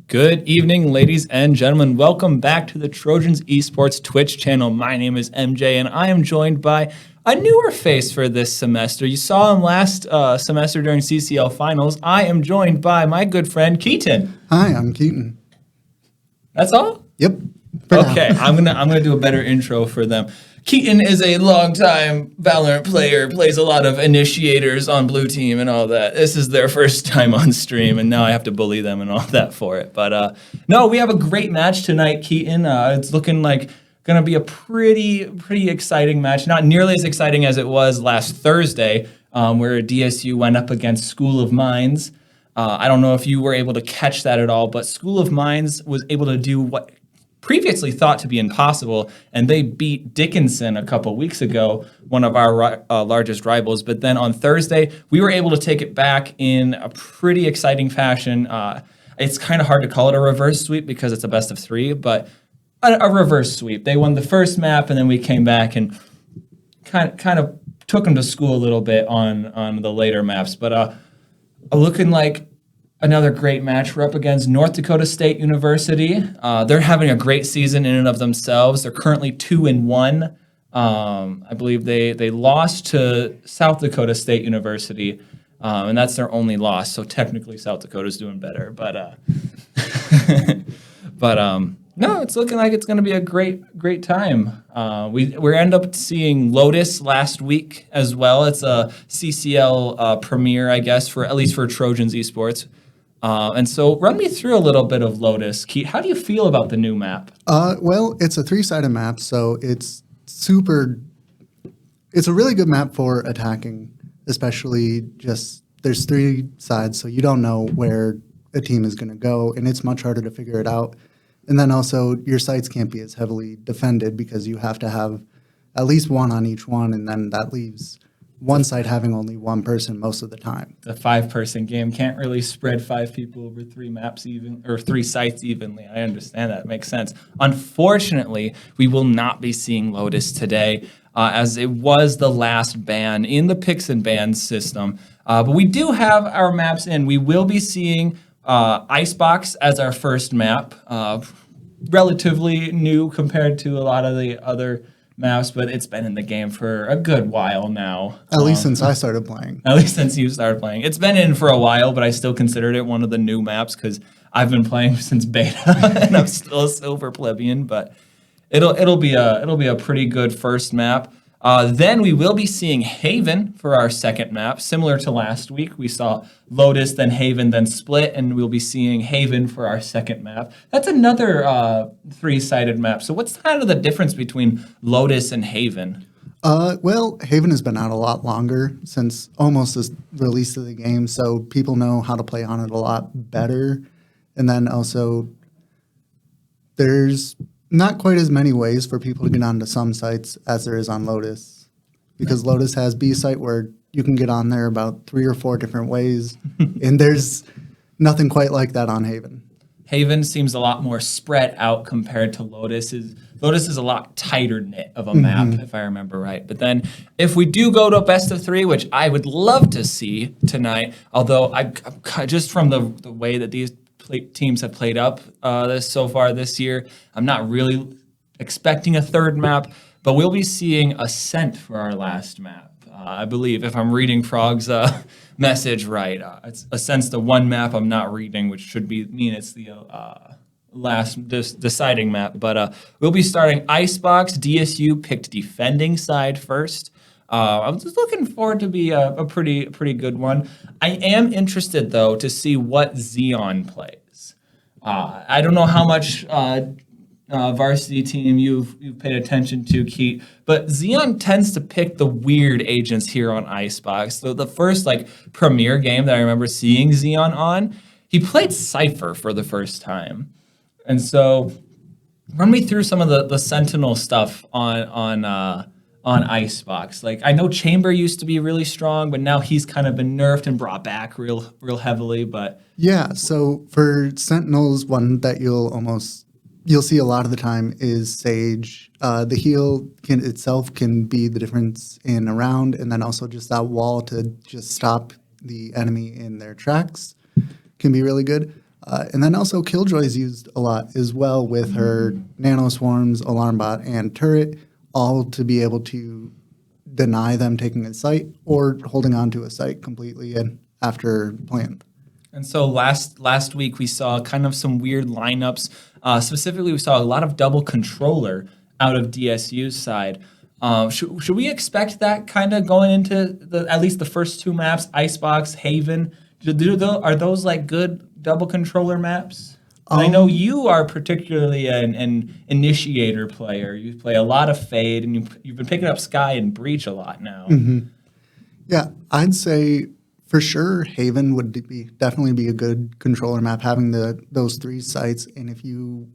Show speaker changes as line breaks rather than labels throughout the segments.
Good evening, ladies and gentlemen. Welcome back to the Trojans Esports Twitch channel. My name is MJ, and I am joined by a newer face for this semester. You saw him last semester during CCL finals. I am joined by my good friend Keaton.
Hi, I'm Keaton.
That's all?
Yep.
Okay, I'm gonna do a better intro for them. Keaton is a longtime Valorant player, plays a lot of initiators on Blue Team and all that. This is their first time on stream, and now I have to bully them and all that for it. But no, we have a great match tonight, Keaton. It's looking like gonna be a pretty exciting match. Not nearly as exciting as it was last Thursday, where DSU went up against School of Mines. I don't know if you were able to catch that at all, but School of Mines was able to do what previously thought to be impossible, and they beat Dickinson a couple weeks ago, one of our largest rivals. But then on Thursday, we were able to take it back in a pretty exciting fashion. It's kind of hard to call it a reverse sweep because it's a best of three, but a reverse sweep. They won the first map, and then we came back and kind of took them to school a little bit on the later maps. But looking like another great match. We're up against North Dakota State University. They're having a great season in and of themselves. They're currently 2-1. I believe they lost to South Dakota State University, and that's their only loss. So technically, South Dakota's doing better. But no, it's looking like it's going to be a great time. We end up seeing Lotus last week as well. It's a CCL premiere, I guess, for at least for Trojans Esports. And so run me through a little bit of Lotus. Keith, how do you feel about the new map?
Well, it's a three-sided map, so it's a really good map for attacking, especially just there's three sides, so you don't know where a team is going to go, and it's much harder to figure it out. And then also your sites can't be as heavily defended because you have to have at least one on each one, and then that leaves one side having only one person most of the time.
The 5-person game can't really spread 5 people over 3 maps or 3 sites evenly. I understand that. It makes sense. Unfortunately, we will not be seeing Lotus today, as it was the last ban in the picks and bans system. But we do have our maps in. We will be seeing Icebox as our first map. Relatively new compared to a lot of the other maps, but it's been in the game for a good while now.
At least since I started playing.
At least since you started playing. It's been in for a while, but I still considered it one of the new maps because I've been playing since beta and I'm still a silver plebeian, but it'll be a pretty good first map. Then we will be seeing Haven for our second map. Similar to last week, we saw Lotus, then Haven, then Split, and we'll be seeing Haven for our second map. That's another three-sided map. So what's kind of the difference between Lotus and Haven?
Well, Haven has been out a lot longer since almost the release of the game, so people know how to play on it a lot better. And then also, there's not quite as many ways for people to get onto some sites as there is on Lotus, because Lotus has B-Site where you can get on there about 3 or 4 different ways, and there's nothing quite like that on Haven.
Haven seems a lot more spread out compared to Lotus. Lotus is a lot tighter knit of a map, if I remember right. But then if we do go to a best of 3, which I would love to see tonight, although I just from the way that these teams have played up so far this year, I'm not really expecting a third map, but we'll be seeing Ascent for our last map. I believe, if I'm reading Frog's message right, it's Ascent's the one map I'm not reading, which should mean it's the last deciding map. But we'll be starting Icebox. DSU picked defending side first. I'm just looking forward to be a pretty good one. I am interested, though, to see what Xeon plays. I don't know how much varsity team you've paid attention to, Keith, but Xeon tends to pick the weird agents here on Icebox. So the first premier game that I remember seeing Xeon on, he played Cypher for the first time. And so run me through some of the Sentinel stuff on Icebox. I know Chamber used to be really strong, but now he's kind of been nerfed and brought back real heavily. But
yeah, so for Sentinels, one that you'll see a lot of the time is Sage. The heal itself can be the difference in a round, and then also just that wall to just stop the enemy in their tracks can be really good. And then also Killjoy's used a lot as well with her nanoswarms, alarm bot, and turret, all to be able to deny them taking a site or holding on to a site completely and after plant.
And so last week we saw kind of some weird lineups. Specifically, we saw a lot of double controller out of DSU's side. Should we expect that kind of going into at least the first two maps, Icebox, Haven? Are those like good double controller maps? I know you are particularly an initiator player. You play a lot of Fade, and you've been picking up Sky and Breach a lot now.
Mm-hmm. Yeah, I'd say for sure Haven would definitely be a good controller map, having those three sites. And if you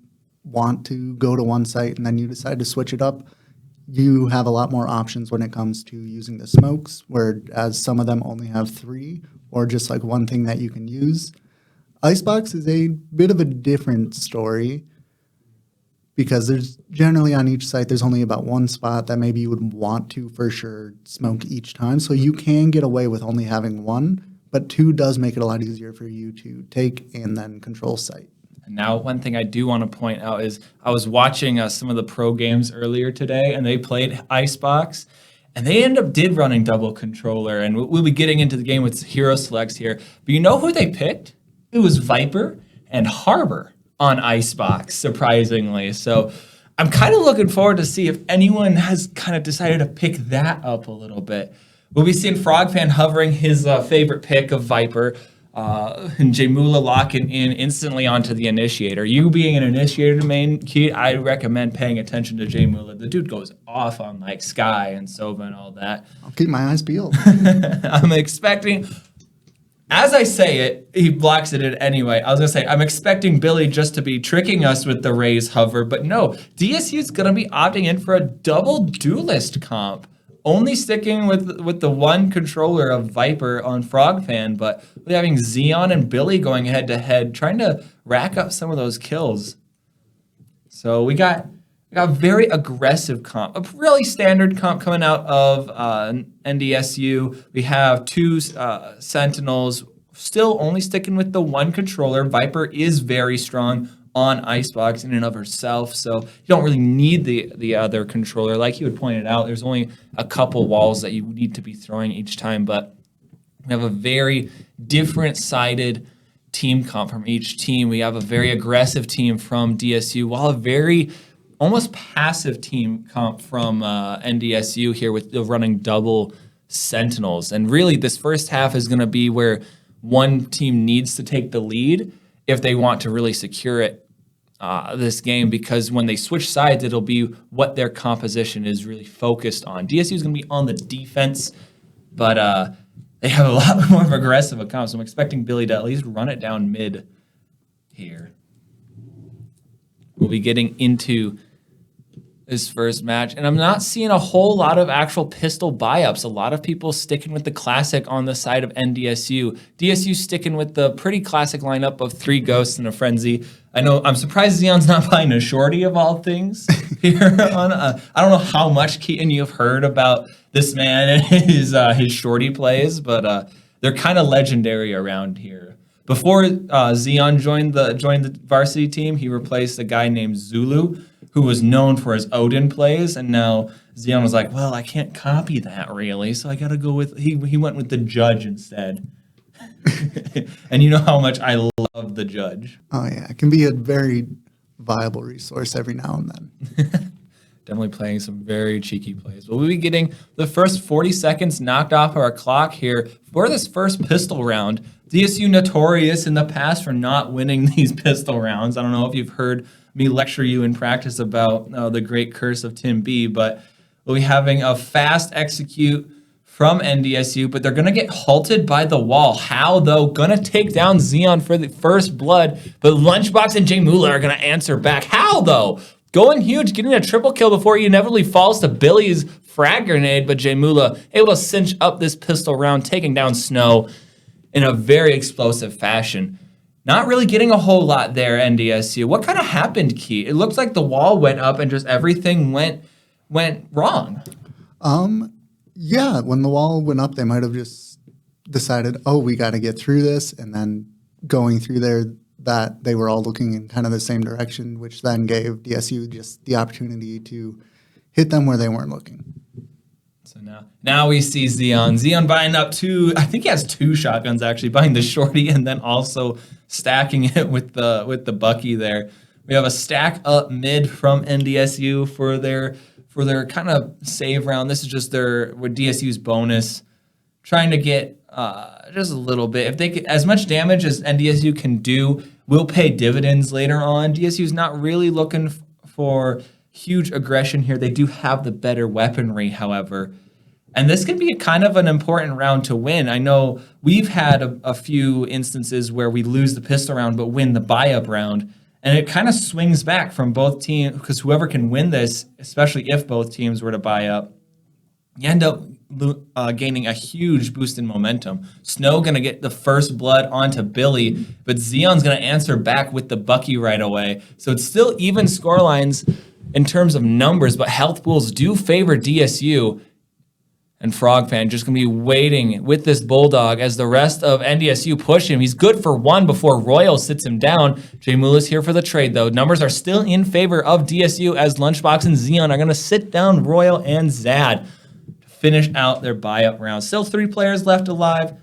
want to go to one site and then you decide to switch it up, you have a lot more options when it comes to using the smokes, whereas some of them only have three or just like one thing that you can use. Icebox is a bit of a different story because there's generally on each site, there's only about one spot that maybe you would want to for sure smoke each time. So you can get away with only having one, but two does make it a lot easier for you to take and then control site.
Now, one thing I do want to point out is I was watching some of the pro games earlier today, and they played Icebox, and they did running double controller, and we'll be getting into the game with hero selects here. But you know who they picked? It was Viper and Harbor on Icebox, surprisingly. So I'm kind of looking forward to see if anyone has kind of decided to pick that up a little bit. We'll be seeing Frogfan hovering his favorite pick of Viper, and Jamula locking in instantly onto the initiator. You being an initiator main, Keith, I recommend paying attention to Jamula. The dude goes off on like Sky and Sova and all that.
I'll keep my eyes peeled.
I'm expecting, as I say it, he blocks it anyway. I was going to say, I'm expecting Billy just to be tricking us with the Raze hover, but no, DSU is going to be opting in for a double duelist comp. Only sticking with the one controller of Viper on Frogfan, but we're having Xeon and Billy going head to head, trying to rack up some of those kills. So we got a very aggressive comp, a really standard comp coming out of NDSU. We have two Sentinels, still only sticking with the one controller. Viper is very strong on Icebox in and of herself, so you don't really need the other controller. Like you had pointed out, there's only a couple walls that you need to be throwing each time, but we have a very different-sided team comp from each team. We have a very aggressive team from DSU, while a very almost passive team comp from NDSU here with running double Sentinels. And really, this first half is going to be where one team needs to take the lead if they want to really secure it this game, because when they switch sides, it'll be what their composition is really focused on. DSU is going to be on the defense, but they have a lot more of aggressive accounts, so I'm expecting Billy to at least run it down mid here. We'll be getting into this first match, and I'm not seeing a whole lot of actual pistol buy-ups. A lot of people sticking with the classic on the side of NDSU. DSU sticking with the pretty classic lineup of 3 Ghosts and a Frenzy. I know I'm surprised Xeon's not buying a Shorty of all things here on. I don't know how much, Keaton, you've heard about this man and his Shorty plays, but they're kind of legendary around here. Before Xeon joined the varsity team, he replaced a guy named Zulu, who was known for his Odin plays, and now Xeon was like, well, I can't copy that really, so I gotta go with, he went with the Judge instead. And you know how much I love the Judge.
Oh yeah, it can be a very viable resource every now and then.
Definitely playing some very cheeky plays. We'll be getting the first 40 seconds knocked off our clock here for this first pistol round. DSU notorious in the past for not winning these pistol rounds. I don't know if you've heard me lecture you in practice about the great curse of Tim B, but we'll be having a fast execute from NDSU, but they're going to get halted by the wall. How, though? Going to take down Xeon for the first blood, but Lunchbox and Jamula are going to answer back. How, though? Going huge, getting a triple kill before he inevitably falls to Billy's frag grenade, but Jamula able to cinch up this pistol round, taking down Snow in a very explosive fashion. Not really getting a whole lot there, NDSU. What kind of happened, Key? It looks like the wall went up and just everything went wrong.
Yeah, when the wall went up, they might have just decided, oh, we got to get through this, and then going through there, that they were all looking in kind of the same direction, which then gave DSU just the opportunity to hit them where they weren't looking.
So now we see Xeon. Xeon buying up I think he has 2 shotguns actually, buying the shorty and then also stacking it with the Bucky there. We have a stack up mid from NDSU for their kind of save round. This is just with DSU's bonus, trying to get just a little bit. If they get as much damage as NDSU can do, will pay dividends later on. DSU's not really looking for huge aggression here. They do have the better weaponry, however. And this could be kind of an important round to win. I know we've had a few instances where we lose the pistol round but win the buy-up round. And it kind of swings back from both teams, because whoever can win this, especially if both teams were to buy up, you end up gaining a huge boost in momentum. Snow going to get the first blood onto Billy, but Xeon's going to answer back with the Bucky right away. So it's still even scorelines in terms of numbers, but health pools do favor DSU. And Frogfan just going to be waiting with this Bulldog as the rest of NDSU push him. He's good for 1 before Royal sits him down. Jay Mula's here for the trade, though. Numbers are still in favor of DSU as Lunchbox and Xeon are going to sit down Royal and Zad to finish out their buy-up round. Still 3 players left alive.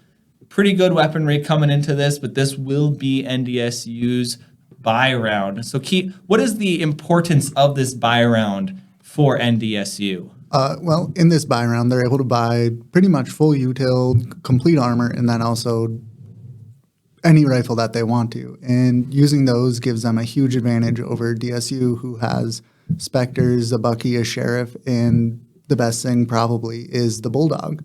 Pretty good weaponry coming into this, but this will be NDSU's buy round. So, Keith, what is the importance of this buy round for NDSU?
Well, in this buy round, they're able to buy pretty much full util, complete armor, and then also any rifle that they want to. And using those gives them a huge advantage over DSU, who has Spectres, a Bucky, a Sheriff, and the best thing probably is the Bulldog.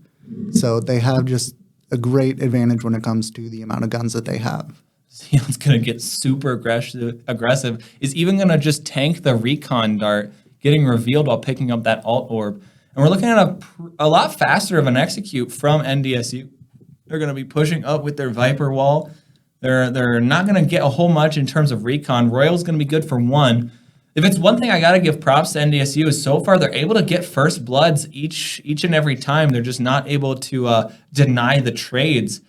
So they have just a great advantage when it comes to the amount of guns that they have.
Xeon's going to get super aggressive. Is even going to just tank the recon dart getting revealed while picking up that alt orb. And we're looking at a lot faster of an execute from NDSU. They're going to be pushing up with their Viper wall. They're not going to get a whole much in terms of recon. Royal's going to be good for 1. If it's one thing I got to give props to NDSU is so far they're able to get first bloods each and every time. They're just not able to deny the trades.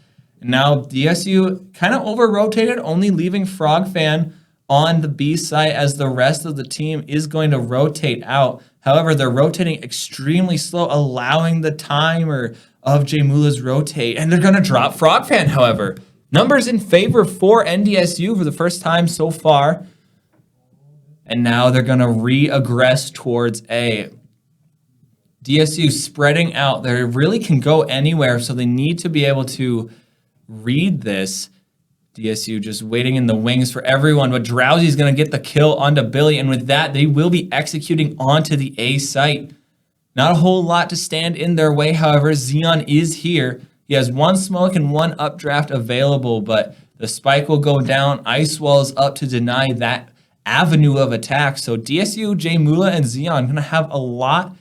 And now DSU kind of over-rotated, only leaving Frogfan on the B site as the rest of the team is going to rotate out. However, they're rotating extremely slow, allowing the timer of Jay Mula's rotate. And they're going to drop Frogfan, however. Numbers in favor for NDSU for the first time so far. And now they're going to re-aggress towards A. DSU spreading out. They really can go anywhere, so they need to be able to read this. DSU just waiting in the wings for everyone, but Drowsy's going to get the kill onto Billy, and with that, they will be executing onto the A site. Not a whole lot to stand in their way, however. Xeon is here. He has 1 smoke and 1 updraft available, but the spike will go down. Ice Wall is up to deny that avenue of attack. So DSU, Jay Mula, and Xeon going to have a lot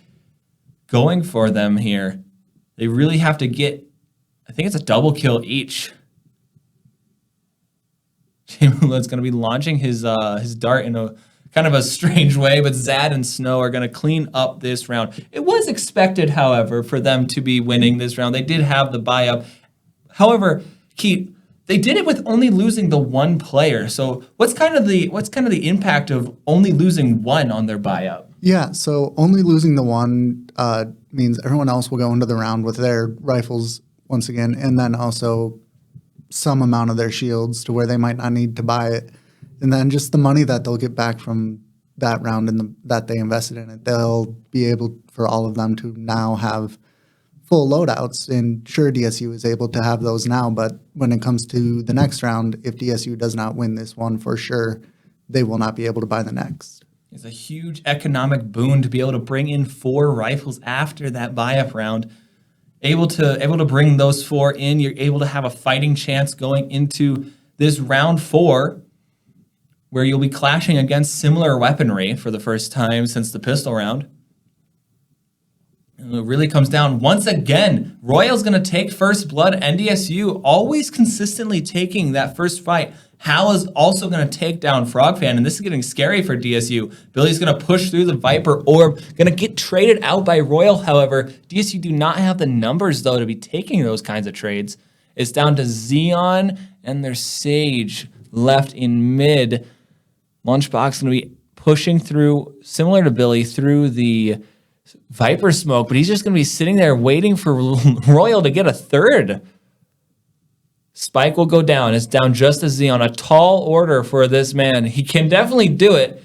going for them here. They really have to get, I think it's a double kill each. Jay Mula is going to be launching his dart in a kind of a strange way, but Zad and Snow are going to clean up this round. It was expected, however, for them to be winning this round. They did have the buy-up. However, Keith, they did it with only losing the 1 player. So what's kind of the impact of only losing 1 on their buy-up?
Yeah, so only losing the 1 means everyone else will go into the round with their rifles once again, and then also some amount of their shields to where they might not need to buy it. And then just the money that they'll get back from that round and that they invested in it, they'll be able for all of them to now have full loadouts. And sure, DSU is able to have those now, but when it comes to the next round, if DSU does not win this one for sure, they will not be able to buy the next.
It's a huge economic boon to be able to bring in 4 rifles after that buy-up round. Able to bring those 4 in, you're able to have a fighting chance going into this round 4, where you'll be clashing against similar weaponry for the first time since the pistol round. And it really comes down once again. Royal's going to take first blood. NDSU always consistently taking that first fight. Hal is also going to take down Frogfan, and this is getting scary for DSU. Billy's going to push through the Viper Orb, going to get traded out by Royal, however. DSU do not have the numbers, though, to be taking those kinds of trades. It's down to Xeon and their Sage. left in mid. Lunchbox going to be pushing through, similar to Billy, through the Viper smoke, but he's just going to be sitting there waiting for Royal to get a third. Spike will go down. It's down just as Xeon. A tall order for this man. He can definitely do it.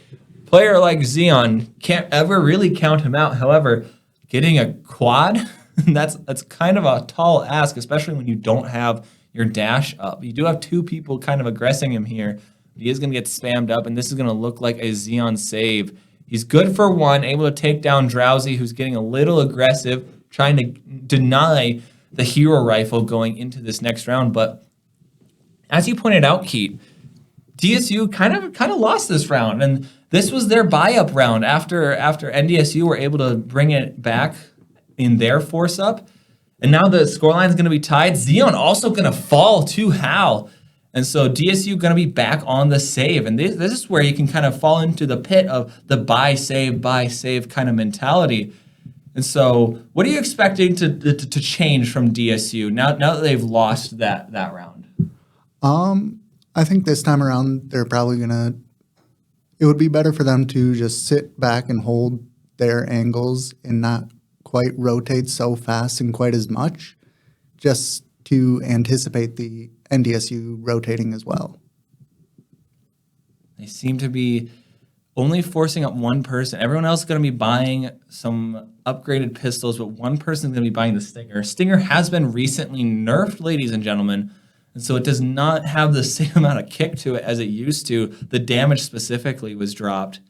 Player like Xeon, can't ever really count him out. However, getting a quad, that's kind of a tall ask, especially when you don't have your dash up. You do have two people kind of aggressing him here. He is going to get spammed up, and this is going to look like a Xeon save. He's good for one, able to take down Drowsy, who's getting a little aggressive, trying to deny the hero rifle going into this next round. But as you pointed out, Keith, DSU kind of lost this round, and this was their buy-up round after NDSU were able to bring it back in their force-up. And now the scoreline is going to be tied. Xeon also going to fall to Hal. And so DSU going to be back on the save. And this is where you can kind of fall into the pit of the buy, save kind of mentality. And so what are you expecting to change from DSU now that they've lost that round?
I think this time around, they're probably going to, it would be better for them to just sit back and hold their angles and not quite rotate so fast and quite as much, just to anticipate the NDSU rotating as well.
They seem to be only forcing up one person. Everyone else is going to be buying some upgraded pistols, but one person is going to be buying the Stinger. Stinger has been recently nerfed, ladies and gentlemen, and so it does not have the same amount of kick to it as it used to. The damage specifically was dropped.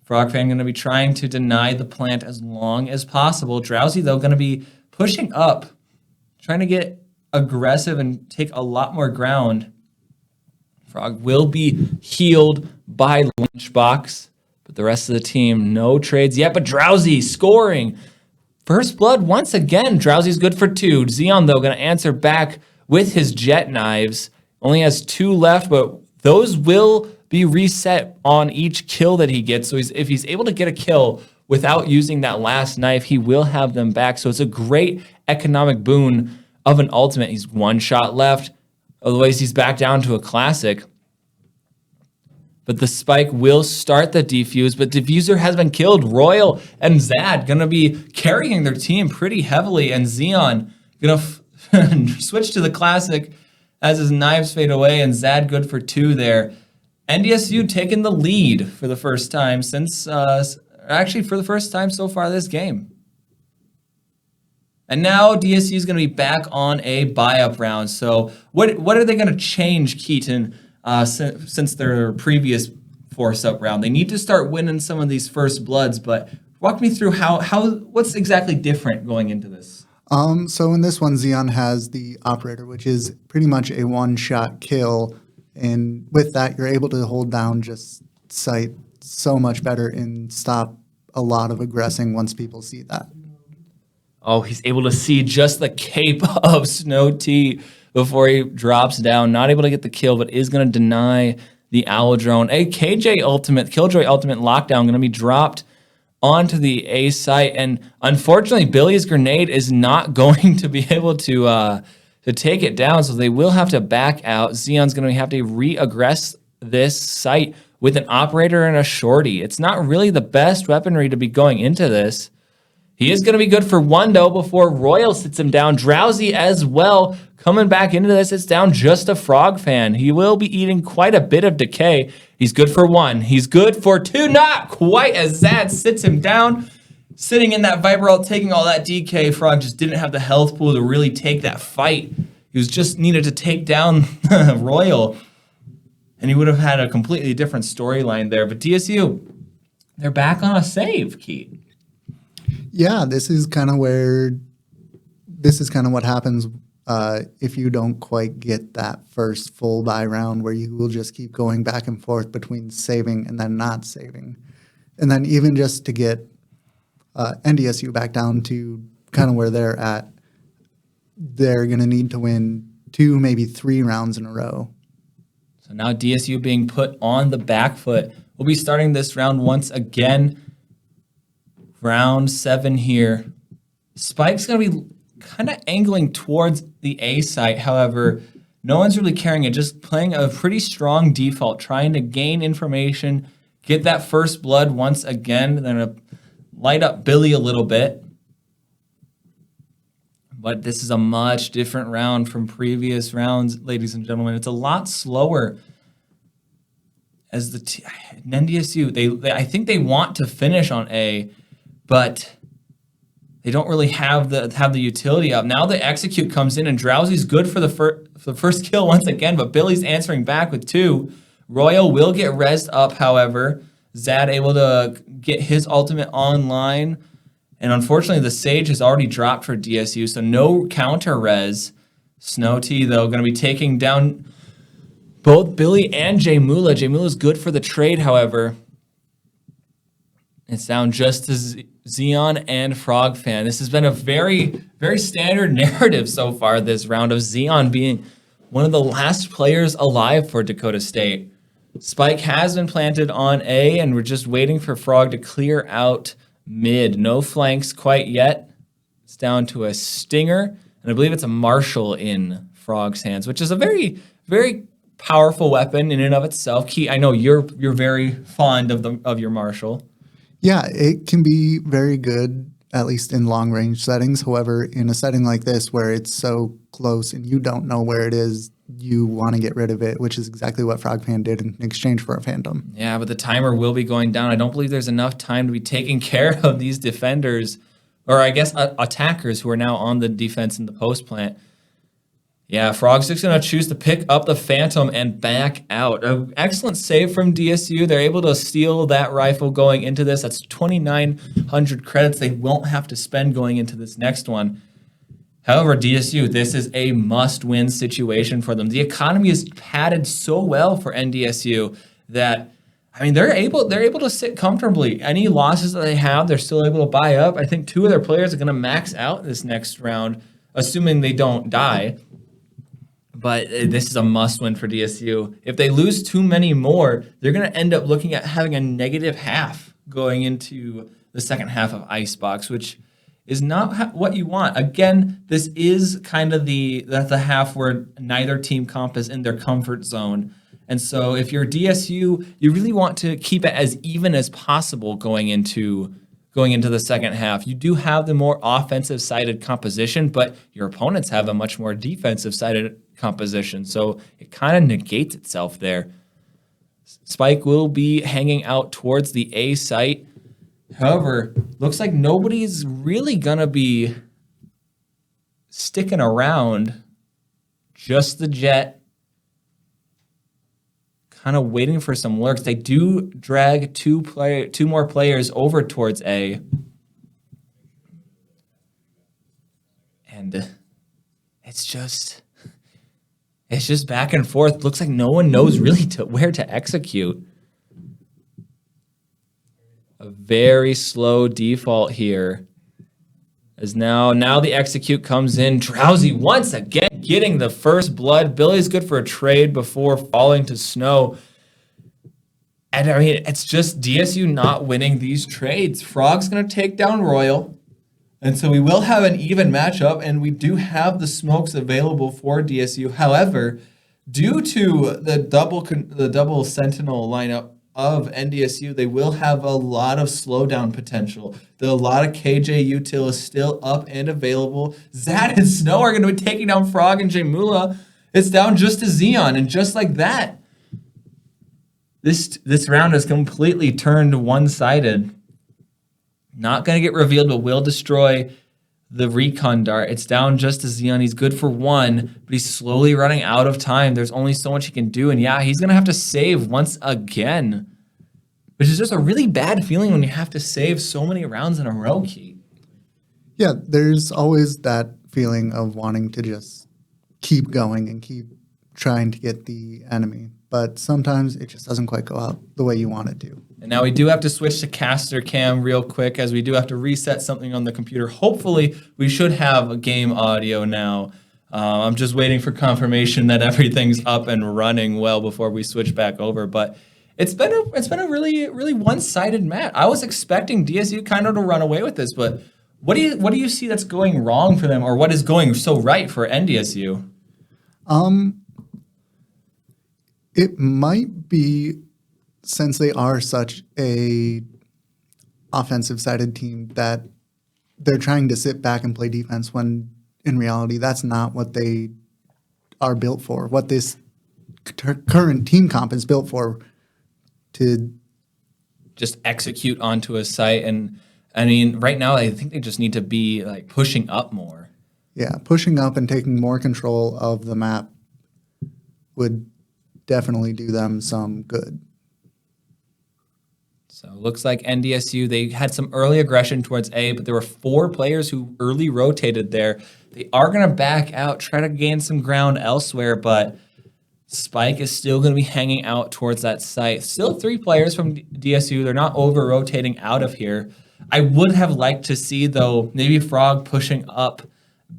Frogfan going to be trying to deny the plant as long as possible. Drowsy, though, going to be pushing up, trying to get aggressive and take a lot more ground. Frog will be healed by Lunchbox, but the rest of the team, no trades yet, but Drowsy scoring. First blood once again. Drowsy's good for 2. Xeon, though, going to answer back with his jet knives. Only has 2 left, but those will be reset on each kill that he gets. So if he's able to get a kill without using that last knife, he will have them back. So it's a great economic boon of an ultimate. He's 1 shot left. Otherwise, he's back down to a classic. But the spike will start the defuse, but Diffuser has been killed. Royal and Zad going to be carrying their team pretty heavily, and Xeon going to switch to the classic as his knives fade away, and Zad good for 2 there. NDSU taking the lead for the first time since, actually for the first time so far this game. And now DSU is going to be back on a buy-up round. So what are they going to change, Keaton, since their previous force-up round? They need to start winning some of these first bloods, but walk me through what's exactly different going into this.
So in this one, Xeon has the operator, which is pretty much a 1-shot kill. And with that, you're able to hold down just sight so much better and stop a lot of aggressing once people see that.
Oh, he's able to see just the cape of Snow T before he drops down. Not able to get the kill, but is going to deny the Owl Drone. A Killjoy Ultimate lockdown going to be dropped onto the A site. And unfortunately, Billy's grenade is not going to be able to take it down, so they will have to back out. Xeon's going to have to re-aggress this site with an operator and a shorty. It's not really the best weaponry to be going into this. He is going to be good for 1, though, before Royal sits him down. Drowsy as well. Coming back into this, it's down just a Frogfan. He will be eating quite a bit of decay. He's good for 1. He's good for 2. Not quite as Zad sits him down. Sitting in that Viper ult, taking all that DK. Frog just didn't have the health pool to really take that fight. He was just needed to take down Royal. And he would have had a completely different storyline there. But DSU, they're back on a save, Keith.
Yeah, this is kind of what happens if you don't quite get that first full buy round, where you will just keep going back and forth between saving and then not saving. And then even just to get NDSU back down to kind of where they're at, they're going to need to win 2, maybe 3 rounds in a row.
So now DSU being put on the back foot. We'll be starting this round once again. Round 7 here. Spike's going to be kind of angling towards the A site. However, No one's really caring it, just playing a pretty strong default, trying to gain information, get that first blood once again, then light up Billy a little bit. But this is a much different round from previous rounds, ladies and gentlemen. It's a lot slower. As NDSU, I think they want to finish on A, but they don't really have the utility up. Now the execute comes in, and Drowsy's good for the first kill once again, but Billy's answering back with 2. Royal will get rezzed up, however. Zad able to get his ultimate online. And unfortunately, the Sage has already dropped for DSU, so no counter res. Snow T, though, going to be taking down both Billy and J-Mula. J-Mula's good for the trade, however. It's down just to Xeon and Frog Fan. This has been a very, very standard narrative so far this round of Xeon being one of the last players alive for Dakota State. Spike has been planted on A, and we're just waiting for Frog to clear out mid. No flanks quite yet. It's down to a Stinger, and I believe it's a Marshall in Frog's hands, which is a very, very powerful weapon in and of itself. Key, I know you're very fond of your Marshall.
Yeah, it can be very good, at least in long range settings. However, in a setting like this where it's so close and you don't know where it is, you want to get rid of it, which is exactly what Frogfan did in exchange for a Phantom.
Yeah, but the timer will be going down. I don't believe there's enough time to be taking care of these defenders, or I guess attackers who are now on the defense in the post plant. Yeah, Frog's just going to choose to pick up the Phantom and back out. An excellent save from DSU. They're able to steal that rifle going into this. That's 2,900 credits they won't have to spend going into this next one. However, DSU, this is a must-win situation for them. The economy is padded so well for NDSU that, I mean, they're able to sit comfortably. Any losses that they have, they're still able to buy up. I think 2 of their players are going to max out this next round, assuming they don't die. But this is a must-win for DSU. If they lose too many more, they're going to end up looking at having a negative half going into the second half of Icebox, which is not what you want. Again, this is kind of the half where neither team comp is in their comfort zone. And so if you're DSU, you really want to keep it as even as possible going into the second half. You do have the more offensive-sided composition, but your opponents have a much more defensive-sided composition. So it kind of negates itself there. Spike will be hanging out towards the A site. However, looks like nobody's really going to be sticking around. Just the Jet. Kind of waiting for some lurks. They do drag two more players over towards A. And it's just back and forth. Looks like no one knows really where to execute. A very slow default here. As now the execute comes in. Drowsy once again getting the first blood. Billy's good for a trade before falling to Snow. And I mean, it's just DSU not winning these trades. Frog's going to take down Royal. And so we will have an even matchup, and we do have the smokes available for DSU. However, due to the double Sentinel lineup of NDSU, they will have a lot of slowdown potential. A lot of KJ util is still up and available. Zad and Snow are going to be taking down Frog and J-Mula. It's down just to Xeon, and just like that, this round is completely turned one-sided. Not going to get revealed, but will destroy the recon dart. It's down just to Xeon. He's good for 1, but he's slowly running out of time. There's only so much he can do, and yeah, he's going to have to save once again, which is just a really bad feeling when you have to save so many rounds in a row, Key.
Yeah, there's always that feeling of wanting to just keep going and keep trying to get the enemy, but sometimes it just doesn't quite go out the way you want it to.
And now we do have to switch to caster cam real quick, as we do have to reset something on the computer. Hopefully, we should have a game audio now. I'm just waiting for confirmation that everything's up and running well before we switch back over. But it's been a really, really one-sided match. I was expecting DSU kind of to run away with this, but what do you see that's going wrong for them, or what is going so right for NDSU?
It might be, since they are such a offensive-sided team, that they're trying to sit back and play defense when in reality that's not what they are built for. What this current team comp is built for, to
just execute onto a site. And I mean, right now, I think they just need to be like pushing up more.
yeah, pushing up and taking more control of the map would definitely do them some good.
So it looks like NDSU, they had some early aggression towards A, but there were 4 players who early rotated there. They are going to back out, try to gain some ground elsewhere, but Spike is still going to be hanging out towards that site. Still 3 players from DSU. They're not over-rotating out of here. I would have liked to see, though, maybe Frog pushing up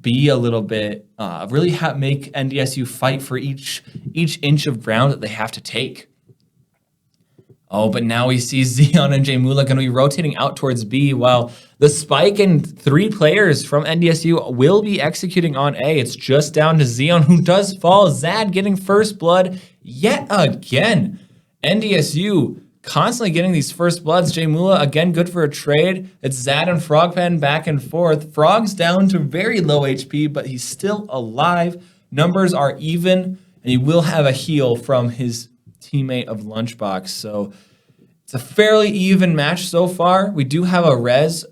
B a little bit, really make NDSU fight for each inch of ground that they have to take. Oh, but now we see Xeon and Jamula going to be rotating out towards B, while the Spike and 3 players from NDSU will be executing on A. It's just down to Xeon, who does fall. Zad getting first blood yet again. NDSU constantly getting these first bloods. Jamula, again, good for a trade. It's Zad and Frogpen back and forth. Frog's down to very low HP, but he's still alive. Numbers are even, and he will have a heal from his teammate of Lunchbox. So it's a fairly even match so far. We do have a res,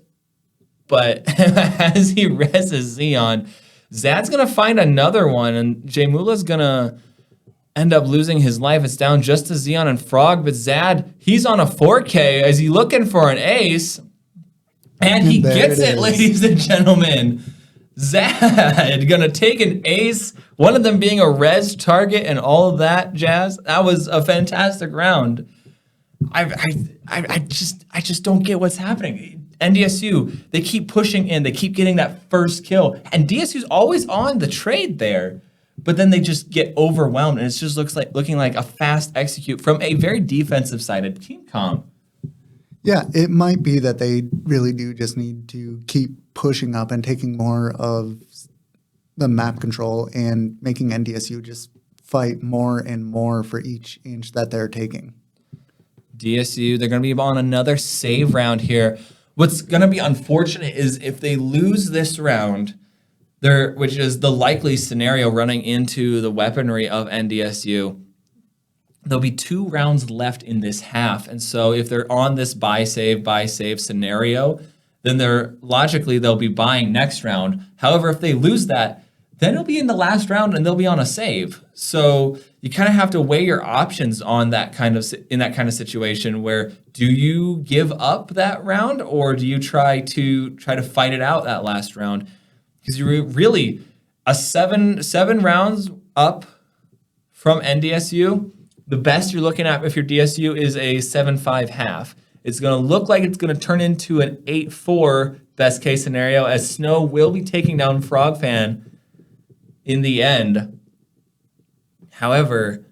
but as he reses Xeon, Zad's going to find another one, and Jamula's going to end up losing his life. It's down just to Xeon and Frog, but Zad, he's on a 4K. Is he looking for an ace? And he gets it, ladies and gentlemen. Zad going to take an ace, one of them being a res target and all of that jazz. That was a fantastic round. I just don't get what's happening. NDSU, they keep pushing in, they keep getting that first kill, and DSU's always on the trade there, but then they just get overwhelmed, and it just looking like a fast execute from a very defensive-sided team comp.
Yeah, it might be that they really do just need to keep pushing up and taking more of the map control and making NDSU just fight more and more for each inch that they're taking.
DSU, they're going to be on another save round here. What's going to be unfortunate is if they lose this round, which is the likely scenario running into the weaponry of NDSU, there'll be 2 rounds left in this half. And so if they're on this buy save scenario, then they'll be buying next round. However, if they lose that, then it'll be in the last round and they'll be on a save. So you kind of have to weigh your options on in that kind of situation, where do you give up that round or do you try to fight it out that last round? Because you're really a seven rounds up from NDSU. The best you're looking at if you're DSU is a 7-5 half. It's going to look like it's going to turn into an 8-4 best case scenario, as Snow will be taking down Frogfan in the end. However,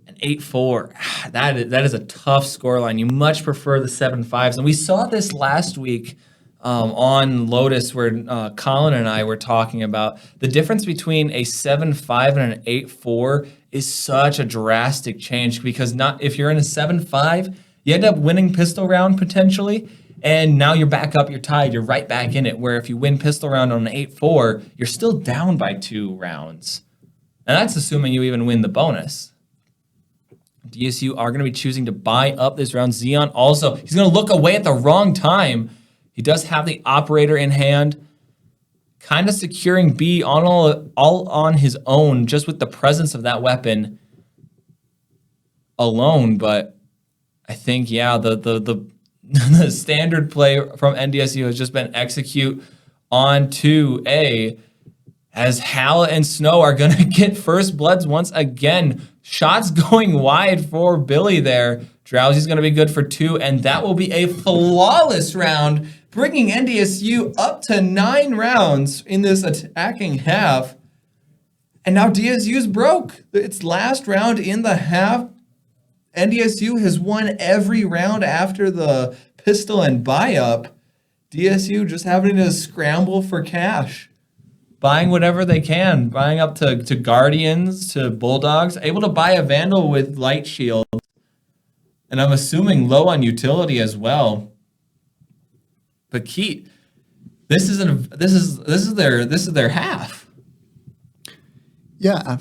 an 8-4, that is a tough scoreline. You much prefer the 7-5s. And we saw this last week on Lotus, where Colin and I were talking about the difference between a 7-5 and an 8-4 is such a drastic change, because if you're in a 7-5, you end up winning pistol round potentially, and now you're back up, you're tied, you're right back in it. Where if you win pistol round on an 8-4, you're still down by 2 rounds. And that's assuming you even win the bonus. DSU are going to be choosing to buy up this round. Xeon also, he's going to look away at the wrong time. He does have the operator in hand, kind of securing B all on his own, just with the presence of that weapon alone. But I think, yeah, the standard play from NDSU has just been execute on to A, as Hal and Snow are going to get first bloods once again. Shots going wide for Billy there. Drowsy's going to be good for 2, and that will be a flawless round, bringing NDSU up to 9 rounds in this attacking half. And now DSU's broke. It's last round in the half. NDSU has won every round after the pistol and buy-up. DSU just having to scramble for cash. buying whatever they can, buying up to Guardians, to Bulldogs, able to buy a Vandal with Light Shield. And I'm assuming low on utility as well. But Keat, this is their half.
Yeah.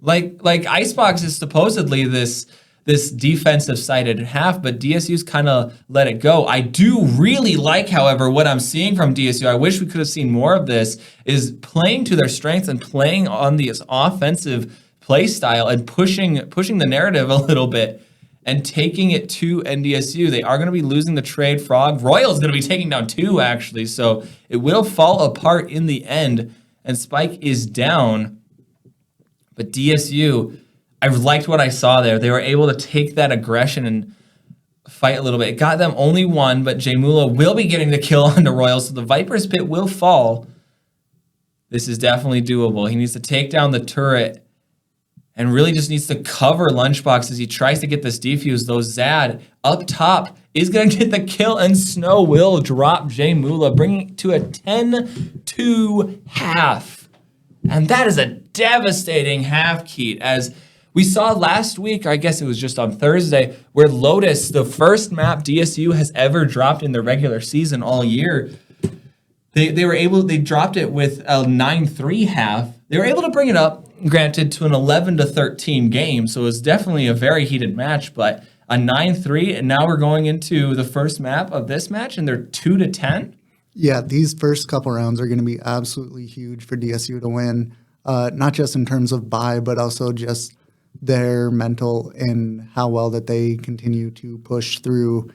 Like Icebox is supposedly this defensive sided half, but DSU's kind of let it go. I do really like, however, what I'm seeing from DSU. I wish we could have seen more of this, is playing to their strengths and playing on this offensive play style and pushing the narrative a little bit and taking it to NDSU. They are going to be losing the trade. Frog Royal is going to be taking down 2, actually, so it will fall apart in the end, and Spike is down. But DSU, I liked what I saw there. They were able to take that aggression and fight a little bit. It got them only 1, but Jamula will be getting the kill on the Royal, so the Viper's Pit will fall. This is definitely doable. He needs to take down the turret and really just needs to cover Lunchbox as he tries to get this defuse. Though Zad up top is going to get the kill, and Snow will drop Jamula, bringing it to a 10-2 half. And that is a devastating half, Keat, as we saw last week, or I guess it was just on Thursday, where Lotus, the first map DSU has ever dropped in the regular season all year, they dropped it with a 9-3 half. They were able to bring it up, granted, to an 11-13 game, so it was definitely a very heated match, but a 9-3, and now we're going into the first map of this match, and they're 2-10?
Yeah, these first couple rounds are going to be absolutely huge for DSU to win, not just in terms of buy, but also just their mental and how well that they continue to push through.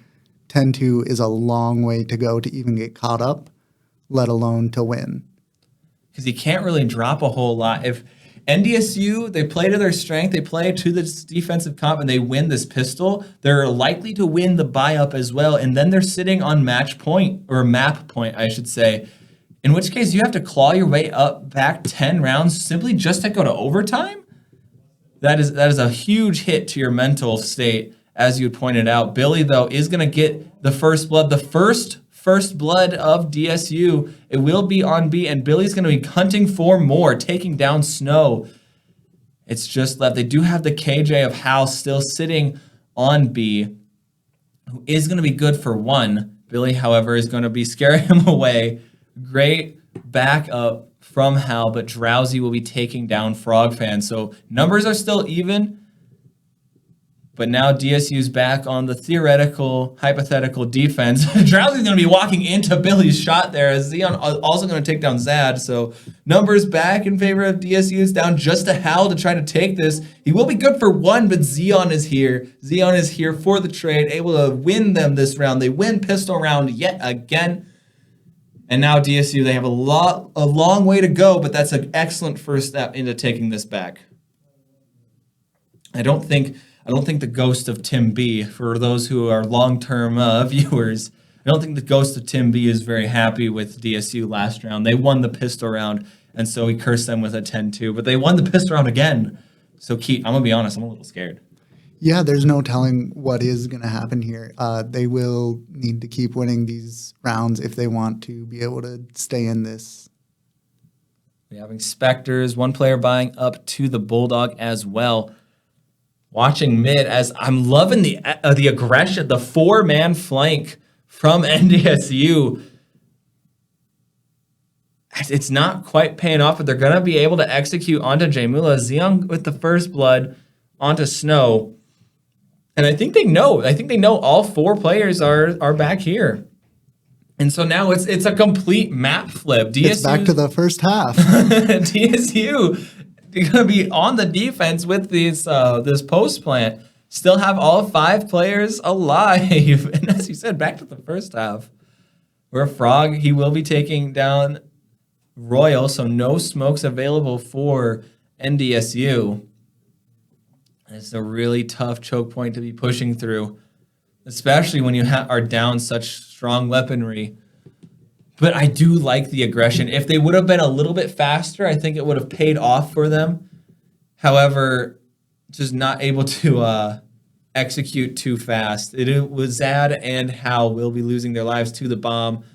10-2 is a long way to go to even get caught up, let alone to win.
Because you can't really drop a whole lot. If NDSU, they play to their strength, they play to this defensive comp, and they win this pistol, they're likely to win the buy-up as well, and then they're sitting on match point, or map point, I should say, in which case you have to claw your way up back 10 rounds simply just to go to overtime? That is a huge hit to your mental state, as you pointed out. Billy, though, is going to get the first blood, the first blood of DSU. It will be on B, and Billy's going to be hunting for more, taking down Snow. It's just left. They do have the KJ of Hal still sitting on B, who is going to be good for 1. Billy, however, is going to be scaring him away. Great backup from Hal, but Drowsy will be taking down Frogfan. So numbers are still even, but now DSU's back on the theoretical, hypothetical defense. Drowsy's going to be walking into Billy's shot there, as Xeon also going to take down Zad. So numbers back in favor of DSU. Is down just a Hal to try to take this. He will be good for 1, but Xeon is here. Xeon is here for the trade, able to win them this round. They win pistol round yet again. And now DSU, they have a long way to go, but that's an excellent first step into taking this back. I don't think the ghost of Tim B, for those who are long-term viewers, I don't think the ghost of Tim B is very happy with DSU last round. They won the pistol round, and so he cursed them with a 10-2, but they won the pistol round again. So, Keat, I'm going to be honest, I'm a little scared.
Yeah, there's no telling what is going to happen here. They will need to keep winning these rounds if they want to be able to stay in this.
We're having Spectres, one player buying up to the Bulldog as well. Watching mid, as I'm loving the aggression, the 4-man flank from NDSU. It's not quite paying off, but they're going to be able to execute onto Jamula. Xeon with the first blood onto Snow. And I think they know all 4 players are back here. And so now it's a complete map flip.
It's back to the first half.
DSU, they're going to be on the defense with this post plant. Still have all 5 players alive. And as you said, back to the first half. Where Frog, he will be taking down Royal, so no smokes available for NDSU. It's a really tough choke point to be pushing through, especially when you are down such strong weaponry. But I do like the aggression. If they would have been a little bit faster, I think it would have paid off for them. However, just not able to execute too fast. It was Zad and Hal will be losing their lives to the bomb.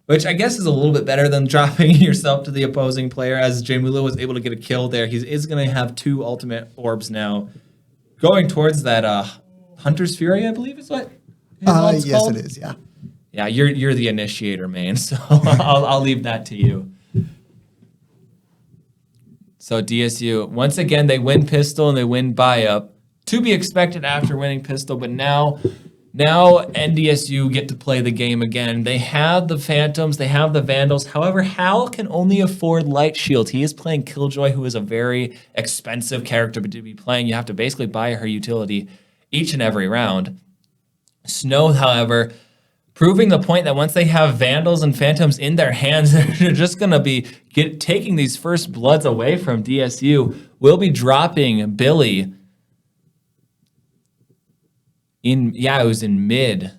which I guess is a little bit better than dropping yourself to the opposing player, as Jaymula was able to get a kill there. He is going to have 2 ultimate orbs now. Going towards that Hunter's Fury, I believe is what it's
yes,
called.
it is, yeah.
Yeah, you're the initiator, man, so I'll leave that to you. So DSU, once again, they win pistol and they win buy-up. To be expected after winning pistol, but now NDSU get to play the game again. They have the Phantoms, they have the Vandals. However, Hal can only afford Light Shield. He is playing Killjoy, who is a very expensive character to be playing. You have to basically buy her utility each and every round. Snow, however, proving the point that once they have Vandals and Phantoms in their hands, they're just going to be taking these first bloods away from DSU. Will be dropping Billy it was in mid,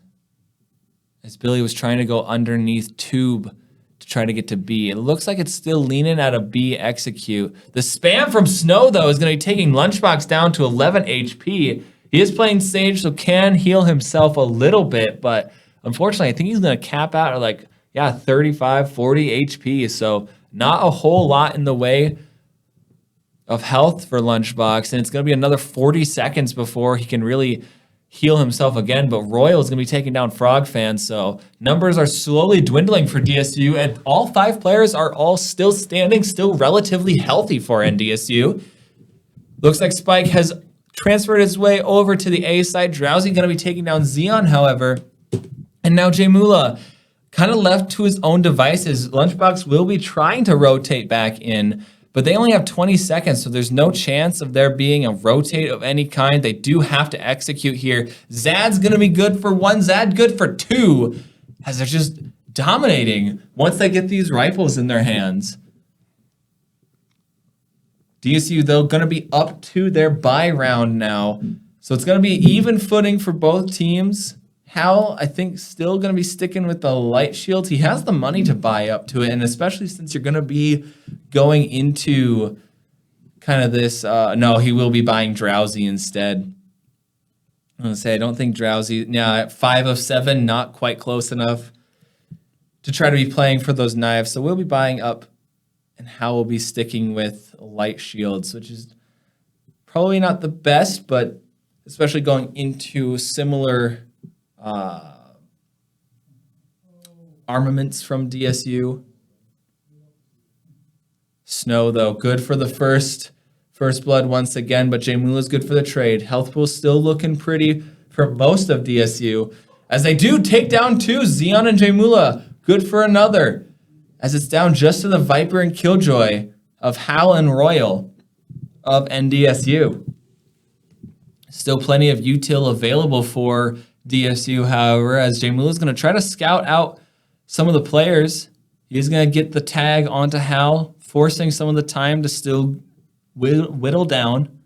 as Billy was trying to go underneath tube to try to get to B. It looks like it's still leaning at a B execute. The spam from Snow, though, is going to be taking Lunchbox down to 11 HP. He is playing Sage, so can heal himself a little bit, but unfortunately, I think he's going to cap out at 35, 40 HP, so not a whole lot in the way of health for Lunchbox, and it's going to be another 40 seconds before he can really heal himself again, but Royal is going to be taking down Frog Fan, so numbers are slowly dwindling for DSU, and all 5 players are all still standing, still relatively healthy for NDSU. Looks like Spike has transferred his way over to the A side. Drowsy going to be taking down Xeon, however, and now Jaymula kind of left to his own devices. Lunchbox will be trying to rotate back in, but they only have 20 seconds, so there's no chance of there being a rotate of any kind. They do have to execute here. Zad's going to be good for 1, Zad good for 2, as they're just dominating once they get these rifles in their hands. DSU, though, going to be up to their buy round now, so it's going to be even footing for both teams. Hal, I think, still going to be sticking with the Light Shield. He has the money to buy up to it, and especially since you're going to be going into kind of this... no, he will be buying Drowsy instead. I'm going to say, I don't think Drowsy... at 5 of 7, not quite close enough to try to be playing for those knives. So we'll be buying up, and Hal will be sticking with Light Shields, which is probably not the best, but especially going into similar... armaments from DSU. Snow, though, good for the first blood once again, but Jaymula's good for the trade. Health pool still looking pretty for most of DSU, as they do take down 2. Xeon and Jaymula, good for another, as it's down just to the Viper and Killjoy of Hal and Royal of NDSU. Still plenty of util available for DSU, however, as Jaymula is going to try to scout out some of the players. He's going to get the tag onto Hal, forcing some of the time to still whittle down.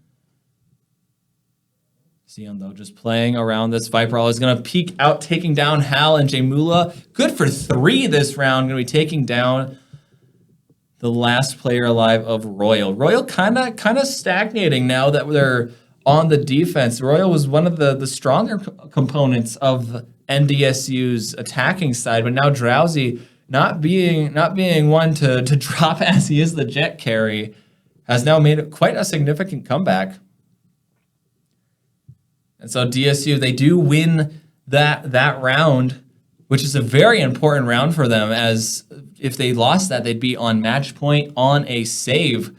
Xeon, though, just playing around this Viper. Is going to peek out, taking down Hal and Jaymula. Good for 3 this round. Going to be taking down the last player alive of Royal. Royal kind of stagnating now that they're on the defense. Royal was one of the stronger components of NDSU's attacking side, but now Drowsy, not being one to drop as he is the jet carry, has now made quite a significant comeback. And so DSU, they do win that round, which is a very important round for them, as if they lost that, they'd be on match point on a save.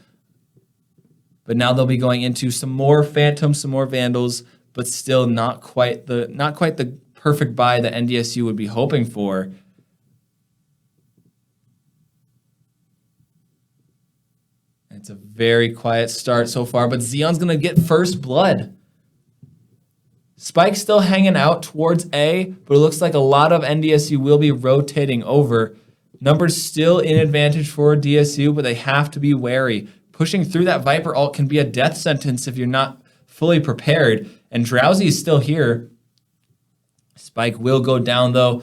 But now they'll be going into some more Phantoms, some more Vandals, but still not quite the perfect buy that NDSU would be hoping for. It's a very quiet start so far, but Xeon's going to get first blood. Spike's still hanging out towards A, but it looks like a lot of NDSU will be rotating over. Numbers still in advantage for DSU, but they have to be wary. Pushing through that Viper ult can be a death sentence if you're not fully prepared. And Drowsy is still here. Spike will go down, though.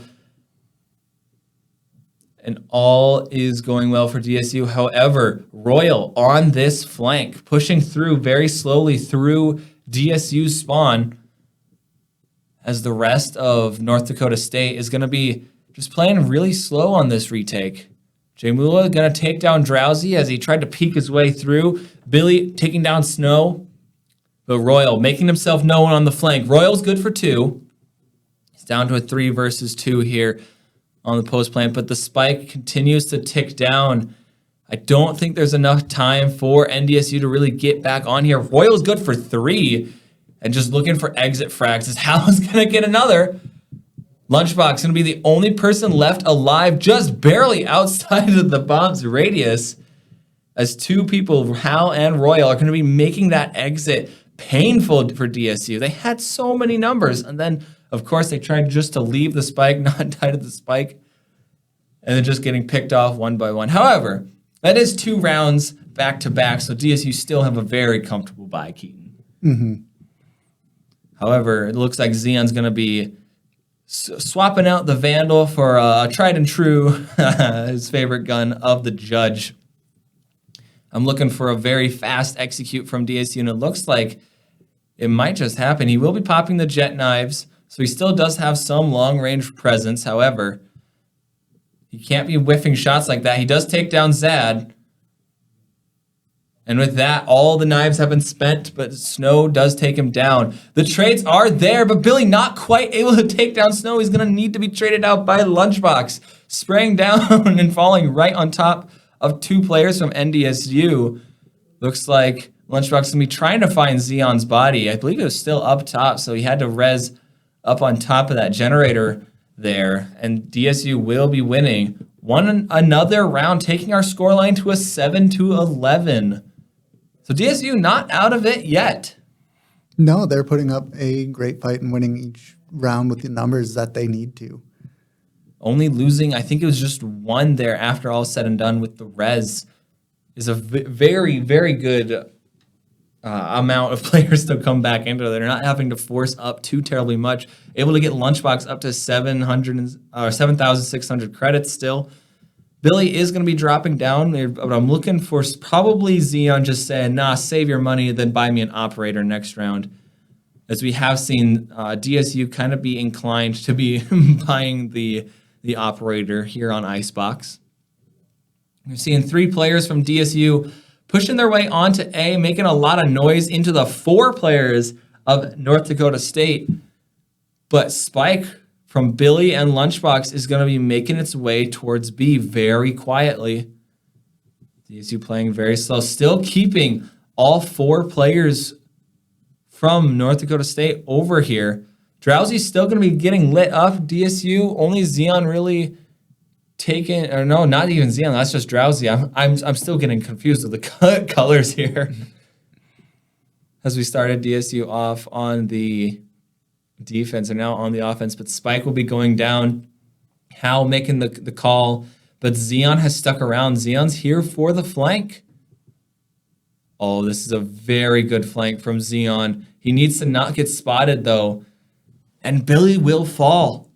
And all is going well for DSU. However, Royal on this flank, pushing through very slowly through DSU's spawn, as the rest of North Dakota State is going to be just playing really slow on this retake. Jaymula going to take down Drowsy as he tried to peek his way through. Billy taking down Snow. But Royal making himself known on the flank. Royal's good for 2. He's down to a 3 versus 2 here on the post plant. But the spike continues to tick down. I don't think there's enough time for NDSU to really get back on here. Royal's good for 3. And just looking for exit frags is Hal's going to get another. Lunchbox going to be the only person left alive just barely outside of the bomb's radius. As 2 people, Hal and Royal, are going to be making that exit painful for DSU. They had so many numbers. And then, of course, they tried just to leave the spike, not die to the spike. And then just getting picked off one by one. However, that is 2 rounds back to back. So DSU still have a very comfortable bye, Keaton.
Mm-hmm.
However, it looks like Xeon's going to be swapping out the Vandal for a tried and true, his favorite gun of the Judge. I'm looking for a very fast execute from DSU, and it looks like it might just happen. He will be popping the jet knives, so he still does have some long-range presence. However, he can't be whiffing shots like that. He does take down Zad. And with that, all the knives have been spent, but Snow does take him down. The trades are there, but Billy not quite able to take down Snow. He's going to need to be traded out by Lunchbox, spraying down and falling right on top of 2 players from NDSU. Looks like Lunchbox going to be trying to find Xeon's body. I believe it was still up top, so he had to res up on top of that generator there. And DSU will be winning another round, taking our scoreline to a 7-11. So DSU not out of it yet.
No, they're putting up a great fight and winning each round with the numbers that they need to.
Only losing, I think it was just 1 there after all said and done with the res, is a very, very good amount of players to come back into. They're not having to force up too terribly much. Able to get Lunchbox up to 7,600 credits still. Billy is going to be dropping down, but I'm looking for probably Xeon just saying, nah, save your money, then buy me an operator next round. As we have seen DSU kind of be inclined to be buying the operator here on Icebox. We're seeing 3 players from DSU pushing their way onto A, making a lot of noise into the 4 players of North Dakota State. But Spike from Billy and Lunchbox is going to be making its way towards B very quietly. DSU playing very slow, still keeping all 4 players from North Dakota State over here. Drowsy's still going to be getting lit up. DSU, only Xeon really taken, or no, not even Xeon. That's just Drowsy. I'm still getting confused with the colors here. As we started DSU off on the defense and now on the offense, but Spike will be going down. Hal making the call, but Xeon has stuck around. Xeon's here for the flank. Oh, this is a very good flank from Xeon. He needs to not get spotted though, and Billy will fall.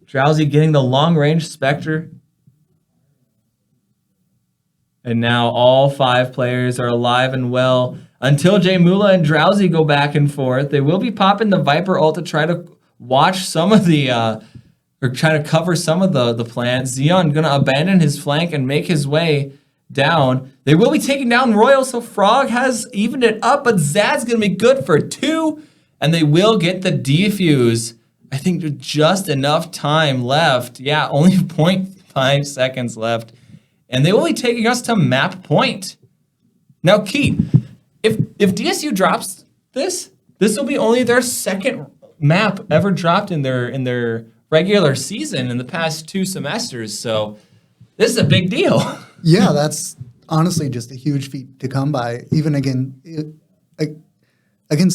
Drowsy getting the long-range Spectre. And now all 5 players are alive and well until Jaymula and Drowsy go back and forth. They will be popping the Viper ult to try to watch some of the, or try to cover some of the plant. Xeon going to abandon his flank and make his way down. They will be taking down Royal, so Frog has evened it up, but Zad's going to be good for 2, and they will get the defuse. I think there's just enough time left. Yeah, only 0.5 seconds left. And they will be taking us to map point. Now, Keith, if DSU drops this will be only their 2nd map ever dropped in their regular season in the past 2 semesters. So this is a big deal.
Yeah, that's honestly just a huge feat to come by. Even against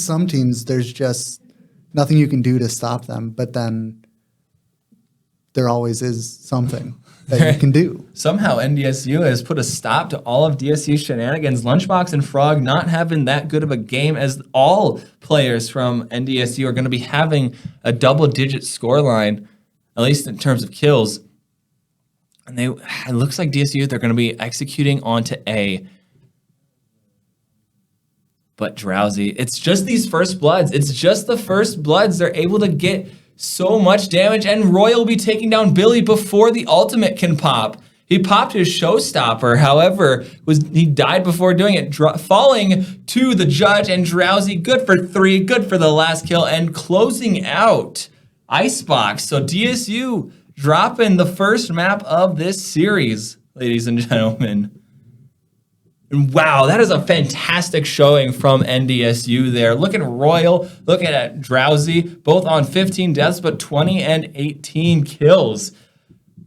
some teams, there's just nothing you can do to stop them. But then there always is something that you can do.
Somehow NDSU has put a stop to all of DSU's shenanigans. Lunchbox and Frog not having that good of a game, as all players from NDSU are going to be having a double-digit scoreline, at least in terms of kills. And it looks like DSU, they're going to be executing onto A. But Drowsy, it's just these first bloods. It's just the first bloods. They're able to get so much damage, and Roy will be taking down Billy before the ultimate can pop. He popped his showstopper, however, he died before doing it, falling to the judge, and Drowsy, good for 3, good for the last kill, and closing out Icebox. So DSU dropping the first map of this series, ladies and gentlemen. And wow, that is a fantastic showing from NDSU there. Look at Royal, look at Drowsy, both on 15 deaths, but 20 and 18 kills.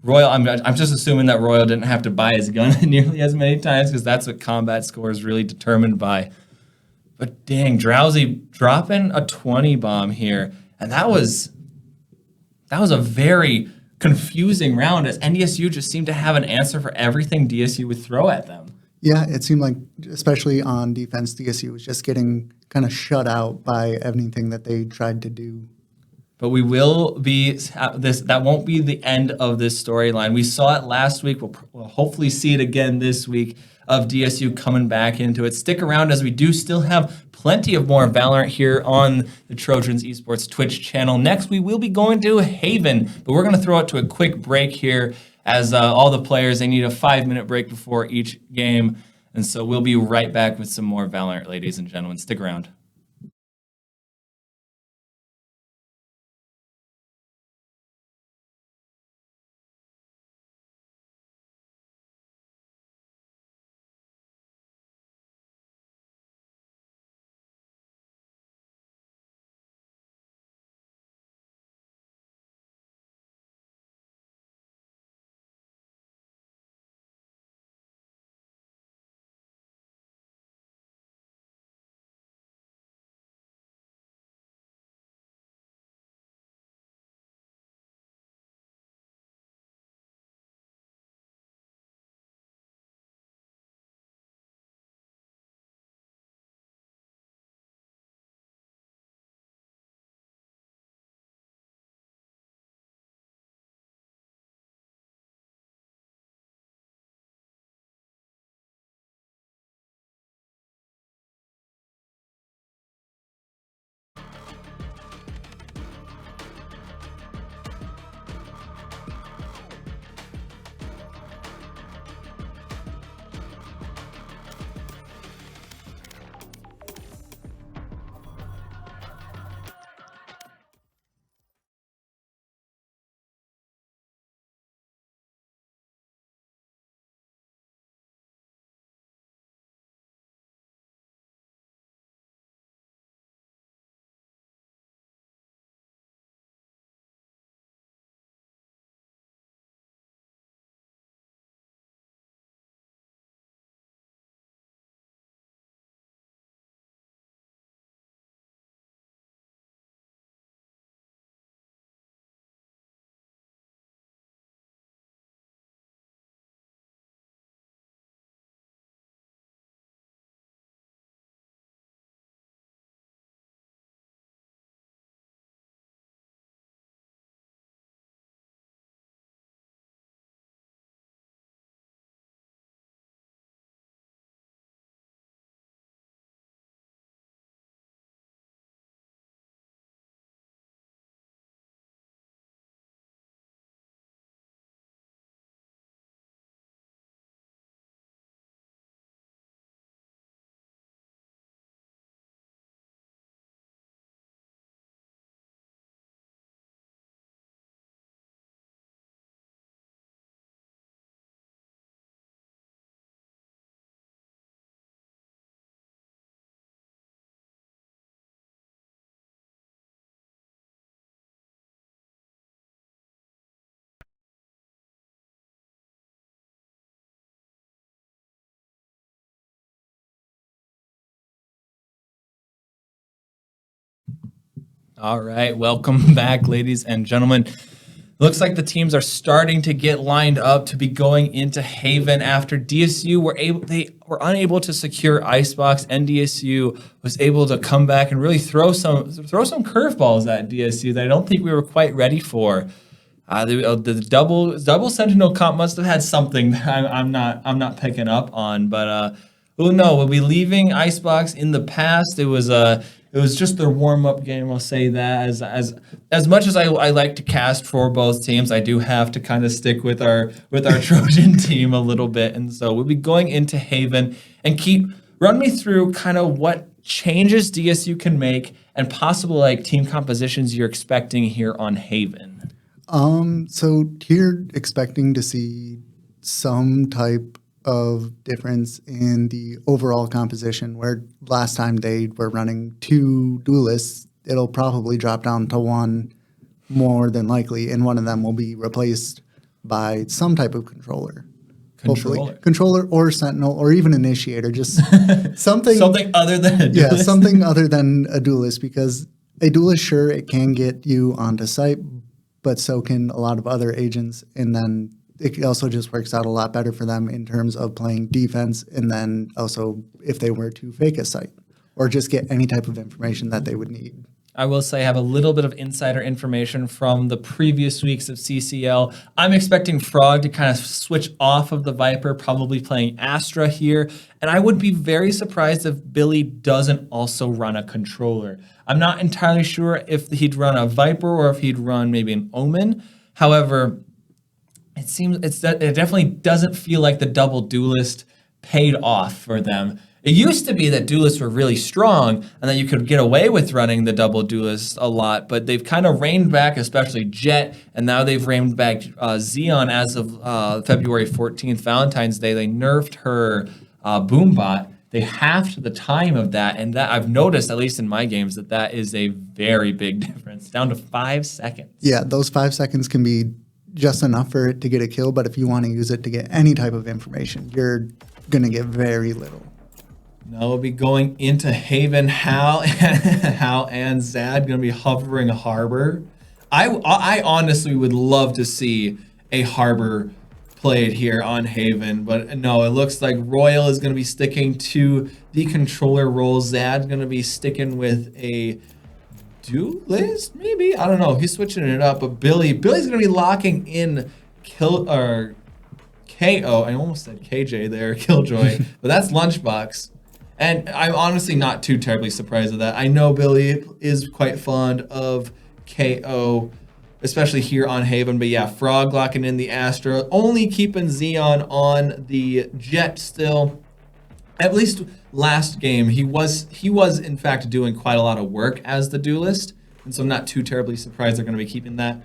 Royal, I'm just assuming that Royal didn't have to buy his gun nearly as many times because that's what combat score is really determined by. But dang, Drowsy dropping a 20 bomb here. And that was a very confusing round as NDSU just seemed to have an answer for everything DSU would throw at them.
Yeah, it seemed like, especially on defense, DSU was just getting kind of shut out by anything that they tried to do.
But we will be that won't be the end of this storyline. We saw it last week. We'll hopefully see it again this week of DSU coming back into it. Stick around as we do still have plenty of more Valorant here on the Trojans Esports Twitch channel. Next, we will be going to Haven, but we're going to throw it to a quick break here as all the players, they need a 5-minute break before each game. And so we'll be right back with some more Valorant, ladies and gentlemen. Stick around. All right, welcome back, ladies and gentlemen. Looks like the teams are starting to get lined up to be going into Haven after DSU were unable to secure Icebox. NDSU was able to come back and really throw some curveballs at DSU that I don't think we were quite ready for. The double Sentinel comp must have had something that I'm not picking up on, but we'll be leaving Icebox in the past. It It was just their warm-up game. I'll say that. As much as I like to cast for both teams, I do have to kind of stick with our Trojan team a little bit. And so we'll be going into Haven and run me through kind of what changes DSU can make and possible like team compositions you're expecting here on Haven.
So here expecting to see some type of difference in the overall composition, where last time they were running 2 duelists, it'll probably drop down to 1 more than likely, and one of them will be replaced by some type of controller. Hopefully. Controller or sentinel or even initiator, just something
other than a duelist.
Yeah, something other than a duelist, because a duelist, sure, it can get you onto site, but so can a lot of other agents, and then it also just works out a lot better for them in terms of playing defense, and then also if they were to fake a site or just get any type of information that they would need.
I will say I have a little bit of insider information from the previous weeks of CCL. I'm expecting Frog to kind of switch off of the Viper, probably playing Astra here, and I would be very surprised if Billy doesn't also run a controller. I'm not entirely sure if he'd run a Viper or if he'd run maybe an Omen. However, it definitely doesn't feel like the double duelist paid off for them. It used to be that duelists were really strong and that you could get away with running the double duelist a lot, but they've kind of reined back, especially Jet, and now they've reined back Xeon as of February 14th, Valentine's Day. They nerfed her Boombot. They halved the time of that, and that I've noticed, at least in my games, that is a very big difference, down to 5 seconds.
Yeah, those 5 seconds can be just enough for it to get a kill, but if you want to use it to get any type of information, you're going to get very little.
Now we'll be going into Haven. Hal and Zad going to be hovering Harbor. I honestly would love to see a Harbor played here on Haven, but no, it looks like Royal is going to be sticking to the controller role. Zad's going to be sticking with a duelist, maybe? I don't know. He's switching it up, but Billy's going to be locking in KO. I almost said KJ there, Killjoy, but that's Lunchbox. And I'm honestly not too terribly surprised with that. I know Billy is quite fond of KO, especially here on Haven. But yeah, Frog locking in the Astra, only keeping Xeon on the Jet still. At least last game, he was in fact doing quite a lot of work as the duelist. And so I'm not too terribly surprised they're going to be keeping that.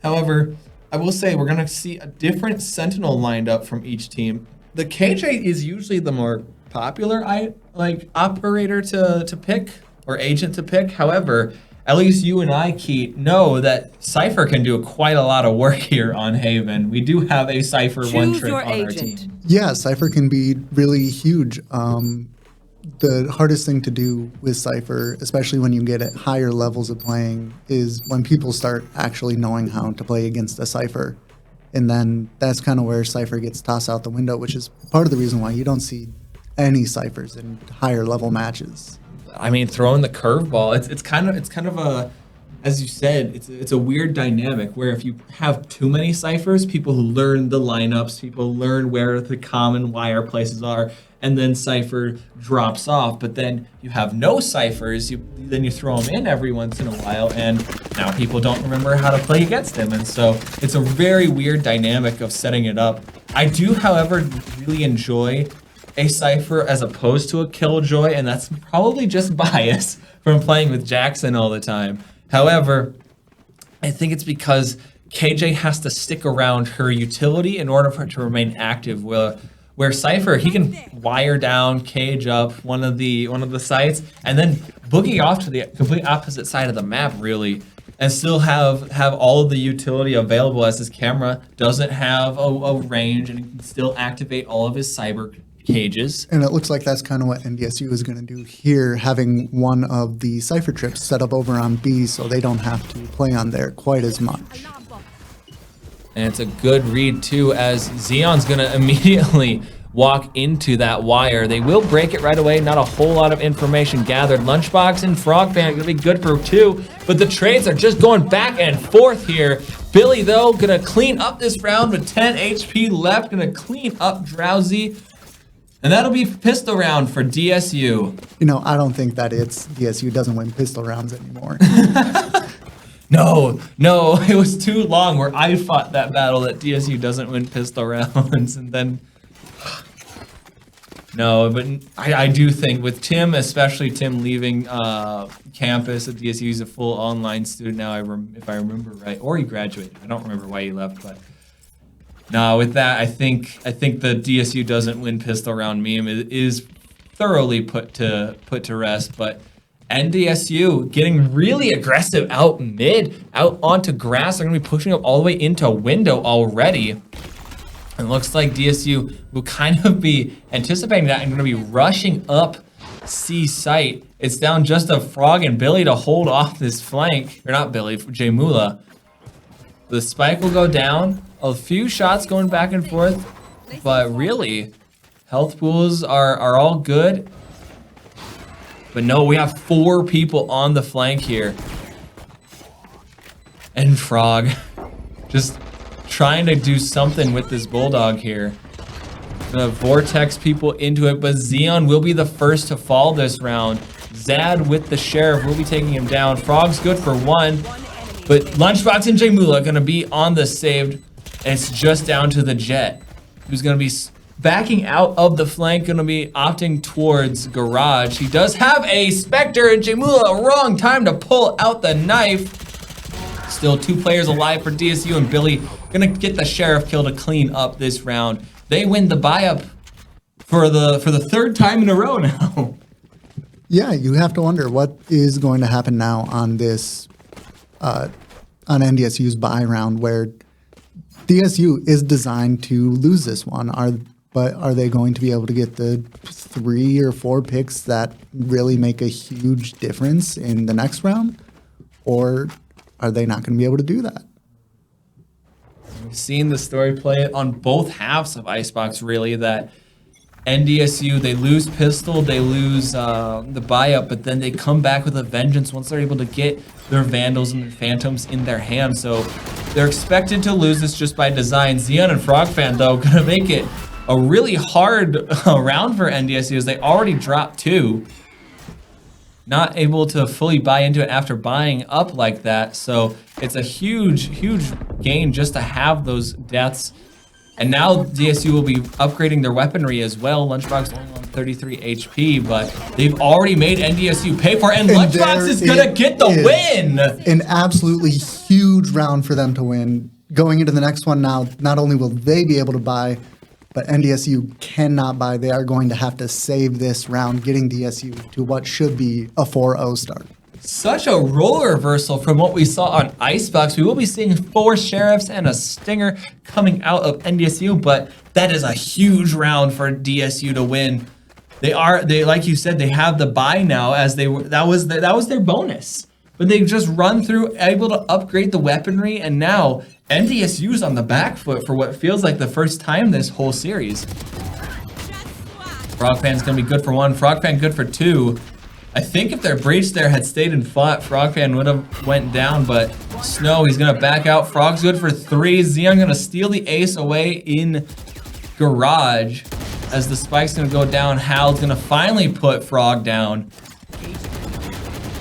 However, I will say we're going to see a different Sentinel lined up from each team. The KJ is usually the more popular operator to pick or agent to pick. However, at least you and I, Keith, know that Cypher can do quite a lot of work here on Haven. We do have a Cypher one trick on our team.
Yeah, Cypher can be really huge. The hardest thing to do with Cypher, especially when you get at higher levels of playing, is when people start actually knowing how to play against a Cypher. And then that's kind of where Cypher gets tossed out the window, which is part of the reason why you don't see any Cyphers in higher level matches.
I mean, throwing the curveball, it's kind of a, as you said, it's a weird dynamic where if you have too many Cyphers, people who learn the lineups, people learn where the common wire places are, and then Cypher drops off. But then you have no Cyphers, then you throw them in every once in a while, and now people don't remember how to play against them. And so it's a very weird dynamic of setting it up. I do, however, really enjoy a Cypher as opposed to a Killjoy, and that's probably just bias from playing with Jackson all the time. However, I think it's because KJ has to stick around her utility in order for it to remain active. Where Cypher, he can wire down, cage up one of the sites, and then boogie off to the complete opposite side of the map, really, and still have all of the utility available, as his camera doesn't have a range, and he can still activate all of his cyber cages.
And it looks like that's kind of what NDSU is going to do here, having one of the Cypher trips set up over on B so they don't have to play on there quite as much.
And it's a good read, too, as Xeon's going to immediately walk into that wire. They will break it right away. Not a whole lot of information gathered. Lunchbox and Frog Fan are going to be good for 2, but the trades are just going back and forth here. Billy, though, going to clean up this round with 10 HP left. Going to clean up Drowsy. And that'll be pistol round for DSU.
You know, I don't think that it's DSU doesn't win pistol rounds anymore.
No, it was too long where I fought that battle that DSU doesn't win pistol rounds, and then no, but I do think with Tim, especially Tim leaving campus at DSU, he's a full online student now, if I remember right, or he graduated. I don't remember why he left, but no, with that, I think the DSU doesn't win pistol round meme is thoroughly put to rest, but NDSU getting really aggressive out mid, out onto grass. They're going to be pushing up all the way into a window already. It looks like DSU will kind of be anticipating that and going to be rushing up C site. It's down just a Frog and Billy to hold off this flank. Or not Billy, Jamula. The spike will go down. A few shots going back and forth. But really, health pools are all good. But no, we have 4 people on the flank here. And Frog just trying to do something with this Bulldog here. Gonna vortex people into it, but Xeon will be the first to fall this round. Zad with the Sheriff will be taking him down. Frog's good for 1, but Lunchbox and Jamula gonna be on the saved, and it's just down to the Jet, who's gonna be backing out of the flank, gonna be opting towards Garage. He does have a Spectre, and Jamula, wrong time to pull out the knife. Still 2 players alive for DSU, and Billy gonna get the Sheriff kill to clean up this round. They win the buy-up for the 3rd time in a row now.
Yeah, you have to wonder what is going to happen now on this, on NDSU's buy round, where DSU is designed to lose this one. But are they going to be able to get the 3 or 4 picks that really make a huge difference in the next round? Or are they not going to be able to do that?
We've seen the story play on both halves of Icebox, really, that NDSU, they lose pistol, they lose the buy-up, but then they come back with a vengeance once they're able to get their Vandals and their Phantoms in their hand. So they're expected to lose this just by design. Xeon and Frogfan, though, going to make it a really hard round for NDSU as they already dropped 2. Not able to fully buy into it after buying up like that. So it's a huge gain just to have those deaths. And now DSU will be upgrading their weaponry as well. Lunchbox only on 33 HP, but they've already made NDSU pay for it. And Lunchbox is going to get the win.
An absolutely huge round for them to win. Going into the next one now, not only will they be able to buy, but NDSU cannot buy. They are going to have to save this round, getting DSU to what should be a 4-0 start.
Such a role reversal from what we saw on Icebox. We will be seeing 4 Sheriffs and a Stinger coming out of NDSU, but that is a huge round for DSU to win. They like you said, they have the buy now as they were. That was their bonus, but they've just run through, able to upgrade the weaponry, and now NDSU's on the back foot for what feels like the first time this whole series. Frogfan's gonna be good for 1. Frogfan good for 2. I think if their breach there had stayed and fought, Frogfan would have went down, but Snow, he's gonna back out. Frog's good for 3. Xeon gonna steal the ace away in Garage as the spike's gonna go down. Hal's gonna finally put Frog down,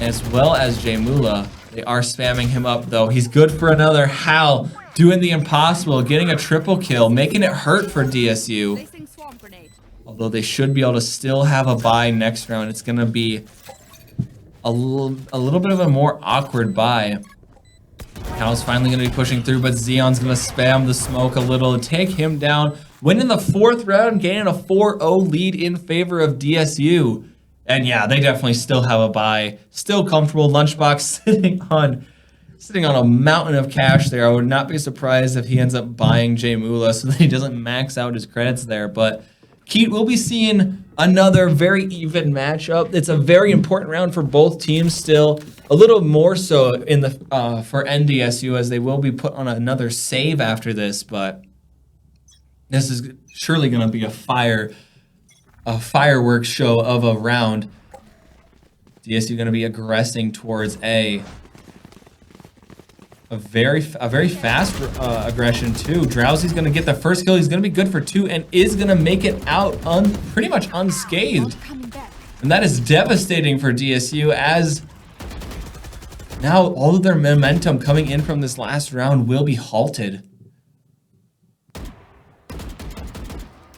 as well as Jamula. They are spamming him up though. He's good for another. Hal doing the impossible, getting a triple kill, making it hurt for DSU. Although they should be able to still have a bye next round. It's gonna be a little bit of a more awkward bye. Hal's finally gonna be pushing through, but Xeon's gonna spam the smoke a little to take him down. Winning the 4th round, gaining a 4-0 lead in favor of DSU. And yeah, they definitely still have a bye. Still comfortable. Lunchbox sitting on a mountain of cash there. I would not be surprised if he ends up buying Jamula so that he doesn't max out his credits there. But Keat, we'll be seeing another very even matchup. It's a very important round for both teams still. A little more so in the for NDSU as they will be put on another save after this. But this is surely going to be a fireworks show of a round. DSU going to be aggressing towards A. a very fast aggression too. Drowsy's gonna get the first kill. He's gonna be good for 2 and is gonna make it out pretty much unscathed. And that is devastating for DSU, as now all of their momentum coming in from this last round will be halted.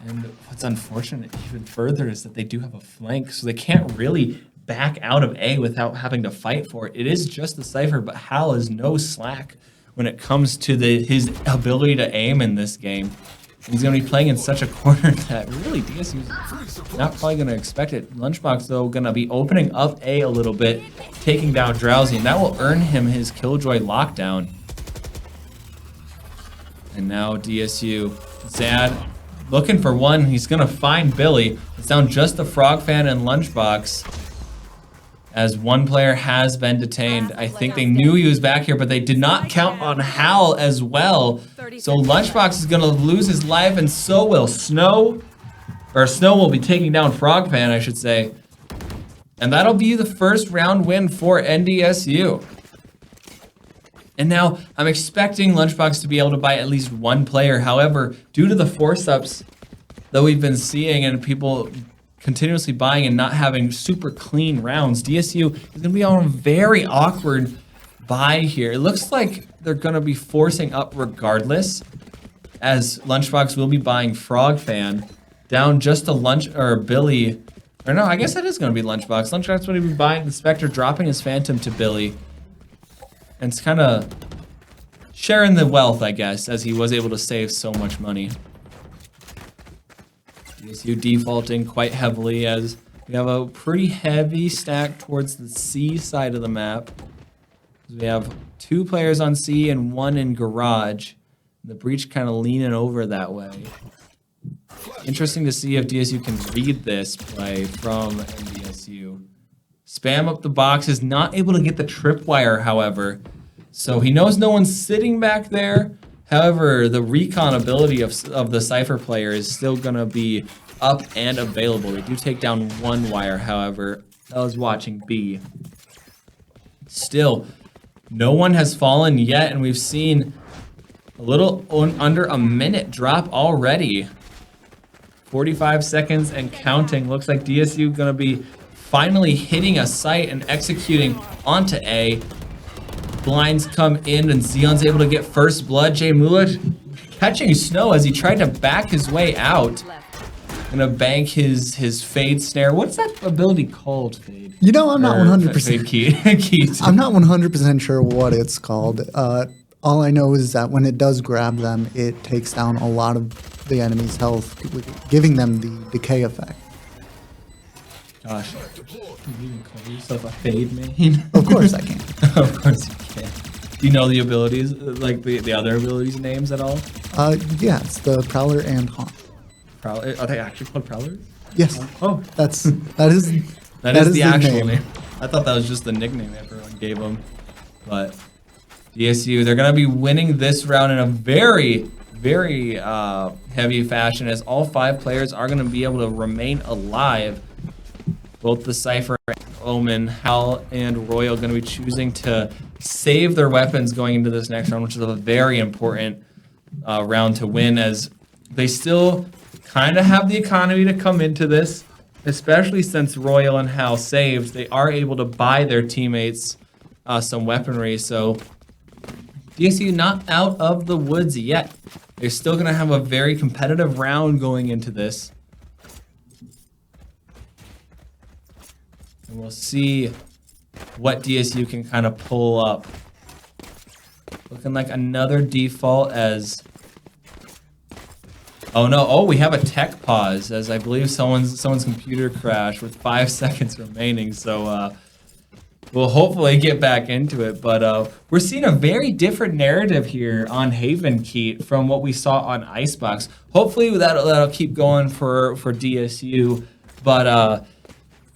And what's unfortunate even further is that they do have a flank, so they can't really back out of A without having to fight for it. It is just the Cypher, but Hal is no slack when it comes to his ability to aim in this game. He's going to be playing in such a corner that really DSU's not probably going to expect it. Lunchbox, though, going to be opening up A a little bit, taking down Drowsy, and that will earn him his Killjoy lockdown. And now DSU, Zad looking for one. He's going to find Billy. It's down just the Frog Fan and Lunchbox, as one player has been detained. I think they knew he was back here, but they did not count on Hal as well. So Lunchbox is going to lose his life, and so will Snow. Or Snow will be taking down Frog Fan, I should say. And that'll be the first round win for NDSU. And now I'm expecting Lunchbox to be able to buy at least one player. However, due to the force-ups that we've been seeing and people continuously buying and not having super clean rounds, DSU is going to be on a very awkward buy here. It looks like they're going to be forcing up regardless, as Lunchbox will be buying Frog Fan down just to Billy. Or no, I guess that is going to be Lunchbox. Lunchbox will be buying the Spectre, dropping his Phantom to Billy. And it's kind of sharing the wealth, I guess, as he was able to save so much money. DSU defaulting quite heavily, as we have a pretty heavy stack towards the C side of the map. We have 2 players on C and 1 in Garage. The Breach kind of leaning over that way. Interesting to see if DSU can read this play from NDSU. Spam up the box, is not able to get the tripwire, however. So he knows no one's sitting back there. However, the recon ability of the Cypher player is still going to be up and available. They do take down 1 wire, however. I was watching B. Still, no one has fallen yet, and we've seen a little under a minute drop already. 45 seconds and counting. Looks like DSU going to be finally hitting a site and executing onto A. Blinds come in, and Zeon's able to get first blood. Jay Mula catching Snow as he tried to back his way out. Gonna bank his Fade Snare. What's that ability called, Fade?
You know, I'm not 100%.
Key.
I'm not 100% sure what it's called. All I know is that when it does grab them, it takes down a lot of the enemy's health, giving them the decay effect.
Gosh, you even call yourself a Fade main?
Of course I can.
Of course you can. Do you know the abilities, like the other abilities names at all?
Yeah, it's the Prowler and Haunt.
Prowler? Are they actually called Prowlers?
Yes.
Oh,
that is
the actual name. I thought that was just the nickname everyone gave them. But DSU, they're gonna be winning this round in a very heavy fashion, as all 5 players are gonna be able to remain alive. Both the Cypher, Omen, Hal, and Royal going to be choosing to save their weapons going into this next round, which is a very important round to win, as they still kind of have the economy to come into this, especially since Royal and Hal saved. They are able to buy their teammates some weaponry, so DSU not out of the woods yet. They're still going to have a very competitive round going into this. And we'll see what DSU can kind of pull up. Looking like another default, as... Oh no, oh, we have a tech pause, as I believe someone's computer crashed with 5 seconds remaining, so we'll hopefully get back into it. But we're seeing a very different narrative here on Haven Keat from what we saw on Icebox. Hopefully that'll keep going for DSU, but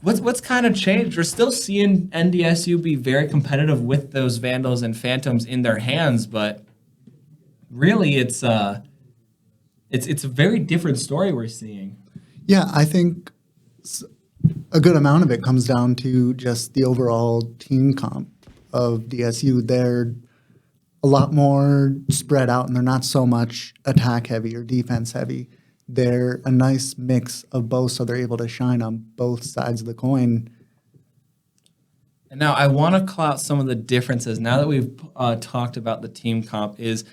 What's kind of changed? We're still seeing NDSU be very competitive with those Vandals and Phantoms in their hands, but really it's a very different story we're seeing.
Yeah, I think a good amount of it comes down to just the overall team comp of DSU. a lot more spread out, and they're not so much attack heavy or defense heavy. They're a nice mix of both, so they're able to shine on both sides of the coin.
And now I want to call out some of the differences. Now that we've talked about the team comp, is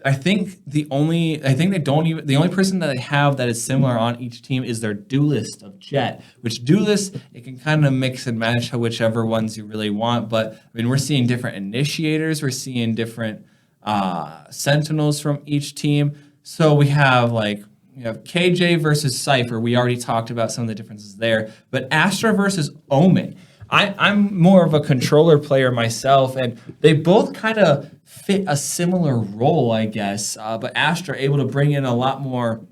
I think the only person that they have that is similar on each team is their duelist of Jet. Which duelist, it can kind of mix and match whichever ones you really want. But I mean, we're seeing different initiators, we're seeing different sentinels from each team. So we have KJ versus Cypher. We already talked about some of the differences there. But Astra versus Omen. I'm more of a controller player myself, and they both kind of fit a similar role, I guess. But Astra able to bring in a lot more,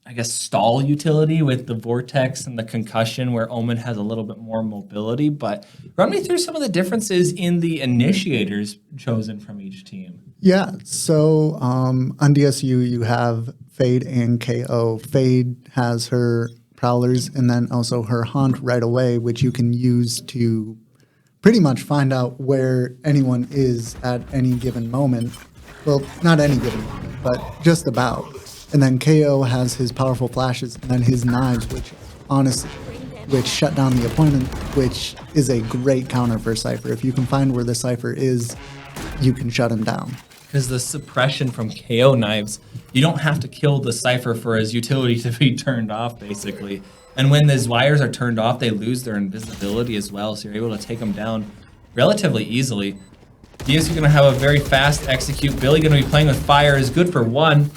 I guess, stall utility with the Vortex and the Concussion, where Omen has a little bit more mobility. But run me through some of the differences in the initiators chosen from each team.
Yeah, so on DSU, you have Fade and KO. Fade has her Prowlers and then also her Haunt right away, which you can use to pretty much find out where anyone is at any given moment. Well, not any given moment, but just about. And then KO has his powerful flashes and then his knives, which shut down the opponent, which is a great counter for Cypher. If you can find where the Cypher is, you can shut him down.
Because the suppression from KO knives, you don't have to kill the Cypher for his utility to be turned off, basically. And when those wires are turned off, they lose their invisibility as well, so you're able to take them down relatively easily. DSU going to have a very fast execute. Billy going to be playing with fire, is good for 1.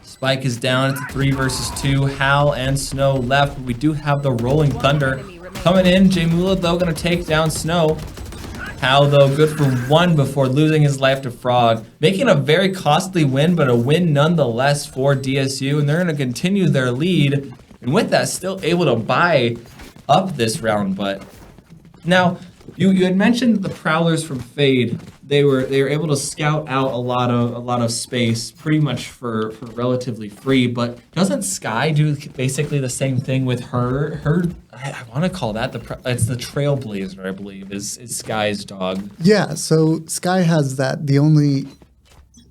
Spike is down, it's a 3 versus 2. Hal and Snow left. We do have the Rolling Thunder coming in. Jamula, though, going to take down Snow. Hal, though, good for 1 before losing his life to Frog. Making a very costly win, but a win nonetheless for DSU, and they're going to continue their lead. And with that, still able to buy up this round. But now, you had mentioned the Prowlers from Fade. They were able to scout out a lot of space, pretty much for relatively free. But doesn't Sky do basically the same thing with her? I want to call that it's the Trailblazer, I believe, is Sky's dog.
Yeah, so Sky has that. The only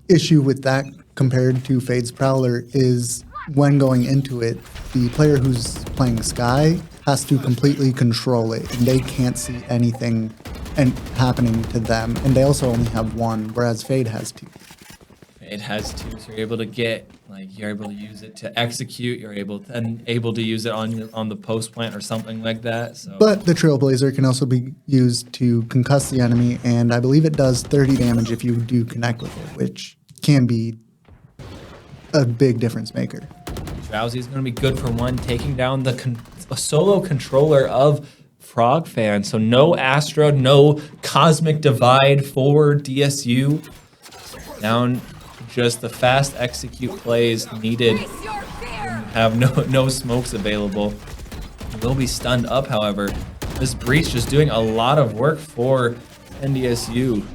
issue with that compared to Fade's Prowler is when going into it, the player who's playing Sky has to completely control it, and they can't see anything happening to them. And they also only have 1, whereas Fade has 2.
It has 2, so you're able to you're able to use it to execute. You're able to use it on the post plant or something like that. So.
But the Trailblazer can also be used to concuss the enemy, and I believe it does 30 damage if you do connect with it, which can be a big difference maker.
Drowsy is going to be good for 1, taking down a solo controller of Frog Fan. So no Astra, no Cosmic Divide for DSU. Down just the fast execute plays needed. Have no smokes available. Will be stunned up, however. This breach just doing a lot of work for NDSU.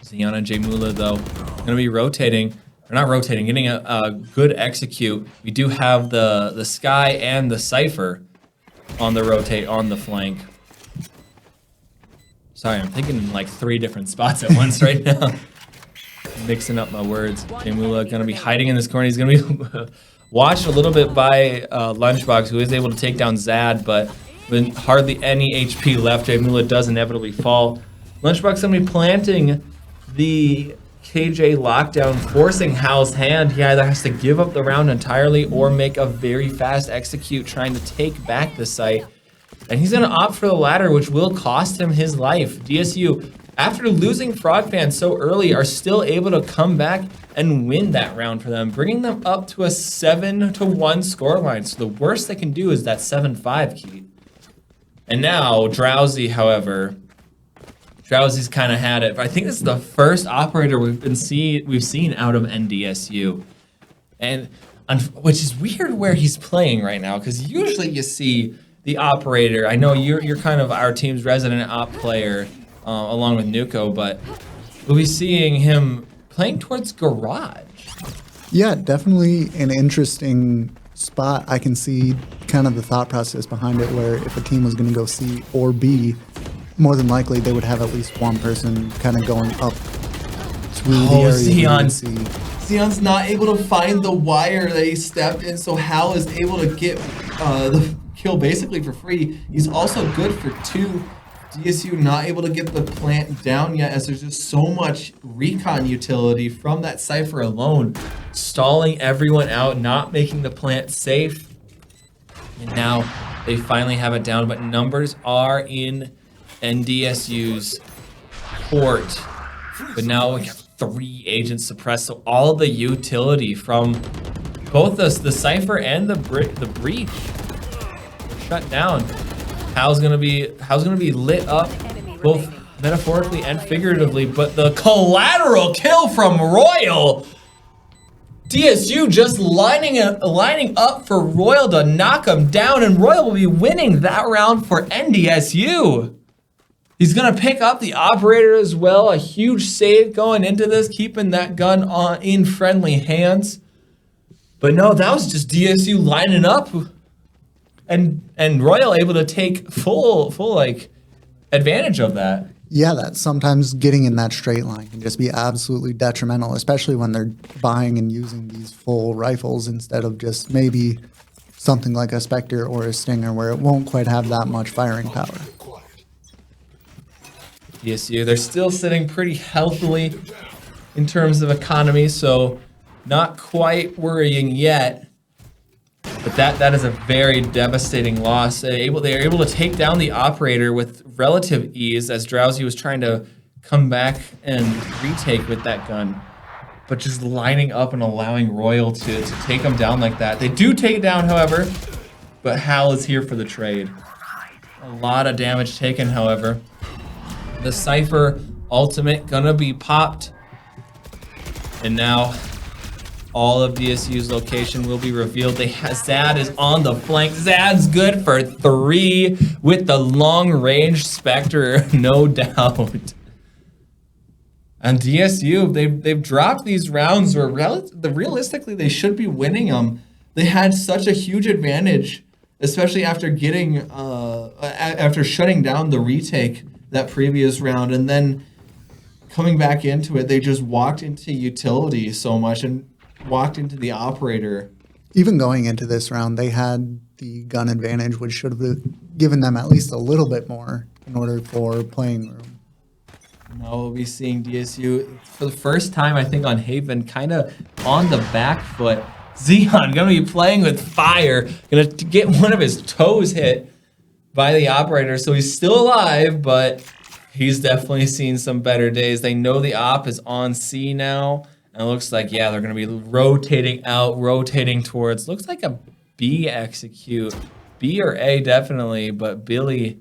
Ziana Jamula, though, going to be rotating. Or not rotating, getting a good execute. We do have the Sky and the Cypher on the rotate on the flank. Sorry, I'm thinking in 3 different spots at once right now. Mixing up my words. Jamula going to be hiding in this corner. He's going to be watched a little bit by Lunchbox, who is able to take down Zad, but with hardly any HP left, Jamula does inevitably fall. Lunchbox going to be planting the KJ lockdown, forcing Hal's hand. He either has to give up the round entirely or make a very fast execute trying to take back the site. And he's going to opt for the latter, which will cost him his life. DSU, after losing Frog Fan so early, are still able to come back and win that round for them, bringing them up to a 7-1 scoreline. So the worst they can do is that 7-5 key. And now, Drowsy, however, Drowsy's kind of had it. But I think this is the first operator we've seen out of NDSU, and which is weird where he's playing right now, because usually you see the operator. I know you're kind of our team's resident op player, along with Nuko, but we'll be seeing him playing towards Garage.
Yeah, definitely an interesting spot. I can see kind of the thought process behind it, where if a team was going to go C or B, more than likely they would have at least one person kind of going up through the
Oh,
area.
Xion's not able to find the wire that he stepped in, so Hal is able to get the kill basically for free. He's also good for 2. DSU not able to get the plant down yet, as there's just so much recon utility from that Cypher alone, stalling everyone out, not making the plant safe. And now they finally have it down, but numbers are in NDSU's court. But now we have 3 agents suppressed, so all the utility from both the Cypher and the breach are shut down. Hal's gonna be lit up, both metaphorically and figuratively. But the collateral kill from Royal, DSU just lining up for Royal to knock him down, and Royal will be winning that round for NDSU. He's gonna pick up the operator as well. A huge save going into this, keeping that gun in friendly hands. But no, that was just DSU lining up, and Royal able to take full like advantage of that.
Yeah, that sometimes getting in that straight line can just be absolutely detrimental, especially when they're buying and using these full rifles instead of just maybe something like a Spectre or a Stinger where it won't quite have that much firing power.
DSU, they're still sitting pretty healthily in terms of economy, so not quite worrying yet. But that is a very devastating loss. They're able to take down the operator with relative ease, as Drowsy was trying to come back and retake with that gun. But just lining up and allowing Royal to take him down like that. They do take it down, however, but Hal is here for the trade. A lot of damage taken, however. The Cypher ultimate gonna be popped. And now all of DSU's location will be revealed. Zad is on the flank. Zad's good for 3 with the long-range Spectre, no doubt. And DSU, they've dropped these rounds where realistically they should be winning them. They had such a huge advantage, especially after getting after shutting down the retake that previous round, and then coming back into it, they just walked into utility so much and walked into the operator.
Even going into this round, they had the gun advantage, which should have given them at least a little bit more in order for playing room.
Now we'll be seeing DSU for the first time, I think, on Haven, kind of on the back foot. Xeon gonna be playing with fire, gonna get one of his toes hit by the operator, so he's still alive, but he's definitely seen some better days. They know the op is on C now, and it looks like, yeah, they're gonna be rotating out, rotating towards, looks like a B execute. B or A definitely, but Billy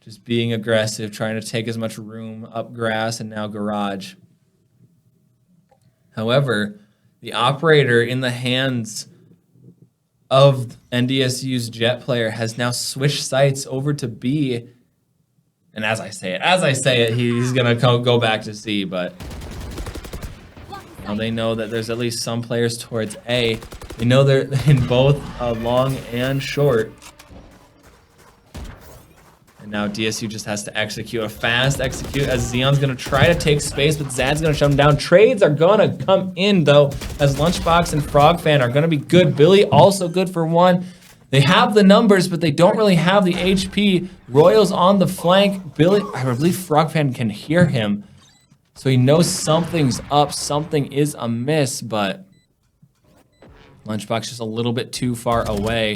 just being aggressive, trying to take as much room up grass and now garage. However, the operator in the hands of NDSU's Jet player has now switched sights over to B. And as I say it, he's going to go back to C, but now they know that there's at least some players towards A. They know they're in both long and short. And now DSU just has to execute a fast execute, as Xeon's going to try to take space, but Zad's going to shut him down. Trades are going to come in, though, as Lunchbox and Frogfan are going to be good. Billy also good for 1. They have the numbers, but they don't really have the HP. Royals on the flank. Billy, I believe Frogfan can hear him, so he knows something's up, something is amiss, but Lunchbox just a little bit too far away.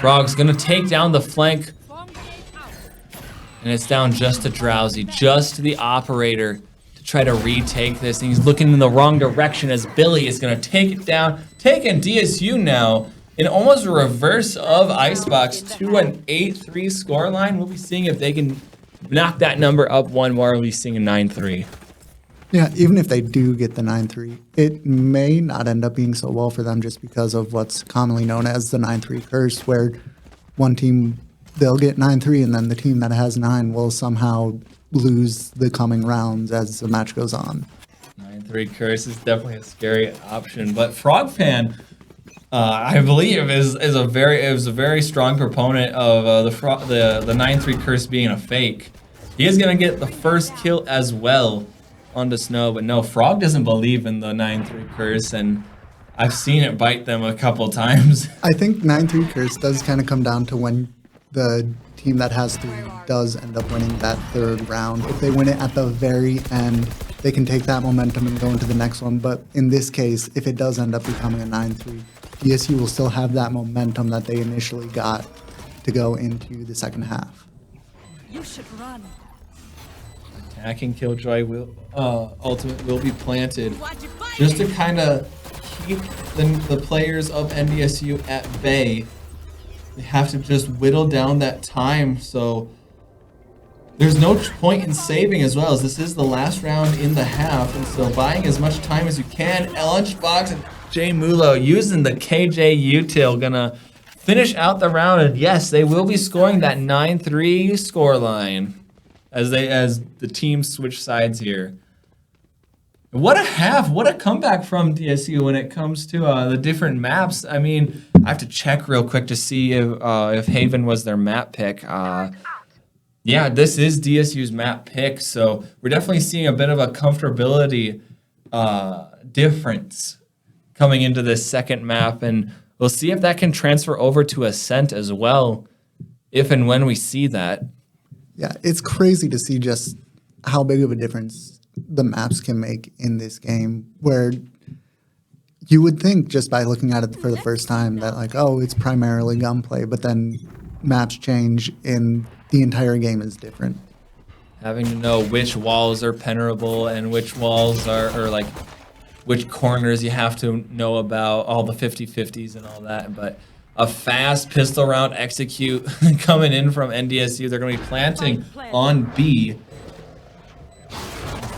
Frog's going to take down the flank. And it's down just to Drowsy, just to the operator to try to retake this. And he's looking in the wrong direction as Billy is going to take it down, taking DSU now in almost a reverse of Icebox to an 8-3 scoreline. We'll be seeing if they can knock that number up one more. We'll be seeing a 9-3.
Yeah, even if they do get the 9-3, it may not end up being so well for them just because of what's commonly known as the 9-3 curse, where one team, they'll get 9-3, and then the team that has 9 will somehow lose the coming rounds as the match goes on.
9-3 curse is definitely a scary option, but Frogfan, I believe, is a very strong proponent of the 9-3 curse being a fake. He is going to get the first kill as well onto Snow, but no, Frog doesn't believe in the 9-3 curse, and I've seen it bite them a couple times.
I think 9-3 curse does kind of come down to when the team that has 3 does end up winning that third round. If they win it at the very end, they can take that momentum and go into the next one. But in this case, if it does end up becoming a 9-3, DSU will still have that momentum that they initially got to go into the second half.
You should run.
Attacking Killjoy will ultimate will be planted
Just
just to kind of keep the players of NDSU at bay. They have to just whittle down that time, so there's no point in saving as well, as this is the last round in the half, and so buying as much time as you can. Lunchbox and Jay Mulo using the KJ util gonna finish out the round, and yes, they will be scoring that 9-3 scoreline as the teams switch sides here. What a half! What a comeback from DSU when it comes to the different maps. I mean, I have to check real quick to see if Haven was their map pick. Yeah, this is DSU's map pick, so we're definitely seeing a bit of a comfortability difference coming into this second map, and we'll see if that can transfer over to Ascent as well, if and when we see that.
Yeah, it's crazy to see just how big of a difference the maps can make in this game, where you would think just by looking at it for the first time that like, oh, it's primarily gunplay, but then maps change and the entire game is different.
Having to know which walls are penetrable and which walls are like which corners you have to know about, all the 50-50s and all that, but a fast pistol round execute coming in from NDSU. They're going to be planting on B.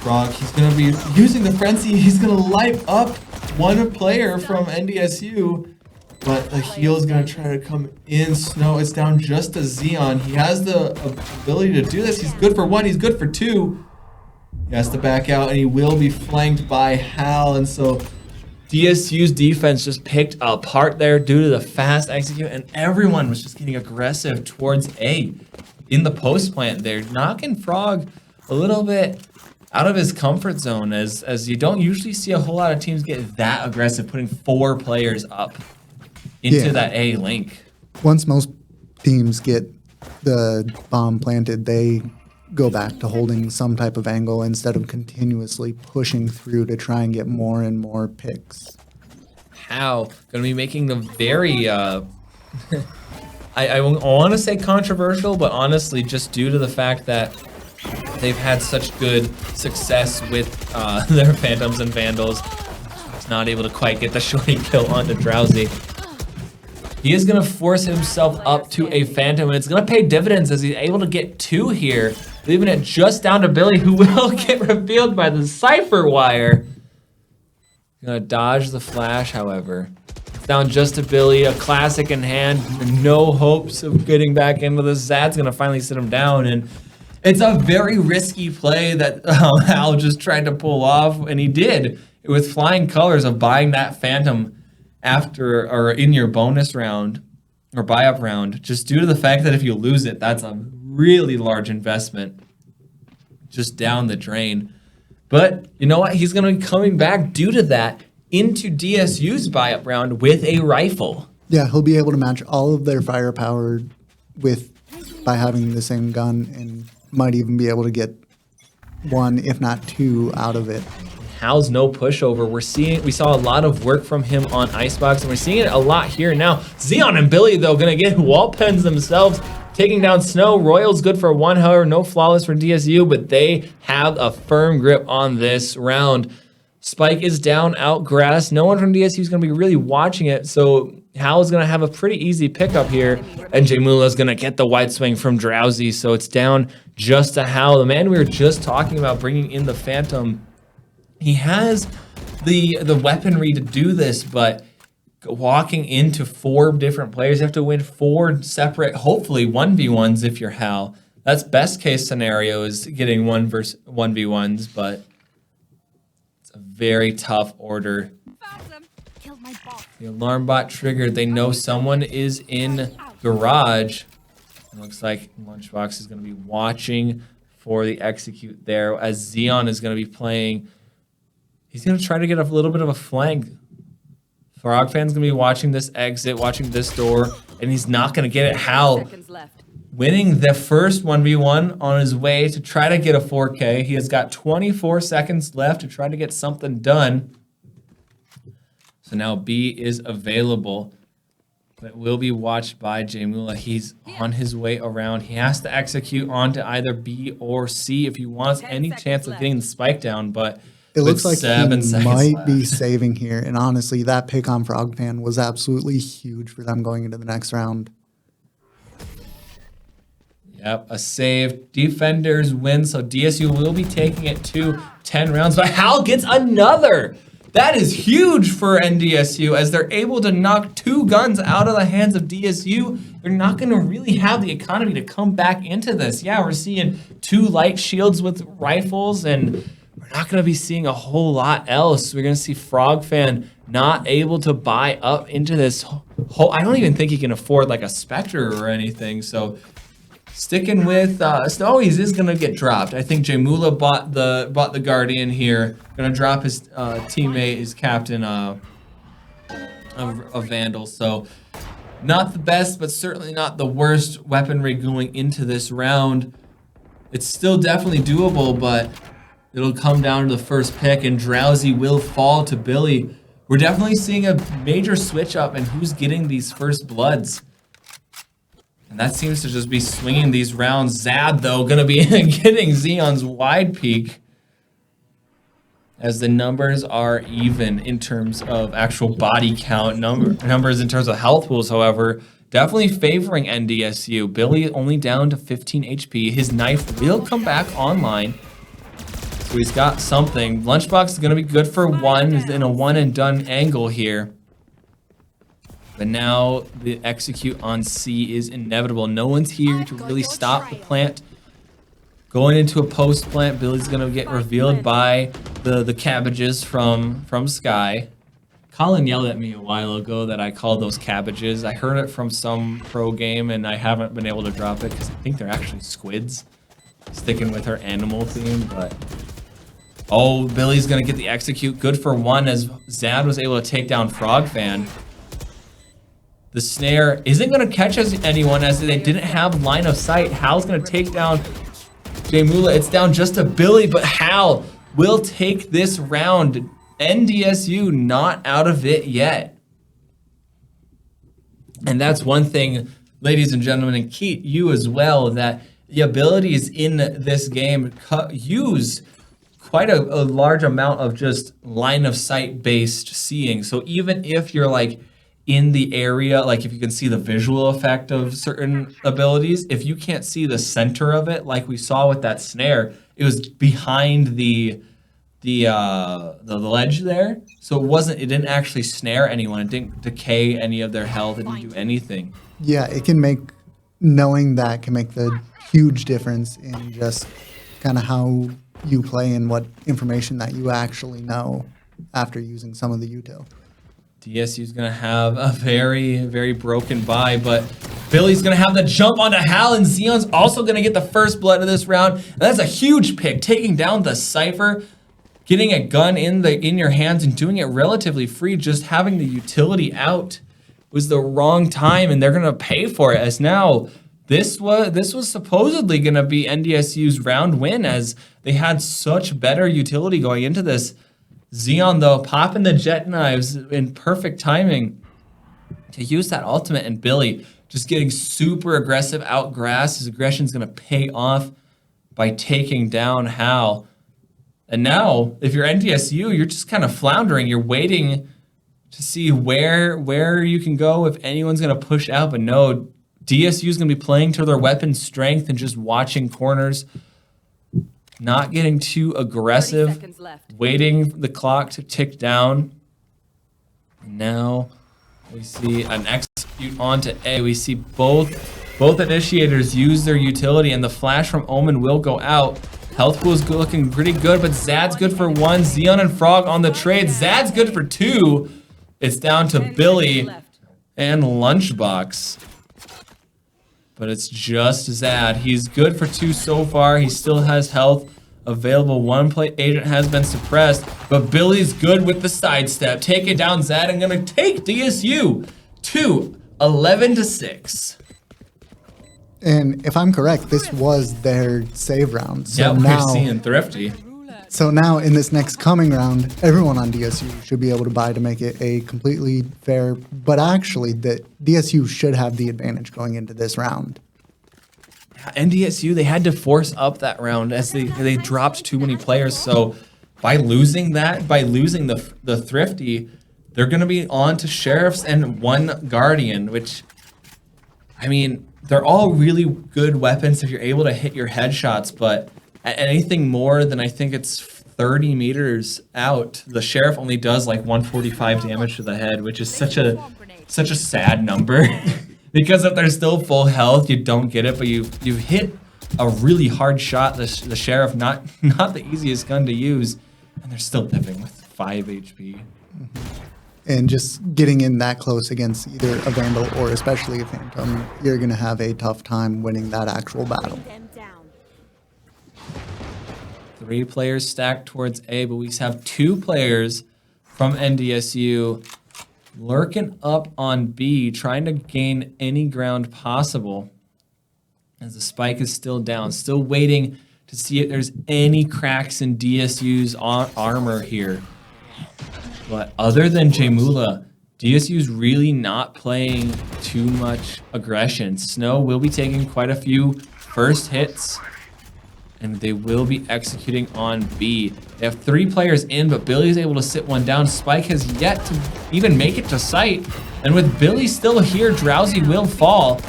Frog, he's going to be using the frenzy. He's going to light up one player from NDSU, but the heal is going to try to come in. Snow is down just to Xeon. He has the ability to do this. He's good for 1. He's good for 2. He has to back out, and he will be flanked by Hal, and so DSU's defense just picked apart there due to the fast execute, and everyone was just getting aggressive towards A in the post plant there, knocking Frog a little bit out of his comfort zone, as you don't usually see a whole lot of teams get that aggressive, putting 4 players up into that A link.
Once most teams get the bomb planted, they go back to holding some type of angle instead of continuously pushing through to try and get more and more picks.
How gonna be making the very I want to say controversial, but honestly just due to the fact that they've had such good success with their Phantoms and Vandals. He's not able to quite get the shorty kill onto Drowsy. He is going to force himself up to a Phantom, and it's going to pay dividends as he's able to get 2 here, leaving it just down to Billy, who will get revealed by the Cypher Wire. Going to dodge the flash, however. It's down just to Billy, a classic in hand, no hopes of getting back into this. Zad's going to finally sit him down, and it's a very risky play that Hal just tried to pull off, and he did, with flying colors of buying that Phantom after or in your bonus round or buy-up round, just due to the fact that if you lose it, that's a really large investment just down the drain. But you know what? He's going to be coming back due to that into DSU's buy-up round with a rifle.
Yeah, he'll be able to match all of their firepower by having the same gun, and might even be able to get 1, if not 2, out of it.
Hal's no pushover. We saw a lot of work from him on Icebox, and we're seeing it a lot here now. Xeon and Billy, though, gonna get wall pens themselves, taking down Snow. Royal's good for 1, however, no flawless for DSU, but they have a firm grip on this round. Spike is down, out grass. No one from DSU is gonna be really watching it, so Hal is gonna have a pretty easy pickup here, and Jamula is gonna get the white swing from Drowsy, so it's down just to Hal, the man we were just talking about bringing in the Phantom. He has the weaponry to do this, but walking into 4 different players, you have to win 4 separate, hopefully 1v1s if you're Hal. That's best case scenario, is getting 1v1s, but it's a very tough order. The alarm bot triggered. They know someone is in garage. It looks like Lunchbox is going to be watching for the execute there, as Xeon is going to be playing. He's going to try to get a little bit of a flank. Frog fan's going to be watching this exit, watching this door, and he's not going to get it. Hal
Seconds left.
winning the first 1v1 on his way to try to get a 4K. He has got 24 seconds left to try to get something done. So now B is available, but will be watched by Jamula. He's on his way around. He has to execute onto either B or C if he wants any chance of getting the spike down, but
It looks like he might
left.
be saving here. And honestly, that pick on Frogpan was absolutely huge for them going into the next round.
Yep, a save. Defenders win, so DSU will be taking it to 10 rounds. But Hal gets another. That is huge for NDSU as they're able to knock 2 guns out of the hands of DSU. They're not going to really have the economy to come back into this. Yeah, we're seeing 2 light shields with rifles, and we're not going to be seeing a whole lot else. We're going to see Frogfan not able to buy up into this whole. I don't even think he can afford like a Spectre or anything. So sticking with he is going to get dropped. I think Jamula bought the Guardian here. Going to drop his teammate, his captain, a Vandal. So not the best, but certainly not the worst weaponry going into this round. It's still definitely doable, but it'll come down to the first pick, and Drowsy will fall to Billy. We're definitely seeing a major switch up in who's getting these first bloods. And that seems to just be swinging these rounds. Zad, though, going to be getting Xeon's wide peak, as the numbers are even in terms of actual body count. Numbers in terms of health pools, however, definitely favoring NDSU. Billy only down to 15 HP. His knife will come back online. So he's got something. Lunchbox is going to be good for 1. He's in a one and done angle here. But now the execute on C is inevitable. No one's here to really stop the plant. Going into a post plant, Billy's going to get revealed by the cabbages from Sky. Colin yelled at me a while ago that I called those cabbages. I heard it from some pro game, and I haven't been able to drop it because I think they're actually squids. Sticking with her animal theme, but... Oh, Billy's going to get the execute. Good for 1 as Zad was able to take down Frogfan. The snare isn't going to catch anyone as they didn't have line of sight. Hal's going to take down Jamula. It's down just to Billy, but Hal will take this round. NDSU not out of it yet. And that's one thing, ladies and gentlemen, and Keith, you as well, that the abilities in this game use quite a large amount of just line of sight based seeing. So even if you're like in the area, like if you can see the visual effect of certain abilities, if you can't see the center of it, like we saw with that snare, it was behind the ledge there. So it didn't actually snare anyone. It didn't decay any of their health. It didn't do anything.
Yeah, it can make, knowing that can make the huge difference in just kind of how you play and what information that you actually know after using some of the util.
DSU's going to have a very, very broken bye, but Billy's going to have the jump onto Hal, and Xeon's also going to get the first blood of this round. And that's a huge pick, taking down the Cypher, getting a gun in your hands and doing it relatively free. Just having the utility out was the wrong time, and they're going to pay for it, as now this was supposedly going to be NDSU's round win, as they had such better utility going into this. Xeon, though, popping the jet knives in perfect timing to use that ultimate, and Billy just getting super aggressive out grass. His aggression's going to pay off by taking down Hal. And now, if you're NDSU, you're just kind of floundering. You're waiting to see where you can go, if anyone's going to push out. But no, DSU is going to be playing to their weapon strength and just watching corners. Not getting too aggressive, waiting the clock to tick down. And now we see an execute onto A. We see both initiators use their utility, and the flash from Omen will go out. Health pool is looking pretty good, but Zad's good for 1. Xeon and Frog on the trade. Zad's good for 2. It's down to Billy and Lunchbox. but it's just Zad. He's good for 2 so far. He still has health available. One play agent has been suppressed, but Billy's good with the sidestep. Take it down, Zad. I'm gonna take DSU to 11-6.
And if I'm correct, this was their save round. So
Yep,
now,
we're seeing Thrifty.
so now in this next coming round, everyone on DSU should be able to buy to make it a completely fair. But actually, the DSU should have the advantage going into this round.
NDSU, they had to force up that round as they dropped too many players. So by losing the Thrifty, they're going to be on to Sheriffs and 1 Guardian, which, I mean, they're all really good weapons if you're able to hit your headshots, but at anything more than I think it's 30 meters out, the Sheriff only does like 145 damage to the head, which is such a sad number. Because if they're still full health, you don't get it, but you hit a really hard shot. The Sheriff, not the easiest gun to use, and they're still dipping with 5 HP.
And just getting in that close against either a Vandal or especially a Phantom, you're going to have a tough time winning that actual battle.
Them down.
3 players stacked towards A, but we have 2 players from NDSU lurking up on B, trying to gain any ground possible. As the spike is still down, still waiting to see if there's any cracks in DSU's armor here. But other than Jamula, DSU's really not playing too much aggression. Snow will be taking quite a few first hits, and they will be executing on B. They have 3 players in, but Billy's able to sit one down. Spike has yet to even make it to sight. And with Billy still here, Drowsy will fall.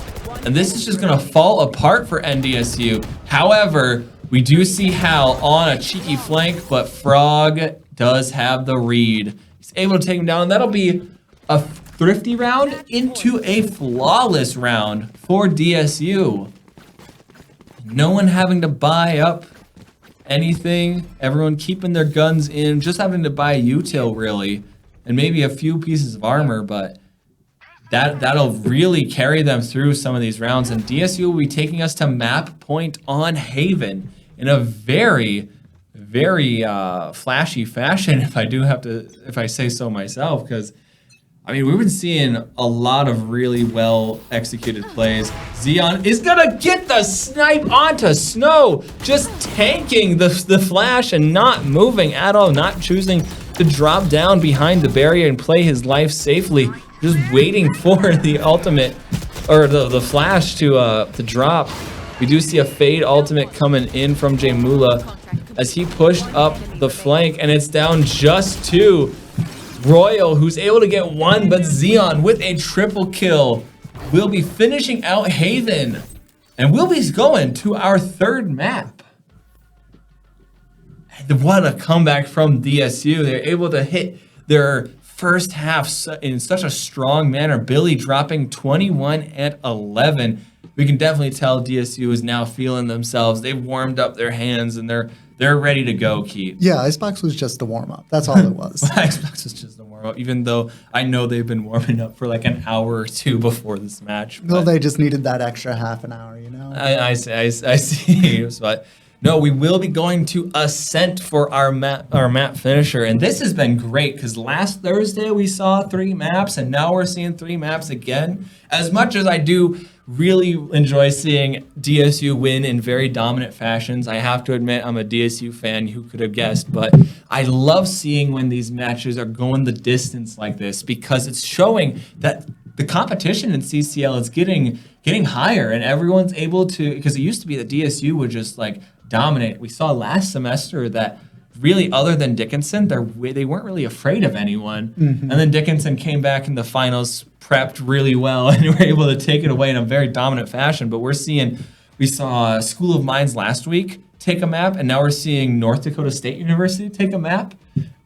And this is just gonna fall apart for NDSU. However, we do see Hal on a cheeky flank, but Frog does have the read. He's able to take him down, and that'll be a Thrifty round into a flawless round for DSU. No one having to buy up anything. Everyone keeping their guns in, just having to buy a util really, and maybe a few pieces of armor, but that'll really carry them through some of these rounds. And DSU will be taking us to map point on Haven in a very, very flashy fashion, if I say so myself, because I mean, we've been seeing a lot of really well executed plays. Xeon is gonna get the snipe onto Snow, just tanking the flash and not moving at all, not choosing to drop down behind the barrier and play his life safely, just waiting for the ultimate or the flash to drop. We do see a fade ultimate coming in from Jamula as he pushed up the flank, and it's down just to Royal, who's able to get 1, but Xeon with a triple kill will be finishing out Haven, and we'll be going to our 3rd map. And what a comeback from DSU. They're able to hit their first half in such a strong manner. Billy dropping 21 and 11. We can definitely tell DSU is now feeling themselves. They've warmed up their hands, and they're ready to go, Keith.
Yeah, Icebox was just the warm-up. That's all it was.
Icebox was just the warm-up, even though I know they've been warming up for like an hour or 2 before this match.
Well, they just needed that extra half an hour, you know?
I see. But no, we will be going to Ascent for our map finisher. And this has been great because last Thursday we saw 3 maps, and now we're seeing 3 maps again. As much as I do really enjoy seeing DSU win in very dominant fashions. I have to admit, I'm a DSU fan, who could have guessed, but I love seeing when these matches are going the distance like this, because it's showing that the competition in CCL is getting higher, and everyone's able to, because it used to be that DSU would just like dominate. We saw last semester that really, other than Dickinson, they weren't really afraid of anyone. Mm-hmm. And then Dickinson came back in the finals, prepped really well, and were able to take it away in a very dominant fashion. But we saw School of Mines last week take a map, and now we're seeing North Dakota State University take a map.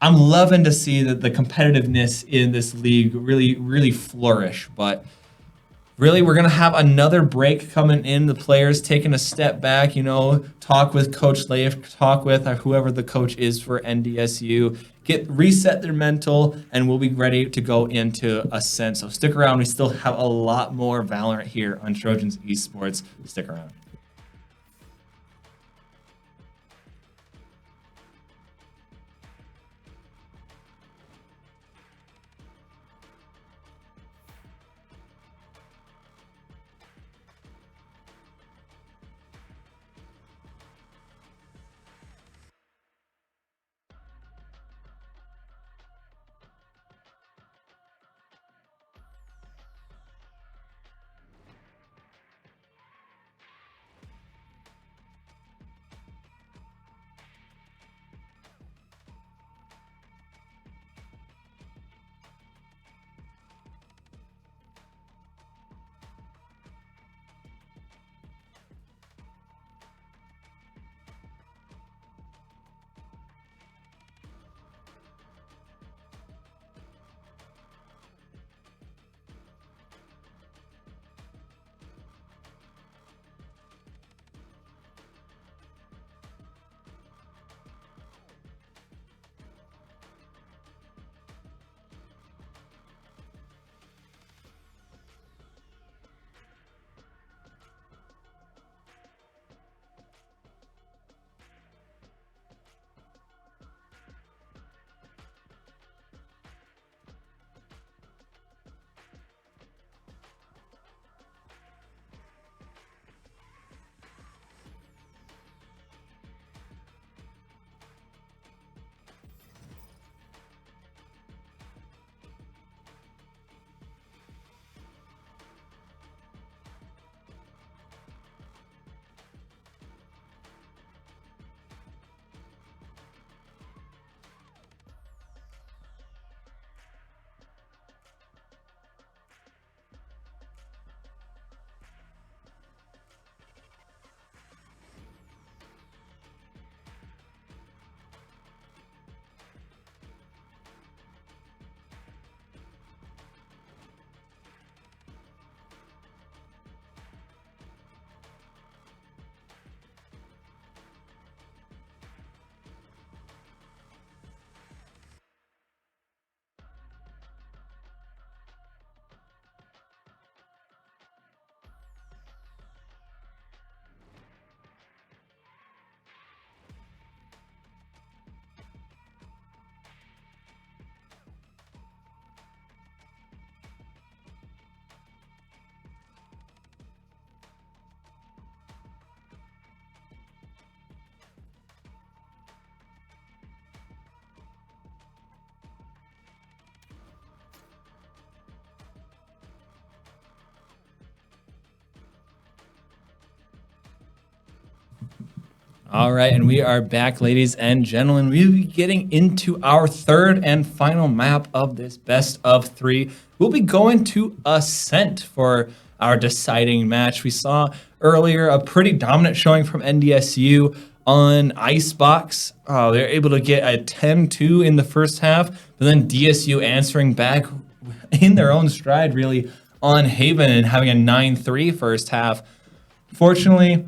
I'm loving to see that the competitiveness in this league really, really flourish. But really, we're going to have another break coming in. The players taking a step back, talk with Coach Leif, talk with whoever the coach is for NDSU, reset their mental, and we'll be ready to go into Ascent. So stick around. We still have a lot more Valorant here on Trojans Esports. Stick around. All right, and we are back, ladies and gentlemen. We'll be getting into our third and final map of this best of three. We'll be going to Ascent for our deciding match. We saw earlier a pretty dominant showing from NDSU on Icebox. They're able to get a 10-2 in the first half, but then DSU answering back in their own stride, really, on Haven and having a 9-3 first half. Fortunately,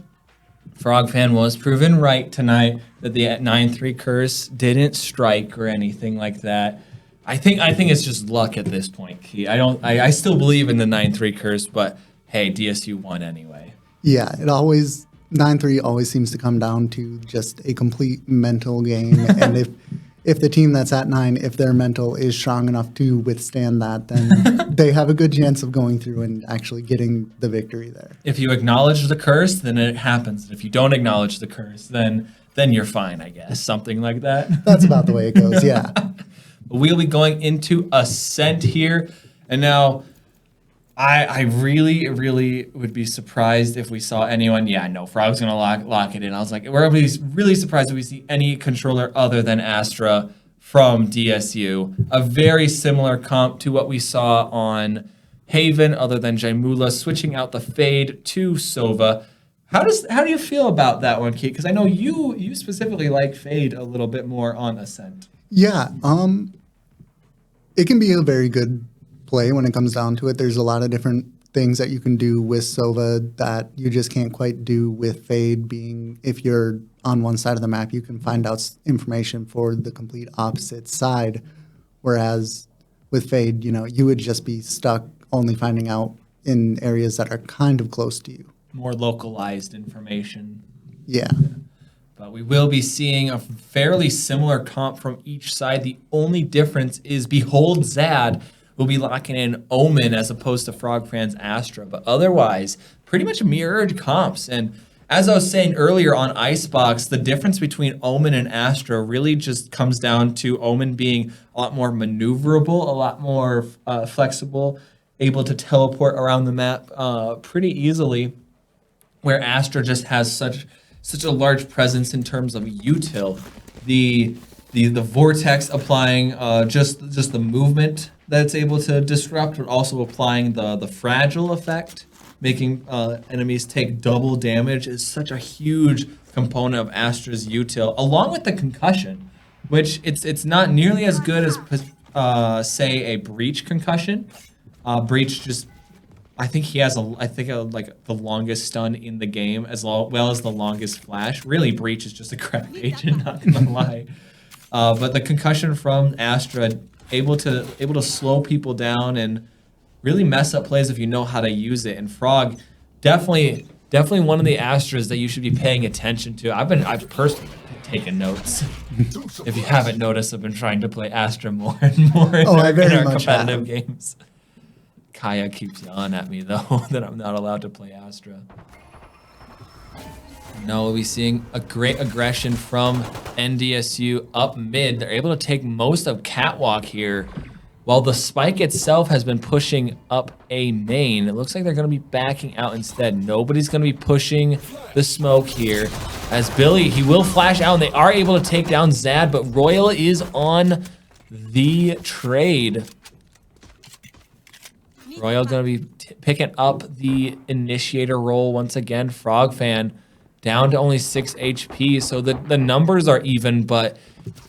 Frog Fan was proven right tonight that the 9-3 curse didn't strike or anything like that. I think it's just luck at this point, Key. I still believe in the 9-3 curse, but hey, DSU won anyway.
Yeah, 9-3 always seems to come down to just a complete mental game. And if the team that's at 9, if their mental is strong enough to withstand that, then they have a good chance of going through and actually getting the victory there.
If you acknowledge the curse, then it happens. If you don't acknowledge the curse, then you're fine, I guess. Something like that.
That's about the way it goes, yeah.
We'll be going into Ascent here. And now, I really, really would be surprised if we saw anyone. Yeah, no, Frog's going to lock it in. I was like, we're going to be really surprised if we see any controller other than Astra from DSU. A very similar comp to what we saw on Haven, other than Jaimula switching out the Fade to Sova. How do you feel about that one, Kate? Because I know you specifically like Fade a little bit more on Ascent.
Yeah, it can be a very good play when it comes down to it. There's a lot of different things that you can do with Sova that you just can't quite do with Fade, being if you're on one side of the map, you can find out information for the complete opposite side. Whereas with Fade, you would just be stuck only finding out in areas that are kind of close to you.
More localized information.
Yeah.
But we will be seeing a fairly similar comp from each side. The only difference is Behold Zad will be locking in Omen as opposed to Frogfan's Astra. But otherwise, pretty much mirrored comps. And as I was saying earlier on Icebox, the difference between Omen and Astra really just comes down to Omen being a lot more maneuverable, a lot more flexible, able to teleport around the map pretty easily, where Astra just has such a large presence in terms of util. The vortex applying just the movement that it's able to disrupt, but also applying the fragile effect, making enemies take double damage is such a huge component of Astra's util, along with the concussion, which it's not nearly as good as say a Breach concussion. Breach just, I think he has like the longest stun in the game as well as the longest flash. Really, Breach is just a crack agent, not gonna lie. But the concussion from Astra, able to slow people down and really mess up plays if you know how to use it. And Frog, definitely one of the Astras that you should be paying attention to. I've personally been taking notes. If you haven't noticed, I've been trying to play Astra more and more in our competitive games. Kaya keeps yelling at me though that I'm not allowed to play Astra. Now we'll be seeing a great aggression from NDSU up mid. They're able to take most of Catwalk here, while the Spike itself has been pushing up a main. It looks like they're going to be backing out instead. Nobody's going to be pushing the smoke here. As Billy, he will flash out, and they are able to take down Zad, but Royal is on the trade. Royal going to be picking up the initiator role once again. Frogfan down to only 6 HP, so the numbers are even, but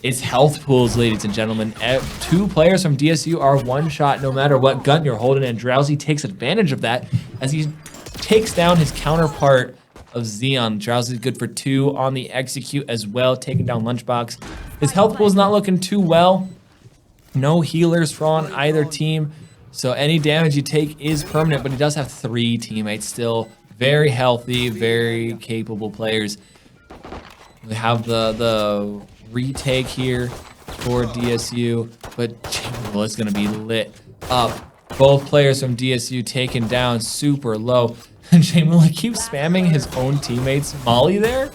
it's health pools, ladies and gentlemen. 2 players from DSU are one shot no matter what gun you're holding, and Drowsy takes advantage of that as he takes down his counterpart of Xeon. Drowsy's good for 2 on the execute as well, taking down Lunchbox. His health pool's not looking too well. No healers for on either team, so any damage you take is permanent, but he does have 3 teammates still. Very healthy, very capable players. We have the retake here for DSU, but Chamberlain is going to be lit up. Both players from DSU taken down super low. And Chamberlain keeps spamming his own teammates' Molly there.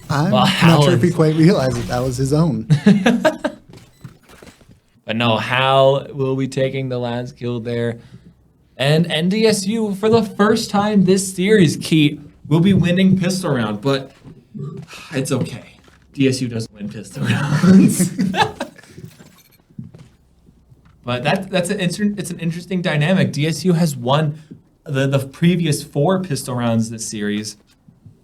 I'm not sure if he quite realized that was his own.
But no, Hal will be taking the last kill there. And NDSU, for the first time this series, Keith, will be winning pistol round, but it's okay. DSU doesn't win pistol rounds. But it's an interesting dynamic. DSU has won the previous 4 pistol rounds this series,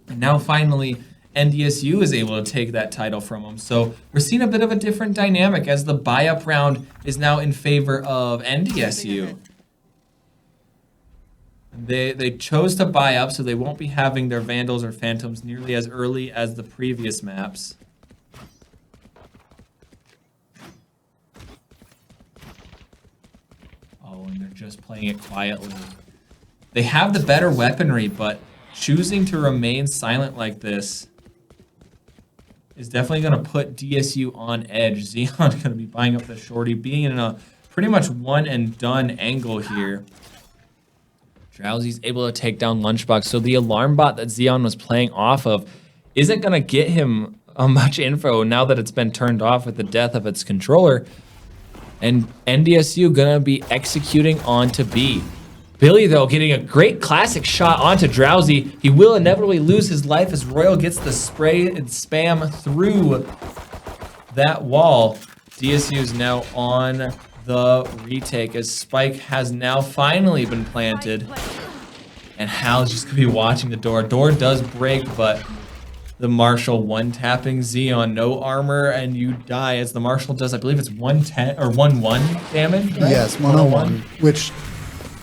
and now finally NDSU is able to take that title from them. So we're seeing a bit of a different dynamic as the buy-up round is now in favor of NDSU. They chose to buy up, so they won't be having their Vandals or Phantoms nearly as early as the previous maps. Oh, and they're just playing it quietly. They have the better weaponry, but choosing to remain silent like this is definitely going to put DSU on edge. Xeon going to be buying up the shorty, being in a pretty much one and done angle here. Drowsy's able to take down Lunchbox, so the alarm bot that Xeon was playing off of isn't going to get him much info now that it's been turned off with the death of its controller. And NDSU going to be executing onto B. Billy, though, getting a great classic shot onto Drowsy. He will inevitably lose his life as Royal gets the spray and spam through that wall. DSU is now on the retake as Spike has now finally been planted. And Hal's just going to be watching the door. Door does break, but the Marshal one-tapping Xeon. No armor, and you die as the Marshal does. I believe it's 110 or 1-1 damage, right?
Yes, 101, which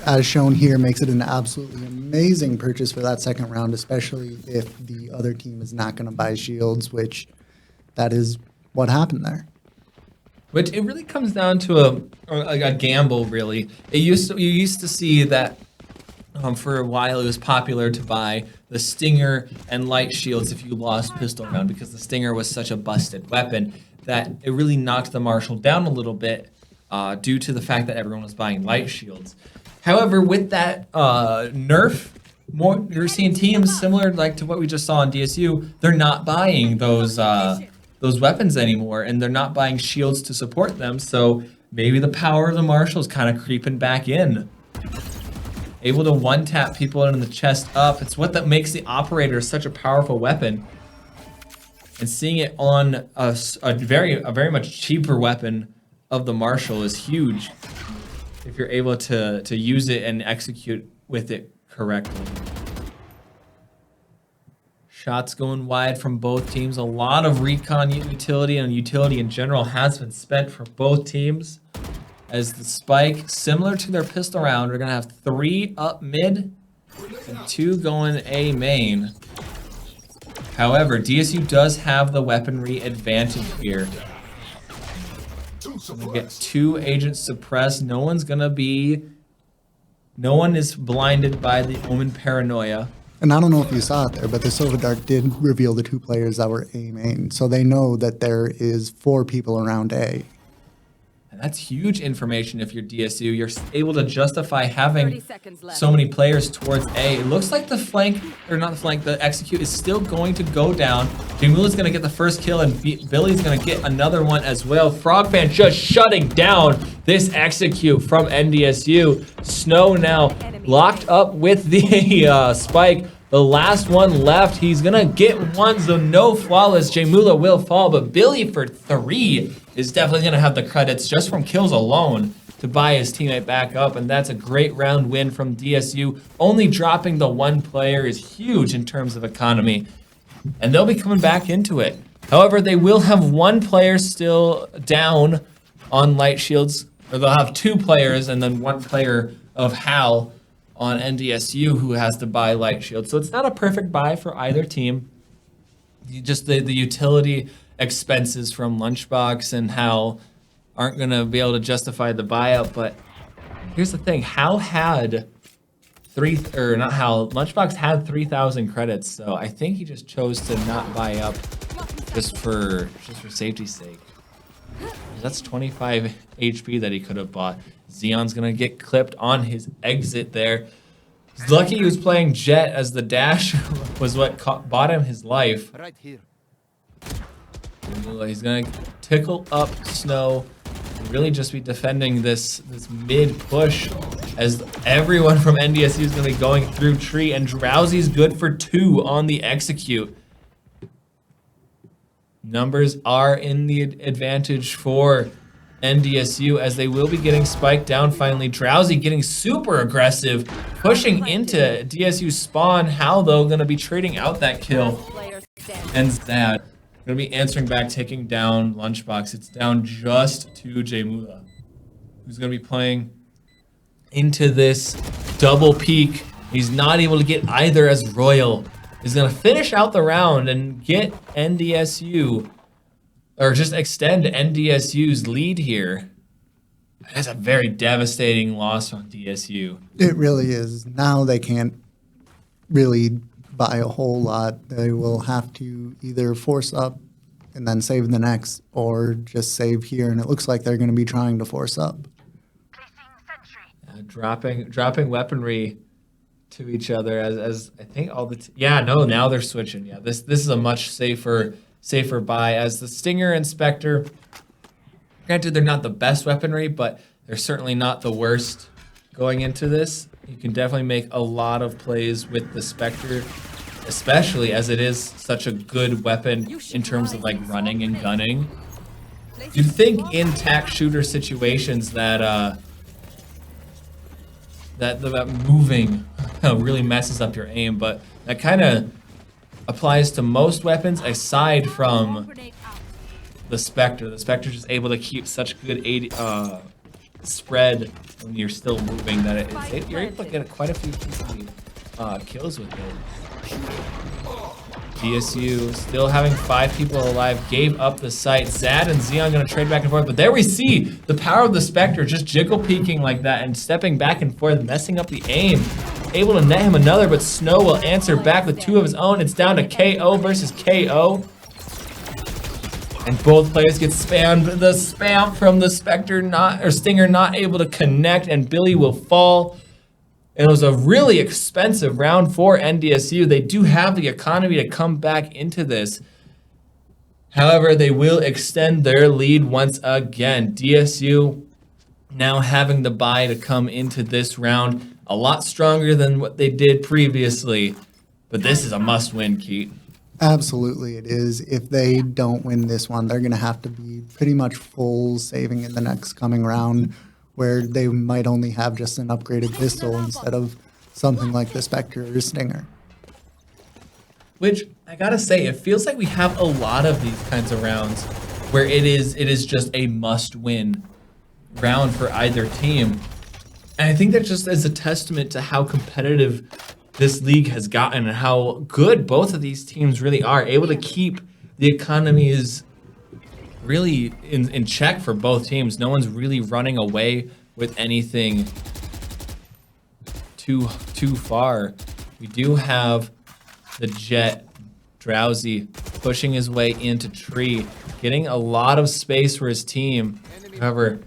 as shown here, makes it an absolutely amazing purchase for that second round, especially if the other team is not going to buy shields, which that is what happened there.
Which it really comes down to a gamble, really. You used to see that for a while it was popular to buy the Stinger and light shields if you lost pistol round, because the Stinger was such a busted weapon that it really knocked the Marshal down a little bit due to the fact that everyone was buying light shields. However, with that nerf, you're seeing teams similar like to what we just saw in DSU. They're not buying those weapons anymore, and they're not buying shields to support them. So maybe the power of the Marshal is kind of creeping back in. Able to one-tap people in the chest up. It's what that makes the Operator such a powerful weapon. And seeing it on a very much cheaper weapon of the Marshal is huge if you're able to use it and execute with it correctly. Shots going wide from both teams. A lot of recon utility and utility in general has been spent for both teams. As the Spike, similar to their pistol round, we're going to have 3 up mid and 2 going A main. However, DSU does have the weaponry advantage here. So we get 2 agents suppressed. No one is blinded by the Omen paranoia.
And I don't know if you saw it there, but the Silver Dart did reveal the 2 players that were A main. So they know that there is 4 people around A.
And that's huge information if you're DSU. You're able to justify having so many players towards A. It looks like the flank, or not the flank, the execute is still going to go down. Jamula's going to get the first kill, and Billy's going to get another one as well. Frogman just shutting down this execute from NDSU. Snow now locked up with the Spike. The last one left. He's going to get one, so no flawless. Jamula will fall, but Billy for 3 is definitely going to have the credits just from kills alone to buy his teammate back up, and that's a great round win from DSU. Only dropping the 1 player is huge in terms of economy, and they'll be coming back into it. However, they will have 1 player still down on light shields, or they'll have 2 players and then 1 player of Hal on NDSU who has to buy light shields. So it's not a perfect buy for either team. Just the utility expenses from Lunchbox and Hal aren't going to be able to justify the buyout. But here's the thing. Hal had Lunchbox had 3,000 credits. So I think he just chose to not buy up just for safety's sake. That's 25 HP that he could have bought. Xeon's going to get clipped on his exit there. He's lucky he was playing Jet, as the dash was what bought him his life.
Right here.
He's going to tickle up Snow and really just be defending this mid push, as everyone from NDSU is going to be going through tree, and Drowsy's good for 2 on the execute. Numbers are in the advantage for NDSU, as they will be getting spiked down finally. Drowsy getting super aggressive, pushing into DSU spawn. Hal, though, going to be trading out that kill. Ends that. Going to be answering back, taking down Lunchbox. It's down just to Jamula, who's going to be playing into this double peek. He's not able to get either, as Royal is going to finish out the round and get NDSU, or just extend NDSU's lead here. That's a very devastating loss on DSU.
It really is. Now they can't really buy a whole lot. They will have to either force up and then save the next, or just save here. And it looks like they're going to be trying to force up.
Dropping weaponry to each other as I think all the now they're switching. Yeah, this is a much safer buy, as the Stinger and Spectre, granted they're not the best weaponry, but they're certainly not the worst going into this. You can definitely make a lot of plays with the Spectre, especially as it is such a good weapon in terms of like running and gunning. You'd think in tack shooter situations that that moving really messes up your aim, but that kind of applies to most weapons aside from the Spectre. The Spectre's just able to keep such good spread when you're still moving that you're able to get quite a few kills with it. DSU still having 5 people alive, gave up the site. Zad and Xeon gonna trade back and forth, but there we see the power of the Spectre just jiggle peeking like that and stepping back and forth, messing up the aim. Able to net him another, but Snow will answer back with 2 of his own. It's down to KO versus KO. And both players get spammed. The spam from the Spectre Stinger not able to connect, and Billy will fall. And it was a really expensive round for NDSU. They do have the economy to come back into this. However, they will extend their lead once again. DSU now having the bye to come into this round. A lot stronger than what they did previously. But this is a must-win, Keith.
Absolutely, it is. If they don't win this one, they're going to have to be pretty much full saving in the next coming round, where they might only have just an upgraded pistol instead of something like the Spectre or Stinger.
Which, I gotta say, it feels like we have a lot of these kinds of rounds where it is just a must-win round for either team. And I think that just is a testament to how competitive this league has gotten and how good both of these teams really are, able to keep the economies really in check for both teams. No one's really running away with anything too far. We do have the Jet Drowsy pushing his way into tree, getting a lot of space for his team. However,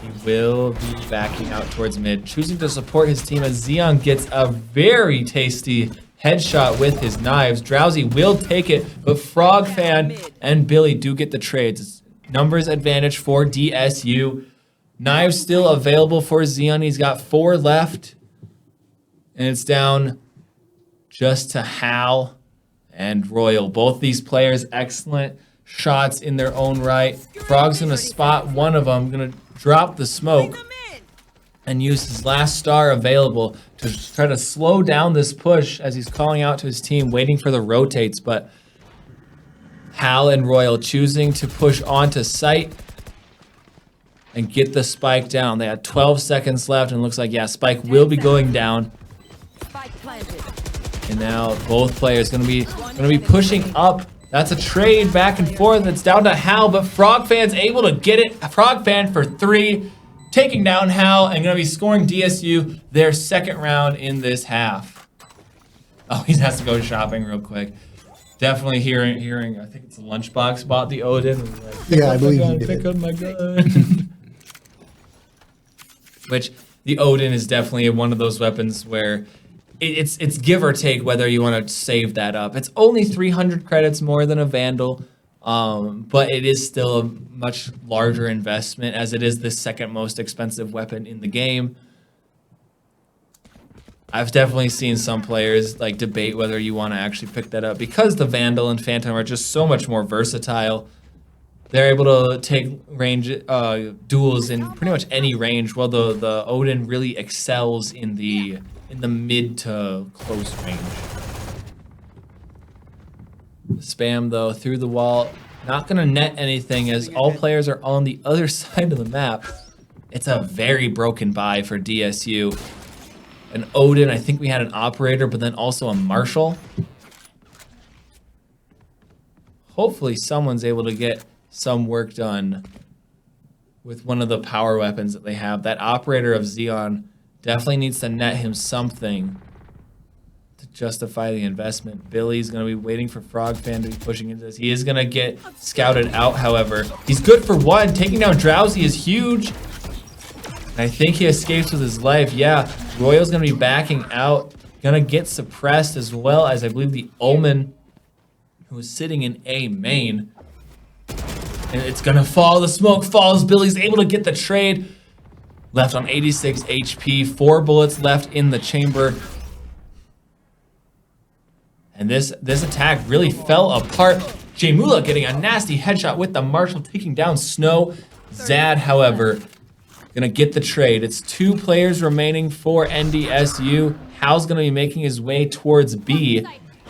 he will be backing out towards mid, choosing to support his team as Xeon gets a very tasty headshot with his knives. Drowsy will take it, but Frog Fan and Billy do get the trades. It's numbers advantage for DSU. Knives still available for Xeon. He's got 4 left, and it's down just to Hal and Royal. Both these players, excellent shots in their own right. Frog's gonna spot one of them, gonna drop the smoke and use his last star available to try to slow down this push as he's calling out to his team, waiting for the rotates. But Hal and Royal choosing to push onto site and get the spike down. They had 12 seconds left, and looks like, yeah, spike will be going down. And now both players gonna be pushing up. That's a trade back and forth. It's down to Hal, but Frog Fan's able to get it. Frog Fan for 3, taking down Hal, and gonna be scoring DSU their second round in this half. Oh, he has to go shopping real quick. Definitely hearing. I think it's a lunchbox bought the Odin. Like,
Yeah, I believe he did.
Pick up my gun. Which the Odin is definitely one of those weapons where it's give or take whether you want to save that up. It's only 300 credits more than a Vandal, but it is still a much larger investment as it is the second most expensive weapon in the game. I've definitely seen some players like debate whether you want to actually pick that up because the Vandal and Phantom are just so much more versatile. They're able to take range duels in pretty much any range, while the Odin really excels in the mid to close range. The spam though through the wall, not gonna net anything as all players are on the other side of the map. It's a very broken buy for DSU. An Odin, I think we had an operator, but then also a Marshal. Hopefully someone's able to get some work done with one of the power weapons that they have. That operator of Xeon definitely needs to net him something to justify the investment. Billy's going to be waiting for Frog Fan to be pushing into this. He is going to get scouted out, however. He's good for 1. Taking down Drowsy is huge. And I think he escapes with his life. Yeah, Royal's going to be backing out. Going to get suppressed, as well as I believe the Omen, who is sitting in A main. And it's going to fall. The smoke falls. Billy's able to get the trade. Left on 86 HP. 4 bullets left in the chamber. And this attack really fell apart. Jamula getting a nasty headshot with the Marshal, taking down Snow. Zad, however, gonna get the trade. It's 2 players remaining for NDSU. Hal's gonna be making his way towards B,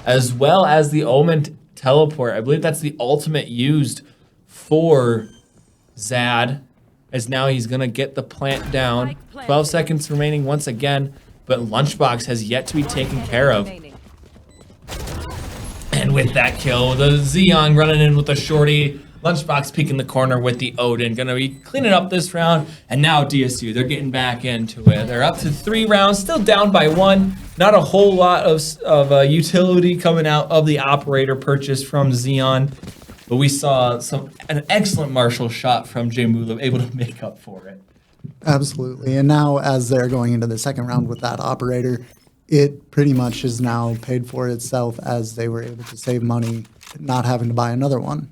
as well as the Omen teleport. I believe that's the ultimate used for Zad. as now he's going to get the plant down. 12 seconds remaining once again, but Lunchbox has yet to be taken care of. And with that kill, the Xeon running in with the shorty. Lunchbox peeking the corner with the Odin. Gonna be cleaning up this round. And now DSU, they're getting back into it. They're up to 3 rounds, still down by 1. Not a whole lot of utility coming out of the operator purchase from Xeon. But we saw an excellent martial shot from Jamula, able to make up for it.
Absolutely. And now as they're going into the second round with that operator, it pretty much is now paid for itself as they were able to save money, not having to buy another one.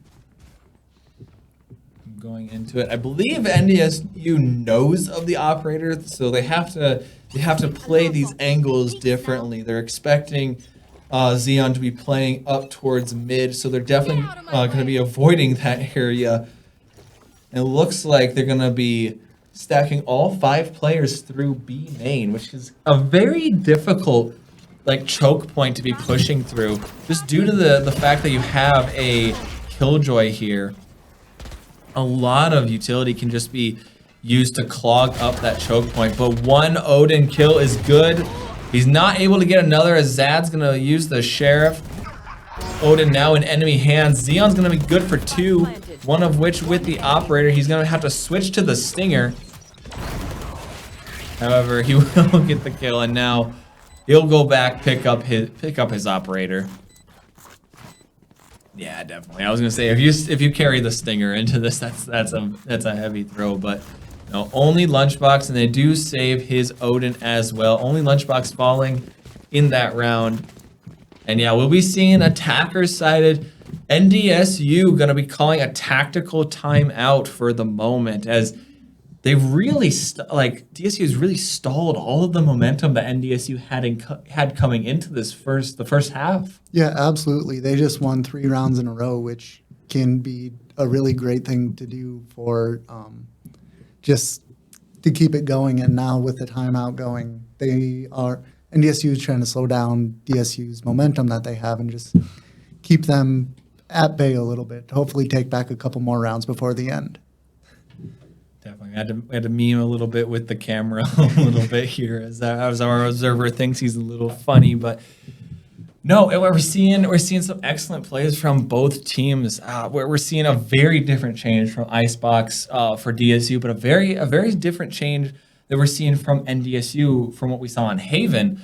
Going into it, I believe NDSU knows of the operator, so they have to play these angles differently. They're expecting Xeon to be playing up towards mid, so they're definitely going to be avoiding that area. And it looks like they're going to be stacking all 5 players through B main, which is a very difficult choke point to be pushing through, just due to the fact that you have a Killjoy here. A lot of utility can just be used to clog up that choke point, but 1 Odin kill is good. He's not able to get another as Zad's gonna use the Sheriff. Odin now in enemy hands. Xeon's gonna be good for 2, one of which with the operator. He's gonna have to switch to the Stinger. However, he will get the kill, and now he'll go back, pick up his operator. Yeah, definitely. I was gonna say if you carry the Stinger into this, that's a heavy throw, but no, only Lunchbox, and they do save his Odin as well. Only Lunchbox falling in that round. And yeah, we'll be seeing attackers sided. NDSU gonna be calling a tactical timeout for the moment, as they've really DSU has really stalled all of the momentum that NDSU had coming into the first half.
Yeah, absolutely. They just won 3 rounds in a row, which can be a really great thing to do for just to keep it going. And now with the timeout going, NDSU is trying to slow down DSU's momentum that they have and just keep them at bay a little bit. Hopefully take back a couple more rounds before the end.
Definitely. I had to meme a little bit with the camera a little bit here as our observer thinks he's a little funny, but no, we're seeing some excellent plays from both teams. We're seeing a very different change from Icebox for DSU, but a very different change that we're seeing from NDSU from what we saw on Haven.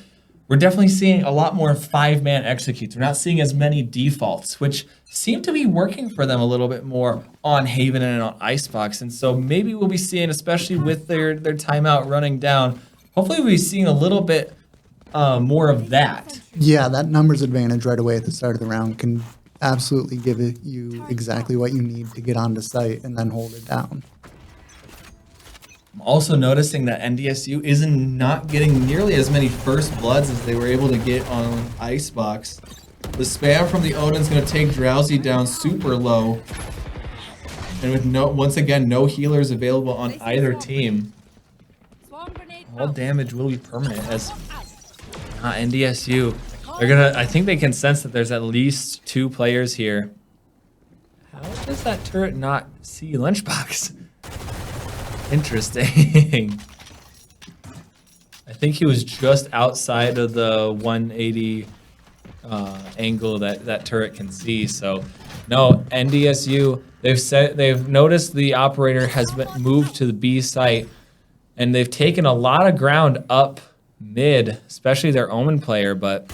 We're definitely seeing a lot more 5-man executes. We're not seeing as many defaults, which seem to be working for them a little bit more on Haven and on Icebox. And so maybe we'll be seeing, especially with their timeout running down, hopefully we'll be seeing a little bit more of that.
Yeah, that numbers advantage right away at the start of the round can absolutely give you exactly what you need to get onto site and then hold it down.
I'm also noticing that NDSU is not getting nearly as many first bloods as they were able to get on Icebox. The spam from the Odin's going to take Drowsy down super low. And with once again, no healers available on either team. All damage will be permanent as NDSU. I think they can sense that there's at least 2 players here. How does that turret not see Lunchbox? Interesting. I think he was just outside of the 180 angle that turret can see. So no, NDSU, they've noticed the operator has been moved to the B site, and they've taken a lot of ground up mid, especially their Omen player, but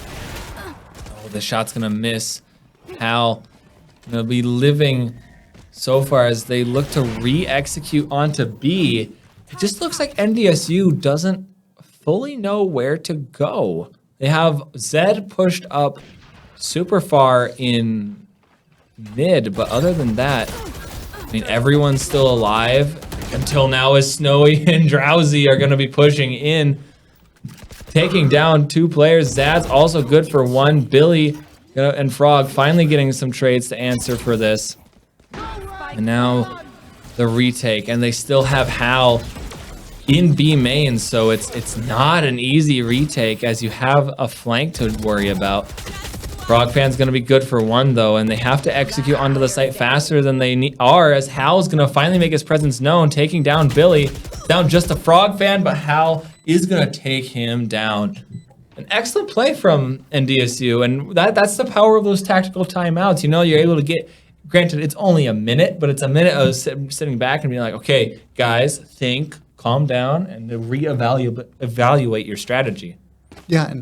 the shot's gonna miss. Hal gonna be living so far as they look to re-execute onto B. It just looks like NDSU doesn't fully know where to go. They have Zed pushed up super far in mid, but other than that, I mean, everyone's still alive until now as Snowy and Drowsy are gonna be pushing in, taking down 2 players. Zad's also good for 1. Billy and Frog finally getting some trades to answer for this. And now the retake, and they still have Hal in B main, so it's not an easy retake as you have a flank to worry about. Frog Fan's going to be good for one, though, and they have to execute onto the site faster than they are, as Hal's going to finally make his presence known, taking down Billy. Down just a Frog Fan, but Hal is going to take him down. An excellent play from NDSU, and that's the power of those tactical timeouts. You know, you're able to get, granted, it's only a minute, but it's a minute of sitting back and being like, okay, guys, think, calm down, and evaluate your strategy.
Yeah,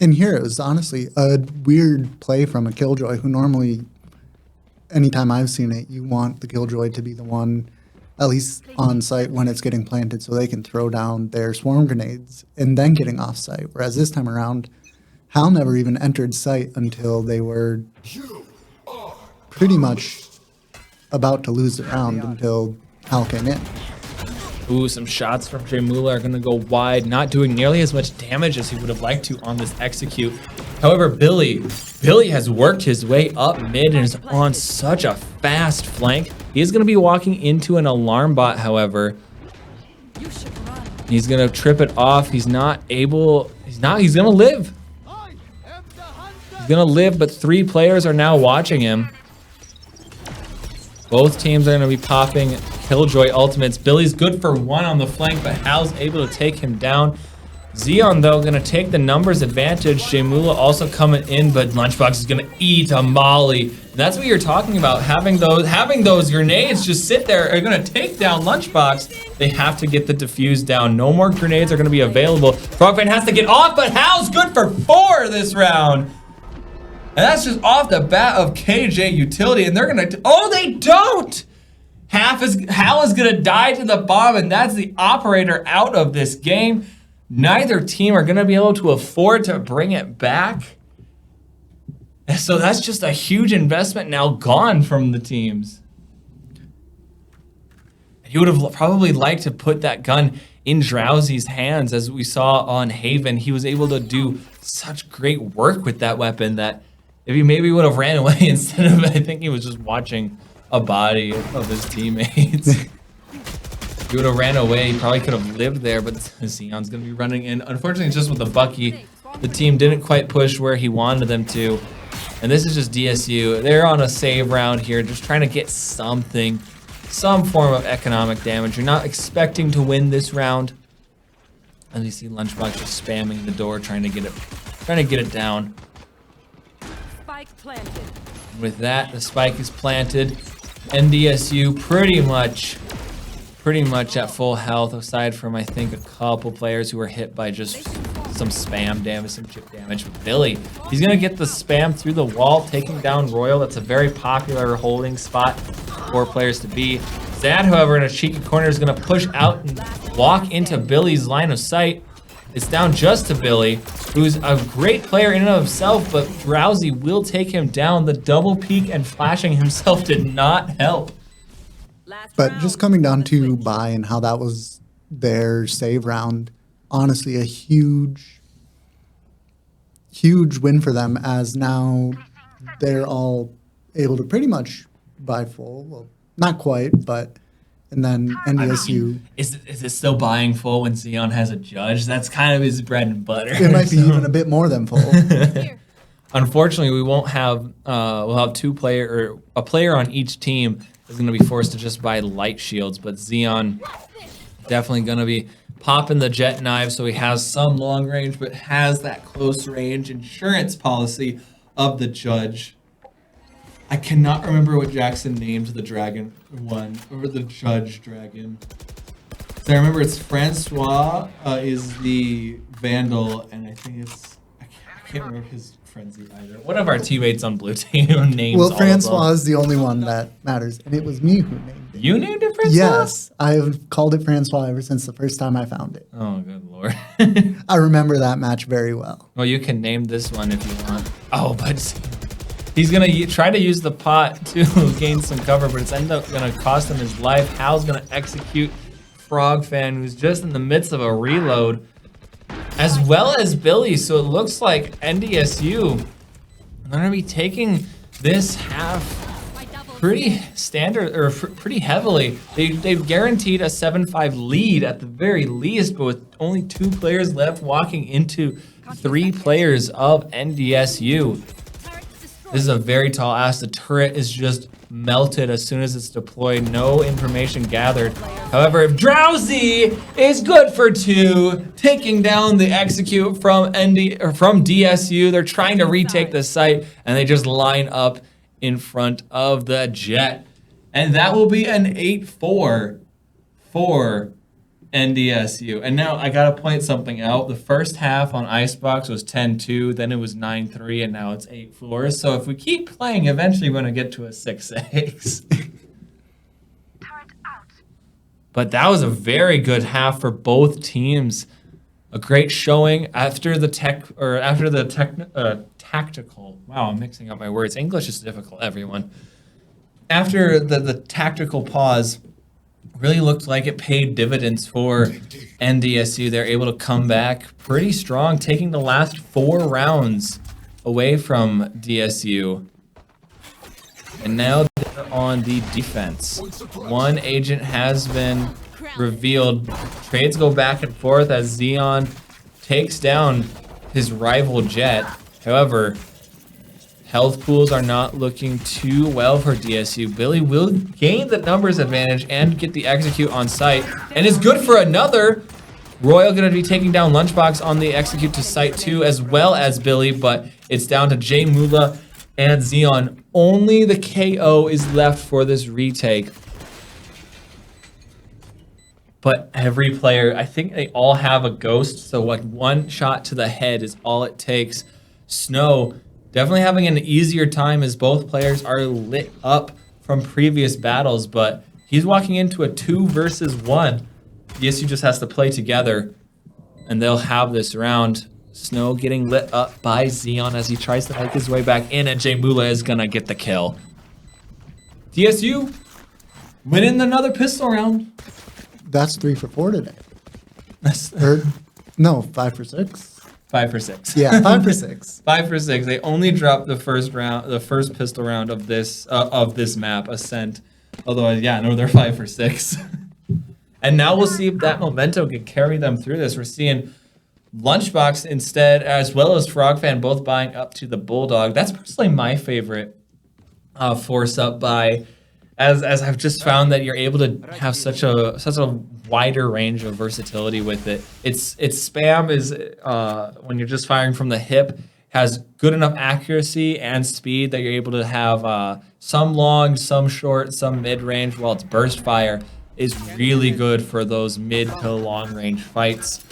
and here it was honestly a weird play from a Killjoy who normally, anytime I've seen it, you want the Killjoy to be the one at least on site when it's getting planted so they can throw down their swarm grenades and then getting off site. Whereas this time around, Hal never even entered site until they were pretty much about to lose the round until Hal came in.
Ooh, some shots from Jamula are going to go wide, not doing nearly as much damage as he would have liked to on this execute. However, Billy has worked his way up mid and is on such a fast flank. He is going to be walking into an alarm bot, however.
You should run.
He's going to trip it off. He's going to live. He's going to live, but 3 players are now watching him. Both teams are going to be popping Killjoy ultimates. Billy's good for 1 on the flank, but Hal's able to take him down. Xeon, though, going to take the numbers advantage. Jamula also coming in, but Lunchbox is going to eat a molly. And that's what you're talking about. Having those grenades just sit there are going to take down Lunchbox. They have to get the defuse down. No more grenades are going to be available. Frogfan has to get off, but Hal's good for 4 this round. And that's just off the bat of KJ utility, and they're gonna, oh, they don't! Hal is gonna die to the bomb, and that's the operator out of this game. Neither team are gonna be able to afford to bring it back. And so that's just a huge investment now gone from the teams. You would have probably liked to put that gun in Drowsy's hands, as we saw on Haven. He was able to do such great work with that weapon that if he maybe would have ran away instead of, I think he was just watching a body of his teammates. If he would have ran away, he probably could have lived there, but Xeon's going to be running in. Unfortunately, just with the Bucky, the team didn't quite push where he wanted them to. And this is just DSU. They're on a save round here, just trying to get something, some form of economic damage. You're not expecting to win this round. As you see Lunchbox just spamming the door, trying to get it down.
Planted.
With that, the spike is planted. NDSU pretty much at full health, aside from I think a couple players who were hit by just some spam damage, some chip damage. But Billy, he's gonna get the spam through the wall, taking down Royal. That's a very popular holding spot for players to be. Zad, however, in a cheeky corner is gonna push out and walk into Billy's line of sight. It's down just to Billy, who's a great player in and of himself, but Drowsy will take him down. The double peek and flashing himself did not help.
But just coming down to buy and how that was their save round, honestly, a huge win for them, as now they're all able to pretty much buy full. Well, not quite, but... And then NDSU.
I mean, is it still buying full when Xeon has a judge? That's kind of his bread and butter.
It might be even a bit more than full.
Unfortunately, we won't have. We'll have a player on each team is going to be forced to just buy light shields. But Xeon definitely going to be popping the jet knife, so he has some long range, but has that close range insurance policy of the judge. I cannot remember what Jackson named the dragon one, or the judge dragon. So I remember it's Francois is the Vandal, and I think I can't remember his frenzy either. One of our teammates on blue team names.
Well, Francois is the only one that matters, and it was me who named it.
You named it Francois?
Yes, I've called it Francois ever since the first time I found it.
Oh, good lord.
I remember that match very well.
Well, you can name this one if you want. Oh, but he's going to try to use the pot to gain some cover, but it's going to cost him his life. Hal's going to execute Frogfan, who's just in the midst of a reload, as well as Billy. So it looks like NDSU are going to be taking this half pretty standard, or pretty heavily. They've guaranteed a 7-5 lead at the very least, but with only 2 players left walking into 3 players of NDSU. This is a very tall ass. The turret is just melted as soon as it's deployed. No information gathered. However, if Drowsy is good for 2, taking down the execute from DSU. They're trying to retake the site, and they just line up in front of the jet. And that will be an 8-4 for NDSU. And now I gotta point something out. The first half on Icebox was 10-2, then it was 9-3, and now it's 8-4. So if we keep playing, eventually we're gonna get to a 6-6. But that was a very good half for both teams. A great showing after the tactical. Wow, I'm mixing up my words. English is difficult, everyone. After the tactical pause, really looked like it paid dividends for NDSU. They're able to come back pretty strong, taking the last 4 rounds away from DSU. And now they're on the defense. One agent has been revealed. Trades go back and forth as Xeon takes down his rival Jet. However, health pools are not looking too well for DSU. Billy will gain the numbers advantage and get the execute on site, and is good for another. Royal going to be taking down Lunchbox on the execute to site 2, as well as Billy, but it's down to J Mula and Xeon. Only the KO is left for this retake. But every player, I think they all have a ghost, so like 1 shot to the head is all it takes. Snow definitely having an easier time as both players are lit up from previous battles, but he's walking into a 2 versus 1. DSU just has to play together, and they'll have this round. Snow getting lit up by Xeon as he tries to make his way back in, and J Mula is gonna get the kill. DSU winning another pistol round.
That's 3 for 4 today.
That's
No, 5 for 6.
5 for 6.
Yeah, 5 for 6.
5 for 6. They only dropped the first round, the first pistol round of this map, Ascent. Although, yeah, no, they're 5 for 6. And now we'll see if that momentum can carry them through this. We're seeing Lunchbox instead, as well as Frogfan, both buying up to the Bulldog. That's personally my favorite force up buy, as I've just found that you're able to have such a wider range of versatility with it. Its spam is when you're just firing from the hip, has good enough accuracy and speed that you're able to have some long, some short, some mid range, while its burst fire is really good for those mid to long range fights.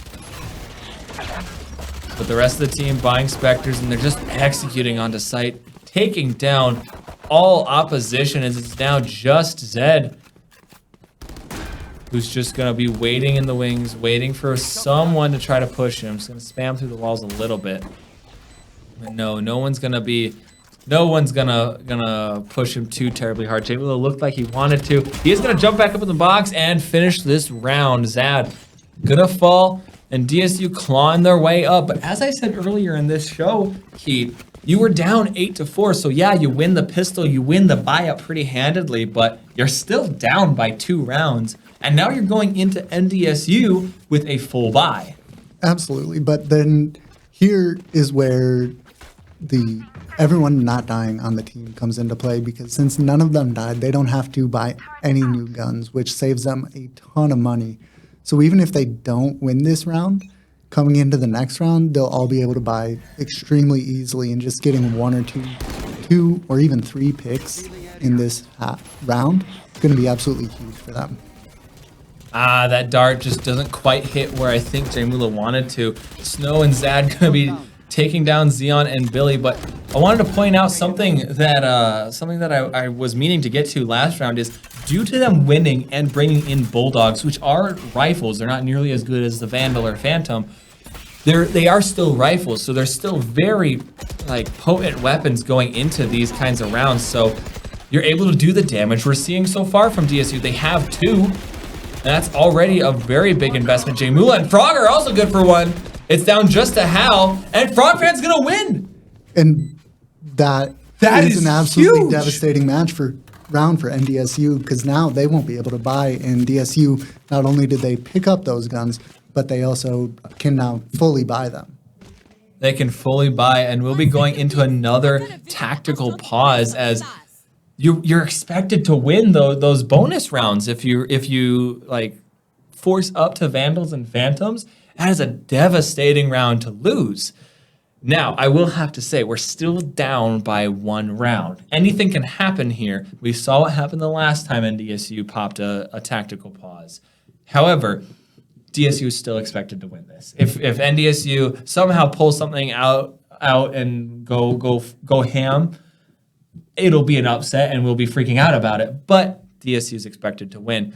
But the rest of the team buying Spectres, and they're just executing onto site, taking down all opposition, as it's now just Zed, who's just gonna be waiting in the wings, waiting for someone to try to push him. Just gonna spam through the walls a little bit. But no one's gonna push him too terribly hard. J Mula looked like he wanted to. He is gonna jump back up in the box and finish this round. Zad gonna fall, and DSU clawing their way up. But as I said earlier in this show, Keith, you were down 8-4, so yeah, you win the pistol, you win the buy-up pretty handedly, but you're still down by 2 rounds, and now you're going into NDSU with a full buy.
Absolutely, but then here is where everyone not dying on the team comes into play, because since none of them died, they don't have to buy any new guns, which saves them a ton of money. So even if they don't win this round, coming into the next round, they'll all be able to buy extremely easily, and just getting 1 or 2 or even 3 picks in this round is going to be absolutely huge for them.
That dart just doesn't quite hit where I think J Mula wanted to. Snow and Zad gonna be taking down Xeon and Billy, but I wanted to point out something that I was meaning to get to last round is, due to them winning and bringing in Bulldogs, which are rifles, they're not nearly as good as the Vandal or Phantom. They are still rifles, so they're still very potent weapons going into these kinds of rounds. So you're able to do the damage we're seeing so far from DSU. They have 2, and that's already a very big investment. J Mula and Frog are also good for 1. It's down just to Hal, and Frogfan's gonna win.
And that is an absolutely
huge.
devastating round for NDSU, because now they won't be able to buy, and DSU, not only did they pick up those guns, but they also can now fully buy them.
they can fully buy, and we'll be going into another tactical pause as you're expected to win those bonus rounds if you like force up to Vandals and Phantoms. That is a devastating round to lose. Now, I will have to say, we're still down by 1 round. Anything can happen here. We saw what happened the last time NDSU popped a tactical pause. However, DSU is still expected to win this. If NDSU somehow pulls something out and go ham, it'll be an upset and we'll be freaking out about it. But DSU is expected to win.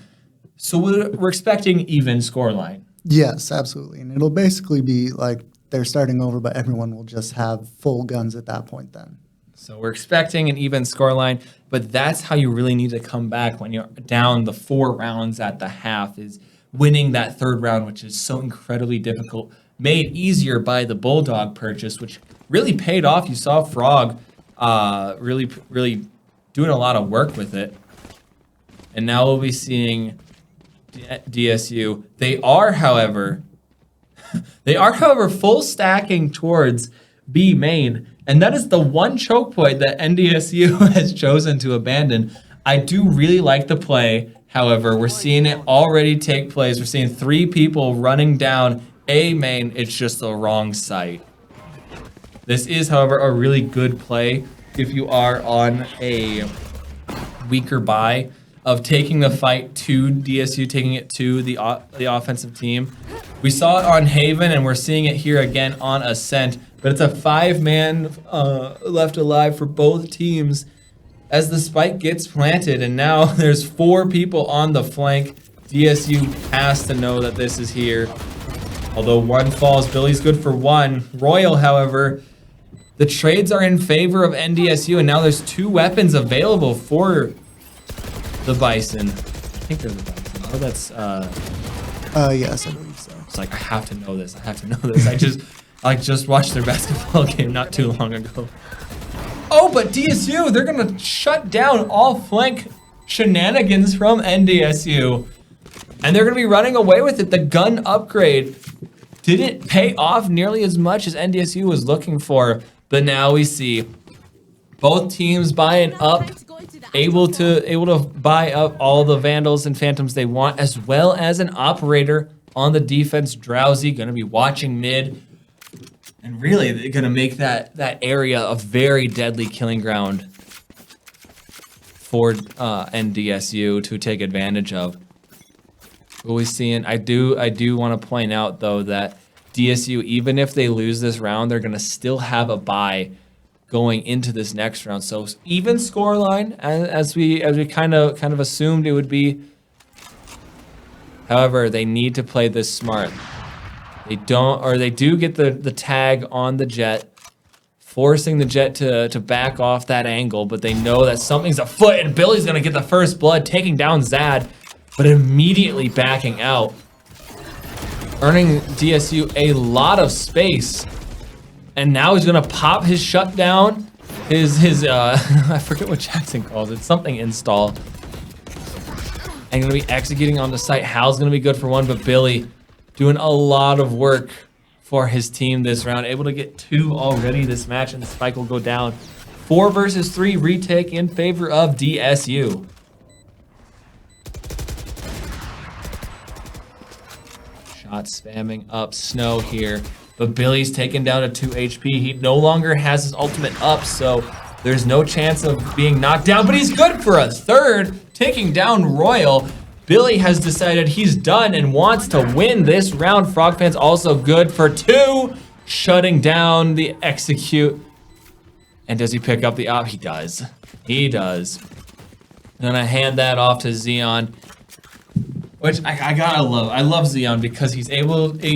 So we're expecting even scoreline.
Yes, absolutely. And it'll basically be like they're starting over, but everyone will just have full guns at that point then.
So we're expecting an even scoreline, but that's how you really need to come back when you're down the 4 rounds at the half, is winning that 3rd round, which is so incredibly difficult, made easier by the Bulldog purchase, which really paid off. You saw Frog really doing a lot of work with it. And now we'll be seeing DSU. They are, however, full stacking towards B main, and that is the one choke point that NDSU has chosen to abandon. I do really like the play. However, we're seeing it already take place. We're seeing 3 people running down A main. It's just the wrong site. This is, however, a really good play if you are on a weaker buy of taking the fight to DSU, taking it to the offensive team. We saw it on Haven, and we're seeing it here again on Ascent, but it's a 5-man left alive for both teams as the spike gets planted, and now there's 4 people on the flank. DSU has to know that this is here. Although 1 falls, Billy's good for 1. Royal, however, the trades are in favor of NDSU, and now there's 2 weapons available for the Bison. I think they're the Bison. Oh, that's
Yes, I believe so.
it's like I have to know this. I just watched their basketball game not too long ago. Oh, but DSU, they're gonna shut down all flank shenanigans from NDSU. And they're gonna be running away with it. The gun upgrade didn't pay off nearly as much as NDSU was looking for. But now we see both teams buying up, able to buy up all the Vandals and Phantoms they want, as well as an operator on the defense. Drowsy gonna be watching mid, and really they're gonna make that area a very deadly killing ground for NDSU to take advantage of. What we seeing? I do want to point out though that DSU, even if they lose this round, they're gonna still have a bye going into this next round. So even scoreline as we kind of assumed it would be. However, they need to play this smart. They do get the tag on the Jet, forcing the Jet to back off that angle, but they know that something's afoot, and Billy's gonna get the first blood, taking down Zad, but immediately backing out, earning DSU a lot of space. And now he's gonna pop his shutdown, his I forget what Jackson calls it, something install. And gonna be executing on the site. Hal's gonna be good for 1, but Billy doing a lot of work for his team this round, able to get 2 already this match, and the spike will go down. 4 versus 3 retake in favor of DSU. Shot spamming up Snow here. But Billy's taken down to 2 HP. He no longer has his ultimate up, so there's no chance of being knocked down, but he's good for a 3rd, taking down Royal. Billy has decided he's done and wants to win this round. Frogfan's also good for 2, shutting down the execute. And does he pick up the op? He does. He does. I'm gonna hand that off to Xeon, which I gotta love. I love Xeon because he's able to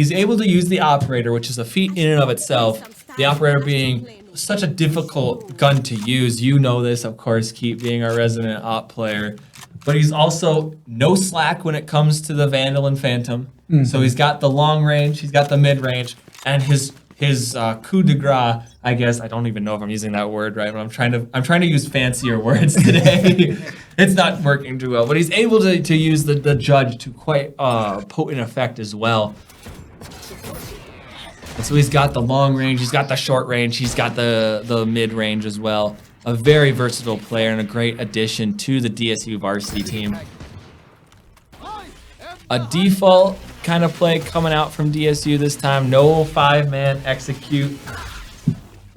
use the operator, which is a feat in and of itself. The operator being such a difficult gun to use. You know this, of course, Keep, being our resident op player. But he's also no slack when it comes to the Vandal and Phantom. Mm-hmm. So he's got the long range, he's got the mid range, and his coup de grace, I guess. I don't even know if I'm using that word right, but I'm trying to use fancier words today. It's not working too well, but he's able to use the judge to quite potent effect as well. And so he's got the long range, he's got the short range, he's got the mid range as well. A very versatile player and a great addition to the DSU varsity team. A default kind of play coming out from DSU this time. No 5-man execute.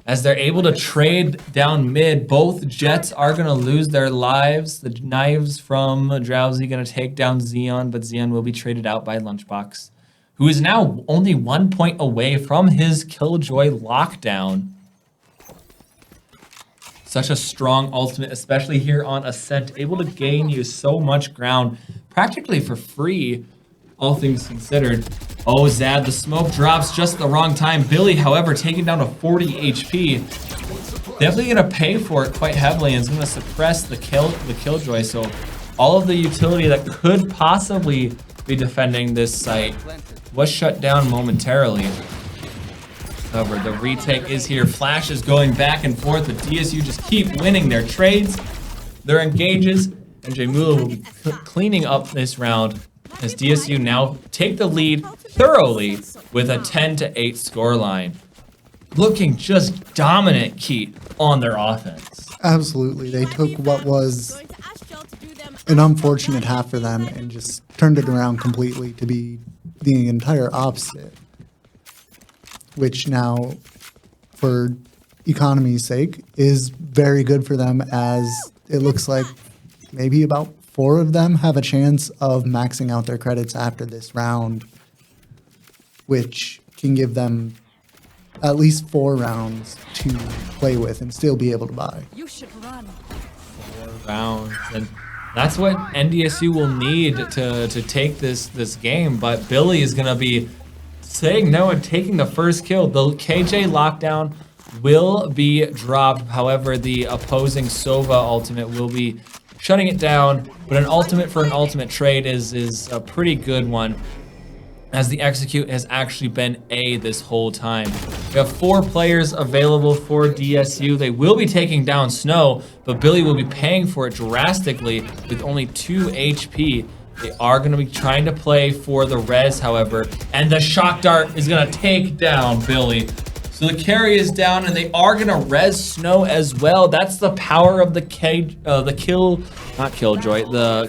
As they're able to trade down mid, both Jets are going to lose their lives. The knives from Drowsy going to take down Xeon, but Xeon will be traded out by Lunchbox, who is now only 1 point away from his Killjoy lockdown. Such a strong ultimate, especially here on Ascent, able to gain you so much ground practically for free, all things considered. Oh, Zad, the smoke drops just the wrong time. Billy, however, taking down to 40 HP. Definitely going to pay for it quite heavily and is going to suppress the Killjoy. So all of the utility that could possibly be defending this site was shut down momentarily. However, the retake is here. Flash is going back and forth. The DSU just keep winning their trades, their engages, and Jamula will be cleaning up this round as DSU now take the lead thoroughly with a 10-8 scoreline. Looking just dominant, Keat, on their offense.
Absolutely. They took what was an unfortunate half for them and just turned it around completely to be the entire opposite. Which now, for economy's sake, is very good for them, as it looks like maybe about 4 of them have a chance of maxing out their credits after this round, which can give them at least 4 rounds to play with and still be able to buy.
You should run.
4 rounds, and that's what NDSU will need to take this game. But Billy is going to be saying no and taking the first kill. The KJ lockdown will be dropped. However, the opposing Sova ultimate will be shutting it down. But an ultimate for an ultimate trade is a pretty good one, as the execute has actually been A this whole time. We have 4 players available for DSU. They will be taking down Snow, but Billy will be paying for it drastically with only 2 HP. They are going to be trying to play for the res, however, and the shock dart is going to take down Billy. So the carry is down, and they are going to res Snow as well. That's the power of the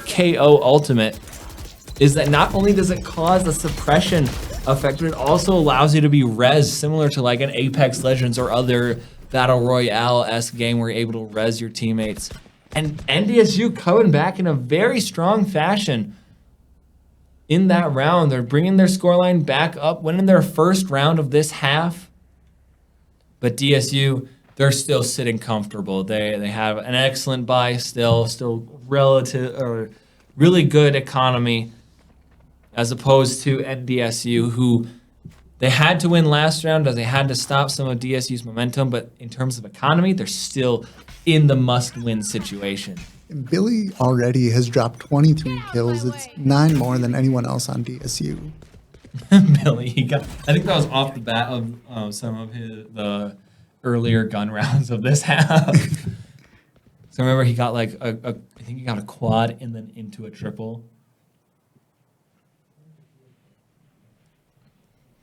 KO ultimate, is that not only does it cause a suppression effect, but it also allows you to be res, similar to like an Apex Legends or other Battle Royale-esque game where you're able to res your teammates. And NDSU coming back in a very strong fashion in that round. They're bringing their scoreline back up, winning their first round of this half. But DSU, they're still sitting comfortable. They have an excellent buy still relative or really good economy, as opposed to NDSU, who they had to win last round as they had to stop some of DSU's momentum. But in terms of economy, they're still in the must-win situation.
Billy already has dropped 23 kills. It's 9 more than anyone else on DSU.
Billy, I think that was off the bat of some of the earlier gun rounds of this half. So remember, he got like I think he got a quad and then into a triple.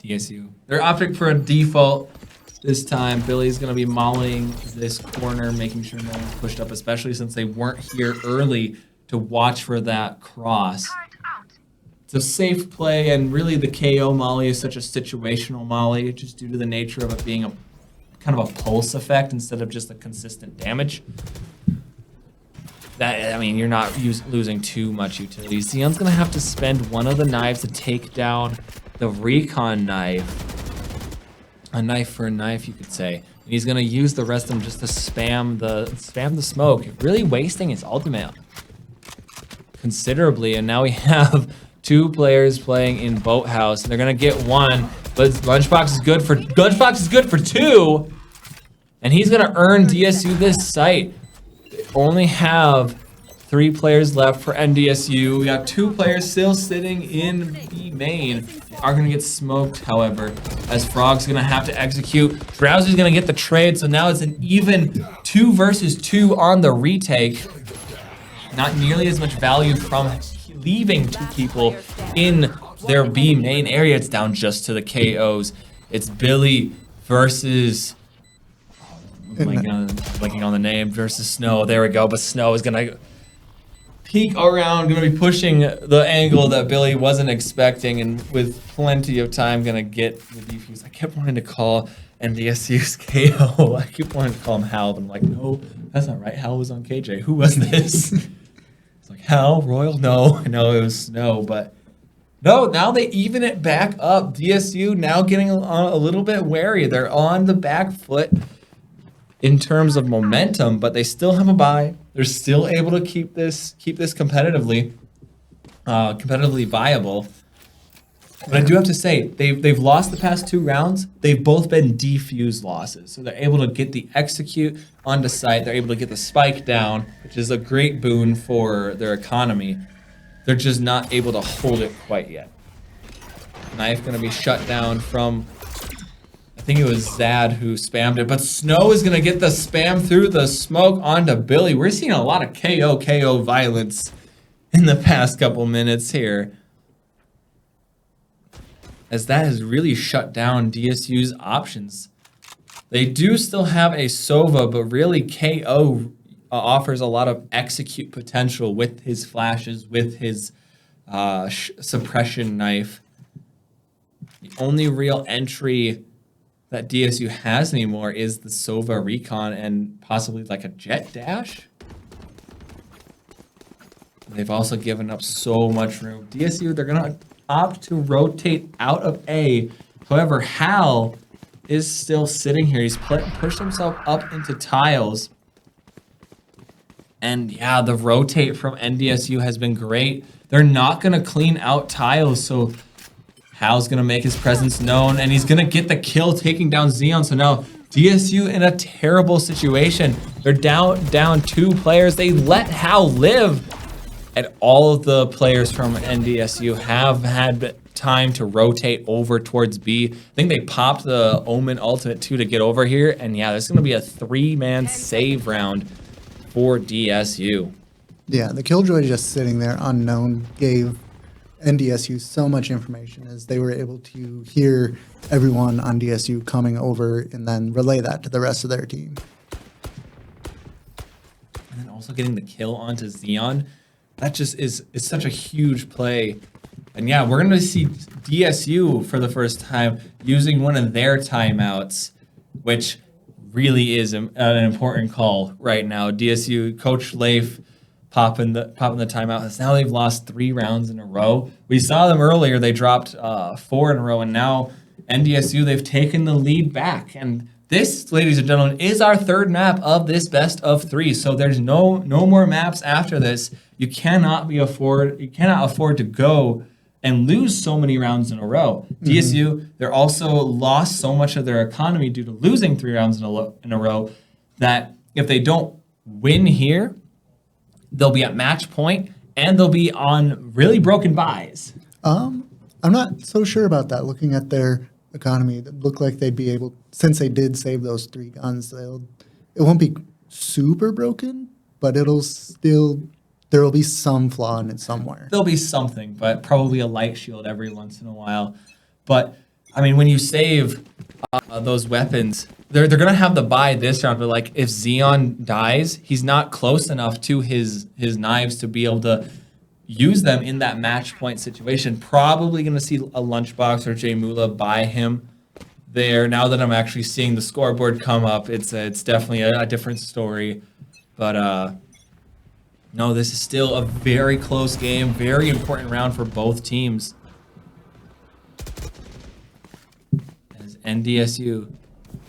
DSU, they're opting for a default this time. Billy's going to be mollying this corner, making sure no one's pushed up, especially since they weren't here early to watch for that cross. It's a safe play, and really the KO molly is such a situational molly, just due to the nature of it being a kind of a pulse effect instead of just a consistent damage. That, I mean, you're not losing too much utility. Xeon's going to have to spend one of the knives to take down the recon knife. A knife for a knife, you could say. And he's going to use the rest of them just to spam the smoke, really wasting his ultimate considerably. And now we have 2 players playing in Boathouse, and they're going to get 1, but Lunchbox is good for 2, and he's going to earn DSU this site. They only have 3 players left for NDSU. We got 2 players still sitting in B main. They are going to get smoked, however, as Frog's going to have to execute. Drowsy's going to get the trade, so now it's an even 2 versus 2 on the retake. Not nearly as much value from leaving 2 people in their B main area. It's down just to the KOs. It's Billy versus. Oh my God, blanking on the name versus Snow. There we go. But Snow is gonna peek around, gonna be pushing the angle that Billy wasn't expecting, and with plenty of time, gonna get the defuse. I kept wanting to call NDSU's KO. I keep wanting to call him Hal, but I'm like, no, that's not right. Hal was on KJ. Who was this? It's like Hal, Royal? No, it was Snow, but. No, now they even it back up. DSU now getting a little bit wary. They're on the back foot in terms of momentum, but they still have a bye. They're still able to keep this competitively viable. But I do have to say, they've lost the past 2 rounds. They've both been defused losses. So they're able to get the execute onto site. They're able to get the spike down, which is a great boon for their economy. They're just not able to hold it quite yet. Knife gonna be shut down from, I think it was Zad who spammed it, but Snow is gonna get the spam through the smoke onto Billy. We're seeing a lot of KO violence in the past couple minutes here, as that has really shut down DSU's options. They do still have a Sova, but really KO offers a lot of execute potential with his flashes, with his suppression knife. The only real entry that DSU has anymore is the Sova Recon and possibly like a Jet Dash. They've also given up so much room. DSU, they're going to opt to rotate out of A. However, Hal is still sitting here. He's pushed himself up into tiles. And yeah, the rotate from NDSU has been great. They're not going to clean out tiles, so Hal's going to make his presence known, and he's going to get the kill taking down Xeon. So now DSU in a terrible situation. They're down 2 players. They let Hal live, and all of the players from NDSU have had time to rotate over towards B. I think they popped the Omen ultimate too to get over here, and yeah, there's going to be a 3-man save round for DSU.
Yeah, the Killjoy just sitting there unknown gave NDSU so much information, as they were able to hear everyone on DSU coming over and then relay that to the rest of their team.
And then also getting the kill onto Xeon, that just is such a huge play. And yeah, we're going to see DSU for the first time using one of their timeouts, which really is an important call right now. DSU, Coach Leif popping the timeout. Now they've lost 3 rounds in a row. We saw them earlier. They dropped 4 in a row, and now NDSU, they've taken the lead back. And this, ladies and gentlemen, is our 3rd map of this best of 3. So there's no more maps after this. You cannot afford to go and lose so many rounds in a row. DSU, they're also lost so much of their economy due to losing 3 rounds in a row that if they don't win here, they'll be at match point and they'll be on really broken buys.
I'm not so sure about that. Looking at their economy, it looked like they'd be able, since they did save those 3 guns, it won't be super broken, but there will be some flaw in it somewhere.
There'll be something, but probably a light shield every once in a while. But, I mean, when you save those weapons, they're going to have the buy this round, but, like, if Xeon dies, he's not close enough to his knives to be able to use them in that match point situation. Probably going to see a Lunchbox or Jay Mula buy him there. Now that I'm actually seeing the scoreboard come up, it's definitely a different story. But, no, this is still a very close game, very important round for both teams. As NDSU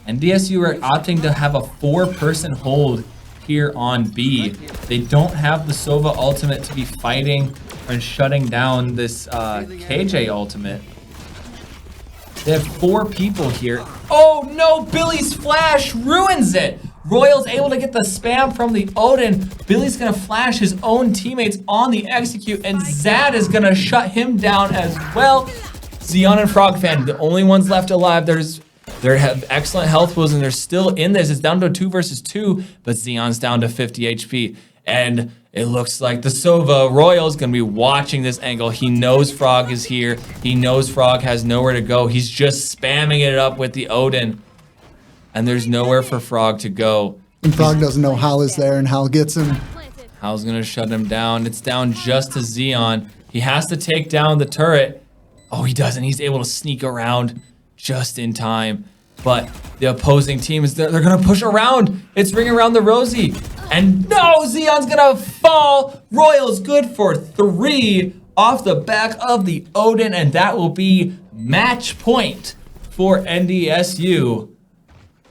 are opting to have a 4-person hold here on B. They don't have the Sova ultimate to be fighting and shutting down this KJ ultimate. They have 4 people here. Oh no, Billy's flash ruins it. Royal's able to get the spam from the Odin. Billy's going to flash his own teammates on the execute, and Zad is going to shut him down as well. Xeon and Frogfan, the only ones left alive. They have excellent health pools, and they're still in this. It's down to a 2 versus 2, but Xeon's down to 50 HP. And It looks like the Sova Royal is going to be watching this angle. He knows Frog is here. He knows Frog has nowhere to go. He's just spamming it up with the Odin. And there's nowhere for Frog to go.
And Frog doesn't know Hal is there, and Hal gets him.
Hal's going to shut him down. It's down just to Xeon. He has to take down the turret. Oh, he doesn't. He's able to sneak around just in time. But the opposing team is there. They're going to push around. It's Ring Around the Rosie. And no, Xeon's going to fall. Royal's good for 3 off the back of the Odin. And that will be match point for NDSU.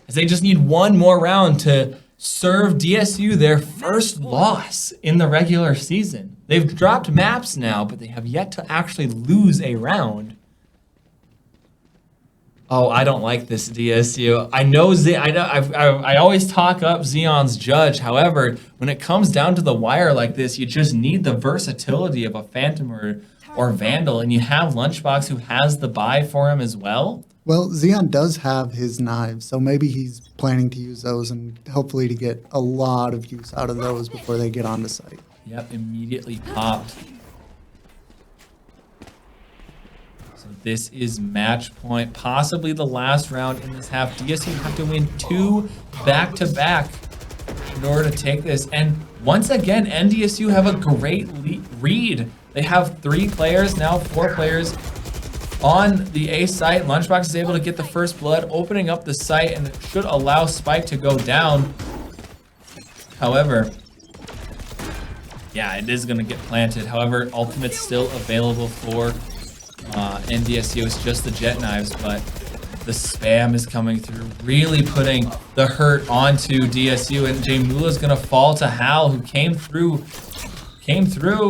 As they just need one more round to serve DSU their first loss in the regular season. They've dropped maps now, but they have yet to actually lose a round. Oh, I don't like this DSU. I always talk up Xeon's Judge. However, when it comes down to the wire like this, you just need the versatility of a Phantom or Vandal, and you have Lunchbox who has the buy for him as well.
Well, Xeon does have his knives, so maybe he's planning to use those and hopefully to get a lot of use out of those before they get onto site.
Yep, immediately popped. So this is match point, possibly the last round in this half. DSU have to win 2 back-to-back in order to take this. And once again, NDSU have a great read. They have 3 players, now 4 players on the A site. Lunchbox is able to get the first blood, opening up the site, and it should allow Spike to go down. However, yeah, it is going to get planted. However, Ultimate's still available for NDSU. It's just the jet knives, but the spam is coming through, really putting the hurt onto DSU. And Jamula's going to fall to Hal, who came through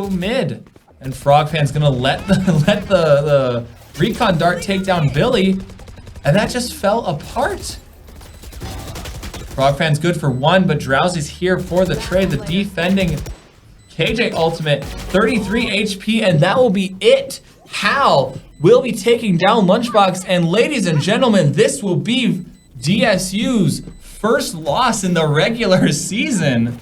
mid. And Frogfan's going to let the Recon Dart take down Billy, and that just fell apart. Frogfan's good for 1, but Drowsy's here for the trade. The defending KJ Ultimate, 33 HP, and that will be it. Hal will be taking down Lunchbox, and ladies and gentlemen, this will be DSU's first loss in the regular season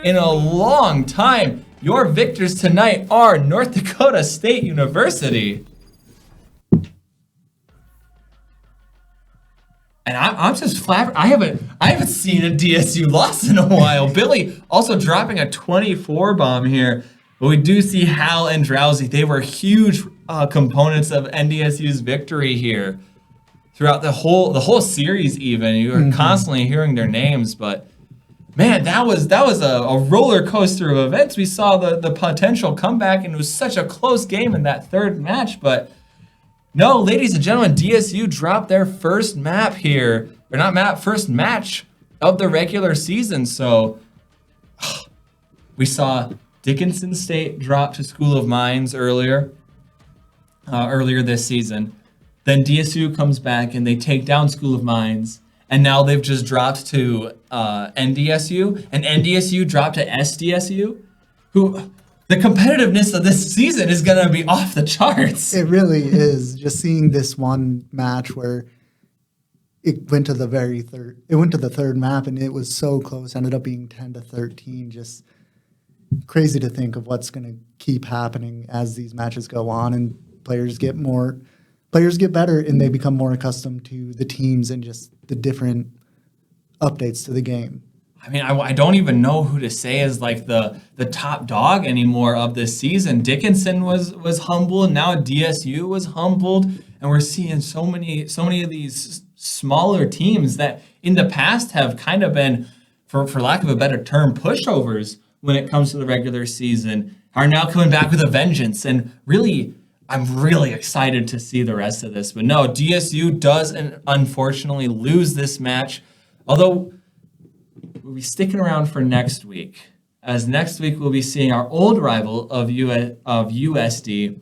in a long time. Your victors tonight are North Dakota State University. And I'm just flabbergasted. I haven't seen a DSU loss in a while. Billy also dropping a 24 bomb here. But we do see Hal and Drowsy. They were huge components of NDSU's victory here throughout the whole series. Even you were constantly hearing their names, but man, that was a roller coaster of events. We saw the potential comeback, and it was such a close game in that third match, but. No, ladies and gentlemen, DSU dropped their first map here. Or not map, first match of the regular season. So we saw Dickinson State drop to School of Mines earlier this season. Then DSU comes back and they take down School of Mines. And now they've just dropped to NDSU. And NDSU dropped to SDSU, who... The competitiveness of this season is going to be off the charts.
It really is. Just seeing this one match where it went to the third map, and it was so close. Ended up being 10-13. Just crazy to think of what's going to keep happening as these matches go on, and players get better, and they become more accustomed to the teams and just the different updates to the game.
I mean, I don't even know who to say is like the top dog anymore of this season. Dickinson was humbled, and now DSU was humbled, and we're seeing so many of these smaller teams that in the past have kind of been, for lack of a better term, pushovers when it comes to the regular season, are now coming back with a vengeance. And really, I'm really excited to see the rest of this. But no, DSU does unfortunately lose this match, although we'll be sticking around for next week, as next week we'll be seeing our old rival of USD,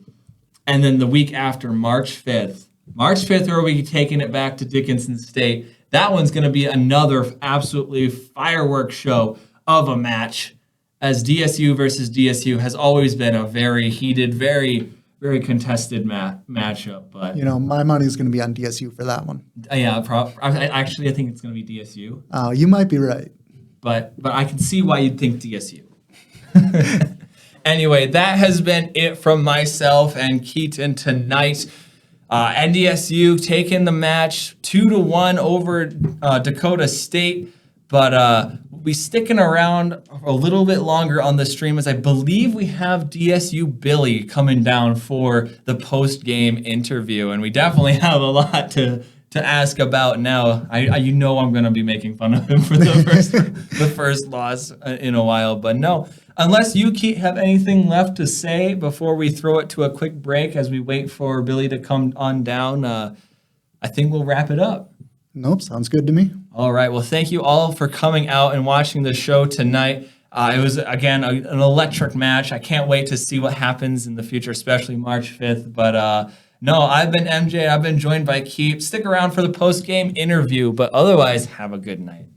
and then the week after, March 5th. March 5th, we'll be taking it back to Dickinson State. That one's going to be another absolutely fireworks show of a match, as DSU versus DSU has always been a very heated, very, very contested matchup. But
my money's going to be on DSU for that one.
Yeah, I think it's going to be DSU.
You might be right.
But I can see why you'd think DSU. Anyway, that has been it from myself and Keaton tonight. NDSU taking the match 2-1 over Dakota State, but we'll be sticking around a little bit longer on the stream as I believe we have DSU Billy coming down for the post-game interview, and we definitely have a lot to ask about now. You know I'm going to be making fun of him for the first loss in a while, but no. Unless you, Keith, have anything left to say before we throw it to a quick break as we wait for Billy to come on down, I think we'll wrap it up.
Nope, sounds good to me.
All right. Well, thank you all for coming out and watching the show tonight. It was, again, an electric match. I can't wait to see what happens in the future, especially March 5th. But no, I've been MJ. I've been joined by Keith. Stick around for the post-game interview, but otherwise, have a good night.